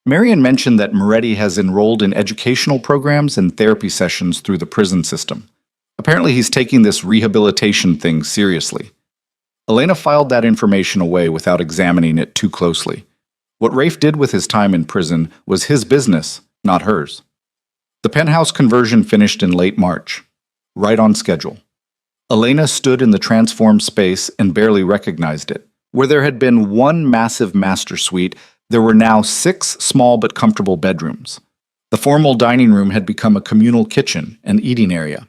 Marion mentioned that Moretti has enrolled in educational programs and therapy sessions through the prison system. Apparently he's taking this rehabilitation thing seriously. Elena filed that information away without examining it too closely. What Rafe did with his time in prison was his business, not hers. The penthouse conversion finished in late March, right on schedule. Elena stood in the transformed space and barely recognized it. Where there had been one massive master suite, there were now 6 small but comfortable bedrooms. The formal dining room had become a communal kitchen and eating area.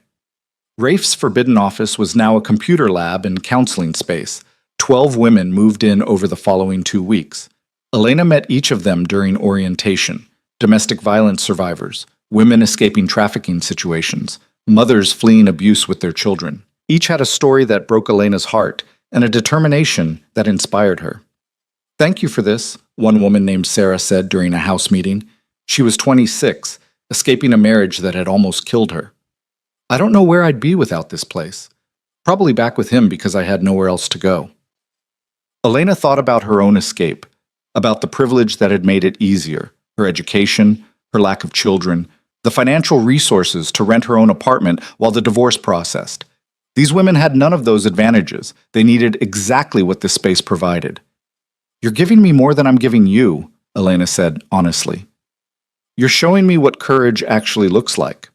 Rafe's forbidden office was now a computer lab and counseling space. 12 women moved in over the following 2 weeks. Elena met each of them during orientation: domestic violence survivors, women escaping trafficking situations, mothers fleeing abuse with their children. Each had a story that broke Elena's heart and a determination that inspired her. "Thank you for this," one woman named Sarah said during a house meeting. She was 26, escaping a marriage that had almost killed her. "I don't know where I'd be without this place. Probably back with him because I had nowhere else to go." Elena thought about her own escape, about the privilege that had made it easier, her education, her lack of children, the financial resources to rent her own apartment while the divorce processed. These women had none of those advantages. They needed exactly what this space provided. "You're giving me more than I'm giving you," Elena said honestly. "You're showing me what courage actually looks like."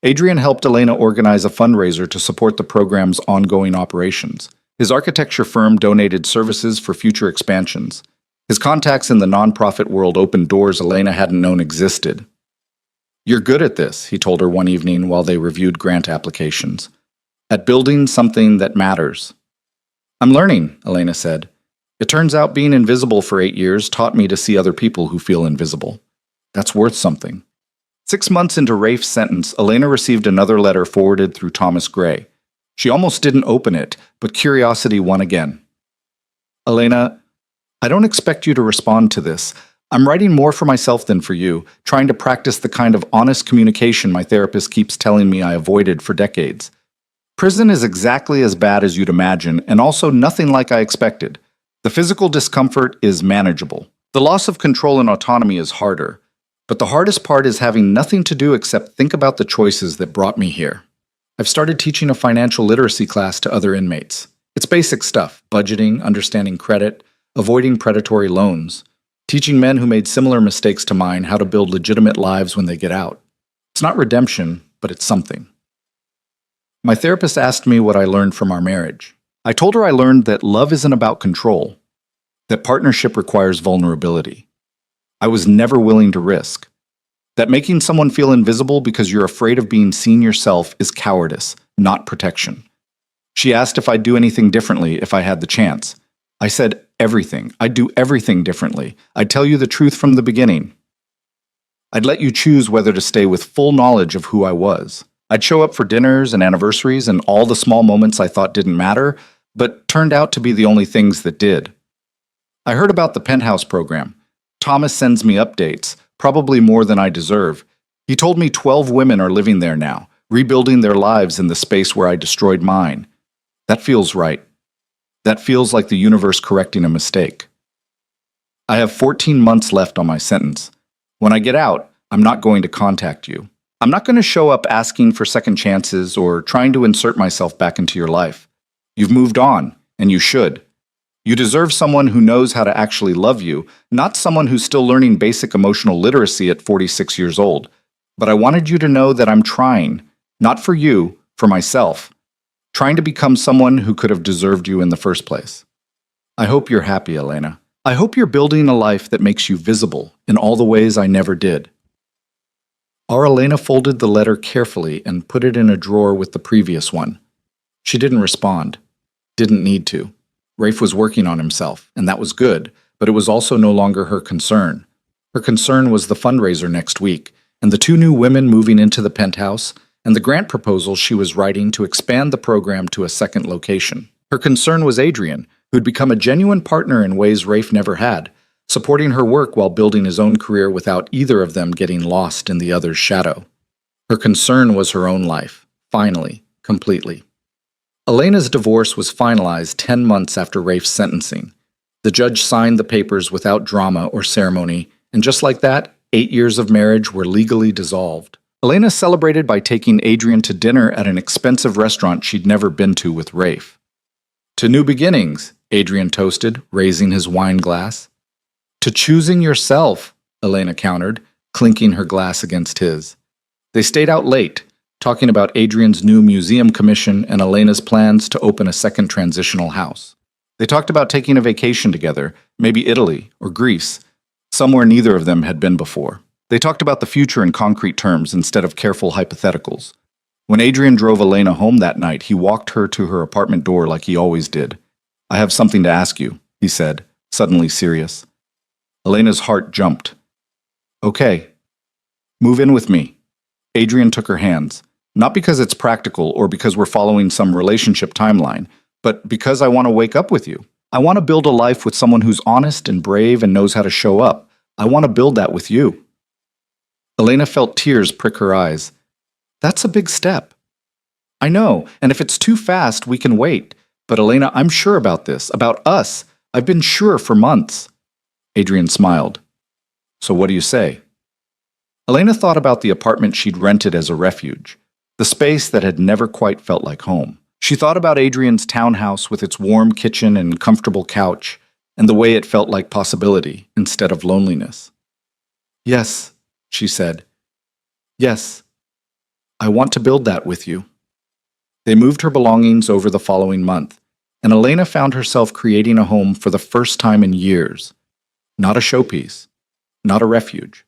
Adrian helped Elena organize a fundraiser to support the program's ongoing operations. His architecture firm donated services for future expansions. His contacts in the nonprofit world opened doors Elena hadn't known existed. "You're good at this," he told her one evening while they reviewed grant applications. "At building something that matters." "I'm learning," Elena said. "It turns out being invisible for 8 years taught me to see other people who feel invisible. That's worth something." 6 months into Rafe's sentence, Elena received another letter forwarded through Thomas Gray. She almost didn't open it, but curiosity won again. "Elena, I don't expect you to respond to this. I'm writing more for myself than for you, trying to practice the kind of honest communication my therapist keeps telling me I avoided for decades. Prison is exactly as bad as you'd imagine, and also nothing like I expected. The physical discomfort is manageable. The loss of control and autonomy is harder. But the hardest part is having nothing to do except think about the choices that brought me here. I've started teaching a financial literacy class to other inmates. It's basic stuff: budgeting, understanding credit. avoiding predatory loans, teaching men who made similar mistakes to mine how to build legitimate lives when they get out. It's not redemption, but it's something. My therapist asked me what I learned from our marriage. I told her I learned that love isn't about control, that partnership requires vulnerability. I was never willing to risk. That making someone feel invisible because you're afraid of being seen yourself is cowardice, not protection. She asked if I'd do anything differently if I had the chance. I said everything. I'd do everything differently. I'd tell you the truth from the beginning. I'd let you choose whether to stay with full knowledge of who I was. I'd show up for dinners and anniversaries and all the small moments I thought didn't matter, but turned out to be the only things that did. I heard about the penthouse program. Thomas sends me updates, probably more than I deserve. He told me 12 women are living there now, rebuilding their lives in the space where I destroyed mine. That feels right. That feels like the universe correcting a mistake. I have 14 months left on my sentence. When I get out, I'm not going to contact you. I'm not going to show up asking for second chances or trying to insert myself back into your life. You've moved on, and you should. You deserve someone who knows how to actually love you, not someone who's still learning basic emotional literacy at 46 years old. But I wanted you to know that I'm trying, not for you, for myself. Trying to become someone who could have deserved you in the first place. I hope you're happy, Elena. I hope you're building a life that makes you visible in all the ways I never did. Our Elena folded the letter carefully and put it in a drawer with the previous one. She didn't respond. Didn't need to. Rafe was working on himself, and that was good, but it was also no longer her concern. Her concern was the fundraiser next week, and the 2 new women moving into the penthouse, and the grant proposal she was writing to expand the program to a second location. Her concern was Adrian, who'd become a genuine partner in ways Rafe never had, supporting her work while building his own career without either of them getting lost in the other's shadow. Her concern was her own life, finally, completely. Elena's divorce was finalized 10 months after Rafe's sentencing. The judge signed the papers without drama or ceremony, and just like that, 8 years of marriage were legally dissolved. Elena celebrated by taking Adrian to dinner at an expensive restaurant she'd never been to with Rafe. To new beginnings, Adrian toasted, raising his wine glass. To choosing yourself, Elena countered, clinking her glass against his. They stayed out late, talking about Adrian's new museum commission and Elena's plans to open a second transitional house. They talked about taking a vacation together, maybe Italy or Greece, somewhere neither of them had been before. They talked about the future in concrete terms instead of careful hypotheticals. When Adrian drove Elena home that night, he walked her to her apartment door like he always did. "I have something to ask you," he said, suddenly serious. Elena's heart jumped. "Okay. Move in with me." Adrian took her hands, not because it's practical or because we're following some relationship timeline, but because I want to wake up with you. I want to build a life with someone who's honest and brave and knows how to show up. I want to build that with you. Elena felt tears prick her eyes. That's a big step. I know, and if it's too fast, we can wait. But Elena, I'm sure about this, about us. I've been sure for months. Adrian smiled. So what do you say? Elena thought about the apartment she'd rented as a refuge, the space that had never quite felt like home. She thought about Adrian's townhouse with its warm kitchen and comfortable couch, and the way it felt like possibility instead of loneliness. Yes, she said. Yes, I want to build that with you. They moved her belongings over the following month, and Elena found herself creating a home for the first time in years. Not a showpiece, not a refuge.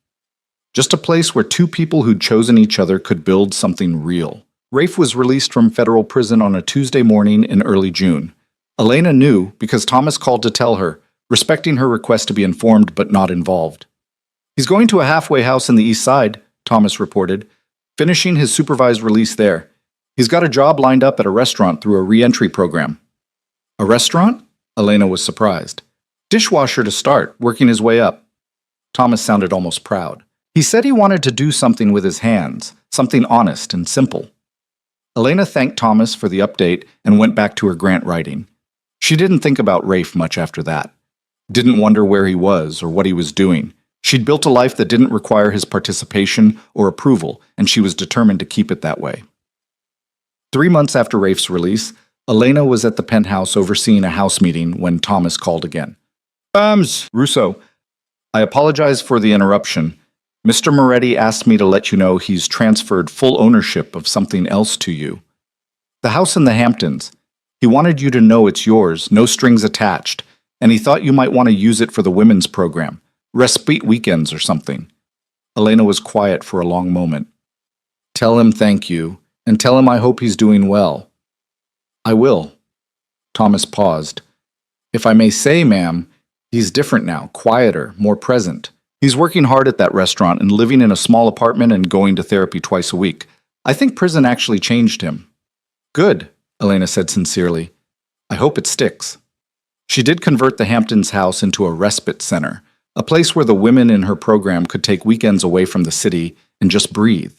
Just a place where 2 people who'd chosen each other could build something real. Rafe was released from federal prison on a Tuesday morning in early June. Elena knew because Thomas called to tell her, respecting her request to be informed but not involved. He's going to a halfway house in the east side, Thomas reported, finishing his supervised release there. He's got a job lined up at a restaurant through a re-entry program. A restaurant? Elena was surprised. Dishwasher to start, working his way up. Thomas sounded almost proud. He said he wanted to do something with his hands, something honest and simple. Elena thanked Thomas for the update and went back to her grant writing. She didn't think about Rafe much after that. Didn't wonder where he was or what he was doing. She'd built a life that didn't require his participation or approval, and she was determined to keep it that way. 3 months after Rafe's release, Elena was at the penthouse overseeing a house meeting when Thomas called again. Russo, I apologize for the interruption. Mr. Moretti asked me to let you know he's transferred full ownership of something else to you. The house in the Hamptons. He wanted you to know it's yours, no strings attached, and he thought you might want to use it for the women's program, respite weekends or something. Elena was quiet for a long moment. Tell him thank you, and tell him I hope he's doing well. I will. Thomas paused. If I may say, ma'am, he's different now, quieter, more present. He's working hard at that restaurant and living in a small apartment and going to therapy twice a week. I think prison actually changed him. Good, Elena said sincerely. I hope it sticks. She did convert the Hamptons house into a respite center, a place where the women in her program could take weekends away from the city and just breathe.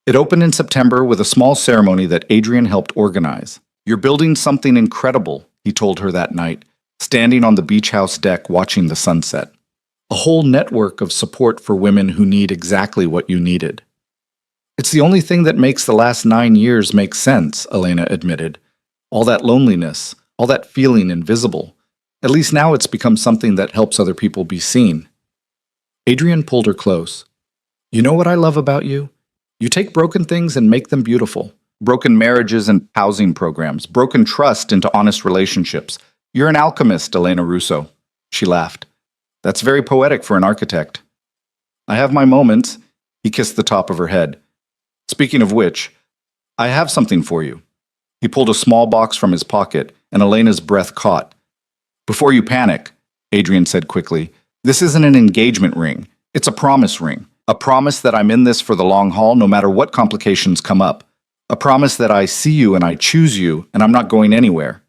It opened in September with a small ceremony that Adrian helped organize. You're building something incredible, he told her that night, standing on the beach house deck watching the sunset. A whole network of support for women who need exactly what you needed. It's the only thing that makes the last 9 years make sense, Elena admitted. All that loneliness, all that feeling invisible. At least now it's become something that helps other people be seen. Adrian pulled her close. You know what I love about you? You take broken things and make them beautiful. Broken marriages and housing programs, broken trust into honest relationships. You're an alchemist, Elena Russo. She laughed. That's very poetic for an architect. I have my moments. He kissed the top of her head. Speaking of which, I have something for you. He pulled a small box from his pocket, and Elena's breath caught. Before you panic, Adrian said quickly, this isn't an engagement ring. It's a promise ring. A promise that I'm in this for the long haul no matter what complications come up. A promise that I see you and I choose you and I'm not going anywhere.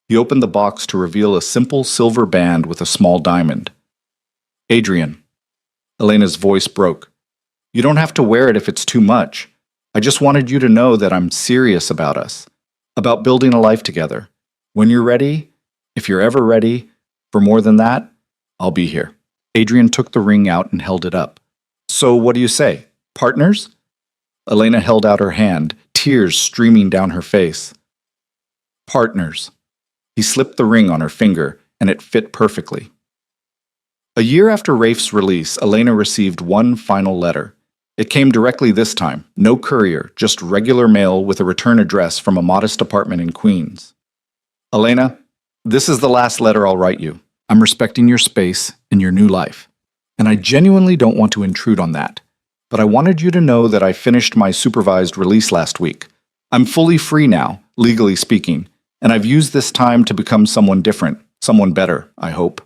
He opened the box to reveal a simple silver band with a small diamond. Adrian. Elena's voice broke. You don't have to wear it if it's too much. I just wanted you to know that I'm serious about us, about building a life together. When you're ready, if you're ever ready, for more than that, I'll be here. Adrian took the ring out and held it up. So what do you say? Partners? Elena held out her hand, tears streaming down her face. Partners. He slipped the ring on her finger, and it fit perfectly. A year after Rafe's release, Elena received one final letter. It came directly this time, no courier, just regular mail with a return address from a modest apartment in Queens. Elena, this is the last letter I'll write you. I'm respecting your space in your new life. And I genuinely don't want to intrude on that. But I wanted you to know that I finished my supervised release last week. I'm fully free now, legally speaking, and I've used this time to become someone different, someone better, I hope.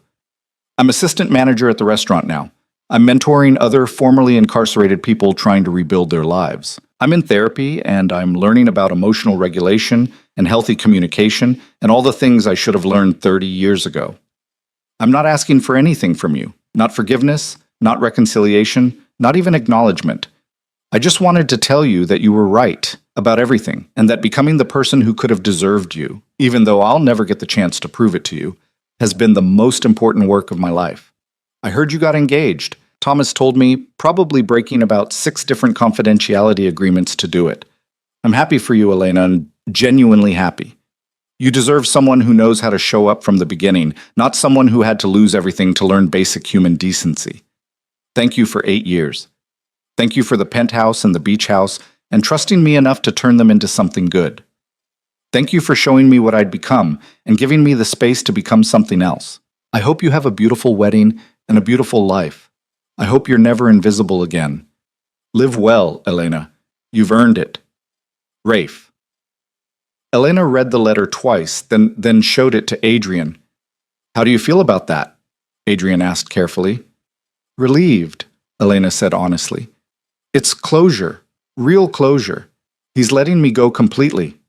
I'm assistant manager at the restaurant now. I'm mentoring other formerly incarcerated people trying to rebuild their lives. I'm in therapy, and I'm learning about emotional regulation and healthy communication and all the things I should have learned 30 years ago. I'm not asking for anything from you. Not forgiveness, not reconciliation, not even acknowledgement. I just wanted to tell you that you were right about everything, and that becoming the person who could have deserved you, even though I'll never get the chance to prove it to you, has been the most important work of my life. I heard you got engaged. Thomas told me, probably breaking about 6 different confidentiality agreements to do it. I'm happy for you, Elena, and genuinely happy. You deserve someone who knows how to show up from the beginning, not someone who had to lose everything to learn basic human decency. Thank you for 8 years. Thank you for the penthouse and the beach house and trusting me enough to turn them into something good. Thank you for showing me what I'd become and giving me the space to become something else. I hope you have a beautiful wedding and a beautiful life. I hope you're never invisible again. Live well, Elena. You've earned it. Rafe. Elena read the letter twice, then showed it to Adrian. How do you feel about that? Adrian asked carefully. Relieved, Elena said honestly. It's closure, real closure. He's letting me go completely.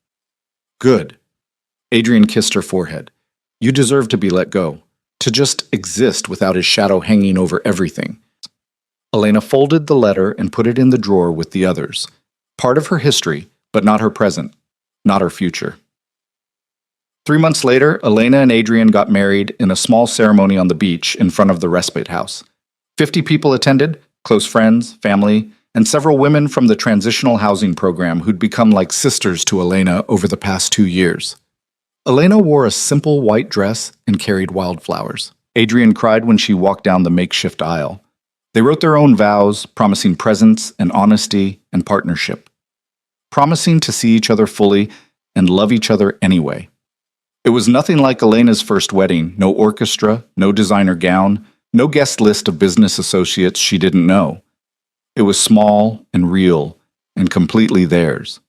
Good. Adrian kissed her forehead. You deserve to be let go, to just exist without his shadow hanging over everything. Elena folded the letter and put it in the drawer with the others. Part of her history, but not her present. Not her future. 3 months later, Elena and Adrian got married in a small ceremony on the beach in front of the respite house. 50 people attended, close friends, family, and several women from the transitional housing program who'd become like sisters to Elena over the past 2 years. Elena wore a simple white dress and carried wildflowers. Adrian cried when she walked down the makeshift aisle. They wrote their own vows, promising presence and honesty and partnership, promising to see each other fully and love each other anyway. It was nothing like Elena's first wedding, no orchestra, no designer gown, no guest list of business associates she didn't know. It was small and real and completely theirs.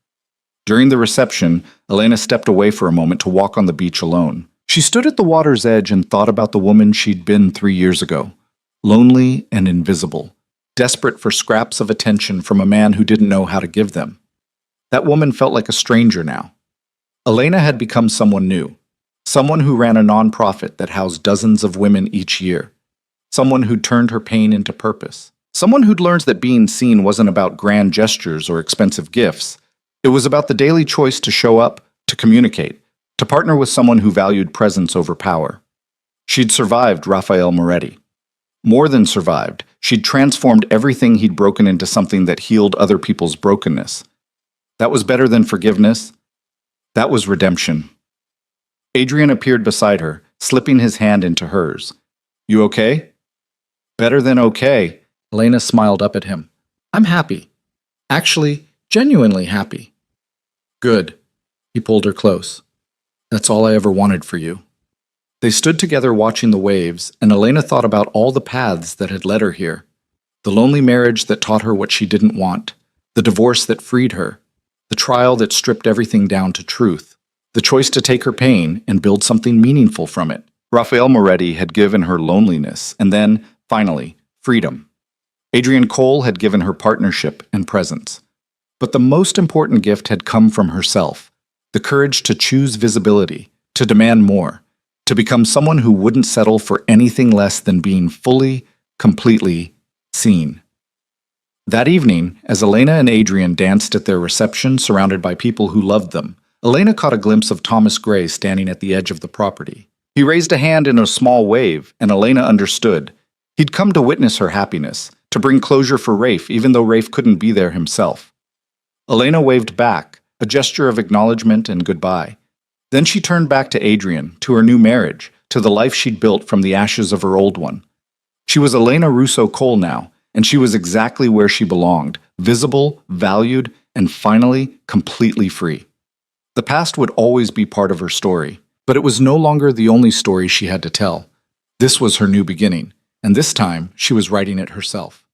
During the reception, Elena stepped away for a moment to walk on the beach alone. She stood at the water's edge and thought about the woman she'd been 3 years ago, lonely and invisible, desperate for scraps of attention from a man who didn't know how to give them. That woman felt like a stranger now. Elena had become someone new, someone who ran a nonprofit that housed dozens of women each year, someone who'd turned her pain into purpose, someone who'd learned that being seen wasn't about grand gestures or expensive gifts. It was about the daily choice to show up, to communicate, to partner with someone who valued presence over power. She'd survived Rafael Moretti. More than survived, she'd transformed everything he'd broken into something that healed other people's brokenness. That was better than forgiveness. That was redemption. Adrian appeared beside her, slipping his hand into hers. "You okay?" "Better than okay." Elena smiled up at him. "I'm happy. Actually, genuinely happy." "Good." He pulled her close. "That's all I ever wanted for you." They stood together watching the waves, and Elena thought about all the paths that had led her here. The lonely marriage that taught her what she didn't want, the divorce that freed her, the trial that stripped everything down to truth, the choice to take her pain and build something meaningful from it. Rafael Moretti had given her loneliness, and then, finally, freedom. Adrian Cole had given her partnership and presence. But the most important gift had come from herself, the courage to choose visibility, to demand more, to become someone who wouldn't settle for anything less than being fully, completely seen. That evening, as Elena and Adrian danced at their reception surrounded by people who loved them, Elena caught a glimpse of Thomas Gray standing at the edge of the property. He raised a hand in a small wave, and Elena understood. He'd come to witness her happiness, to bring closure for Rafe, even though Rafe couldn't be there himself. Elena waved back, a gesture of acknowledgement and goodbye. Then she turned back to Adrian, to her new marriage, to the life she'd built from the ashes of her old one. She was Elena Russo Cole now, and she was exactly where she belonged, visible, valued, and finally, completely free. The past would always be part of her story, but it was no longer the only story she had to tell. This was her new beginning, and this time she was writing it herself.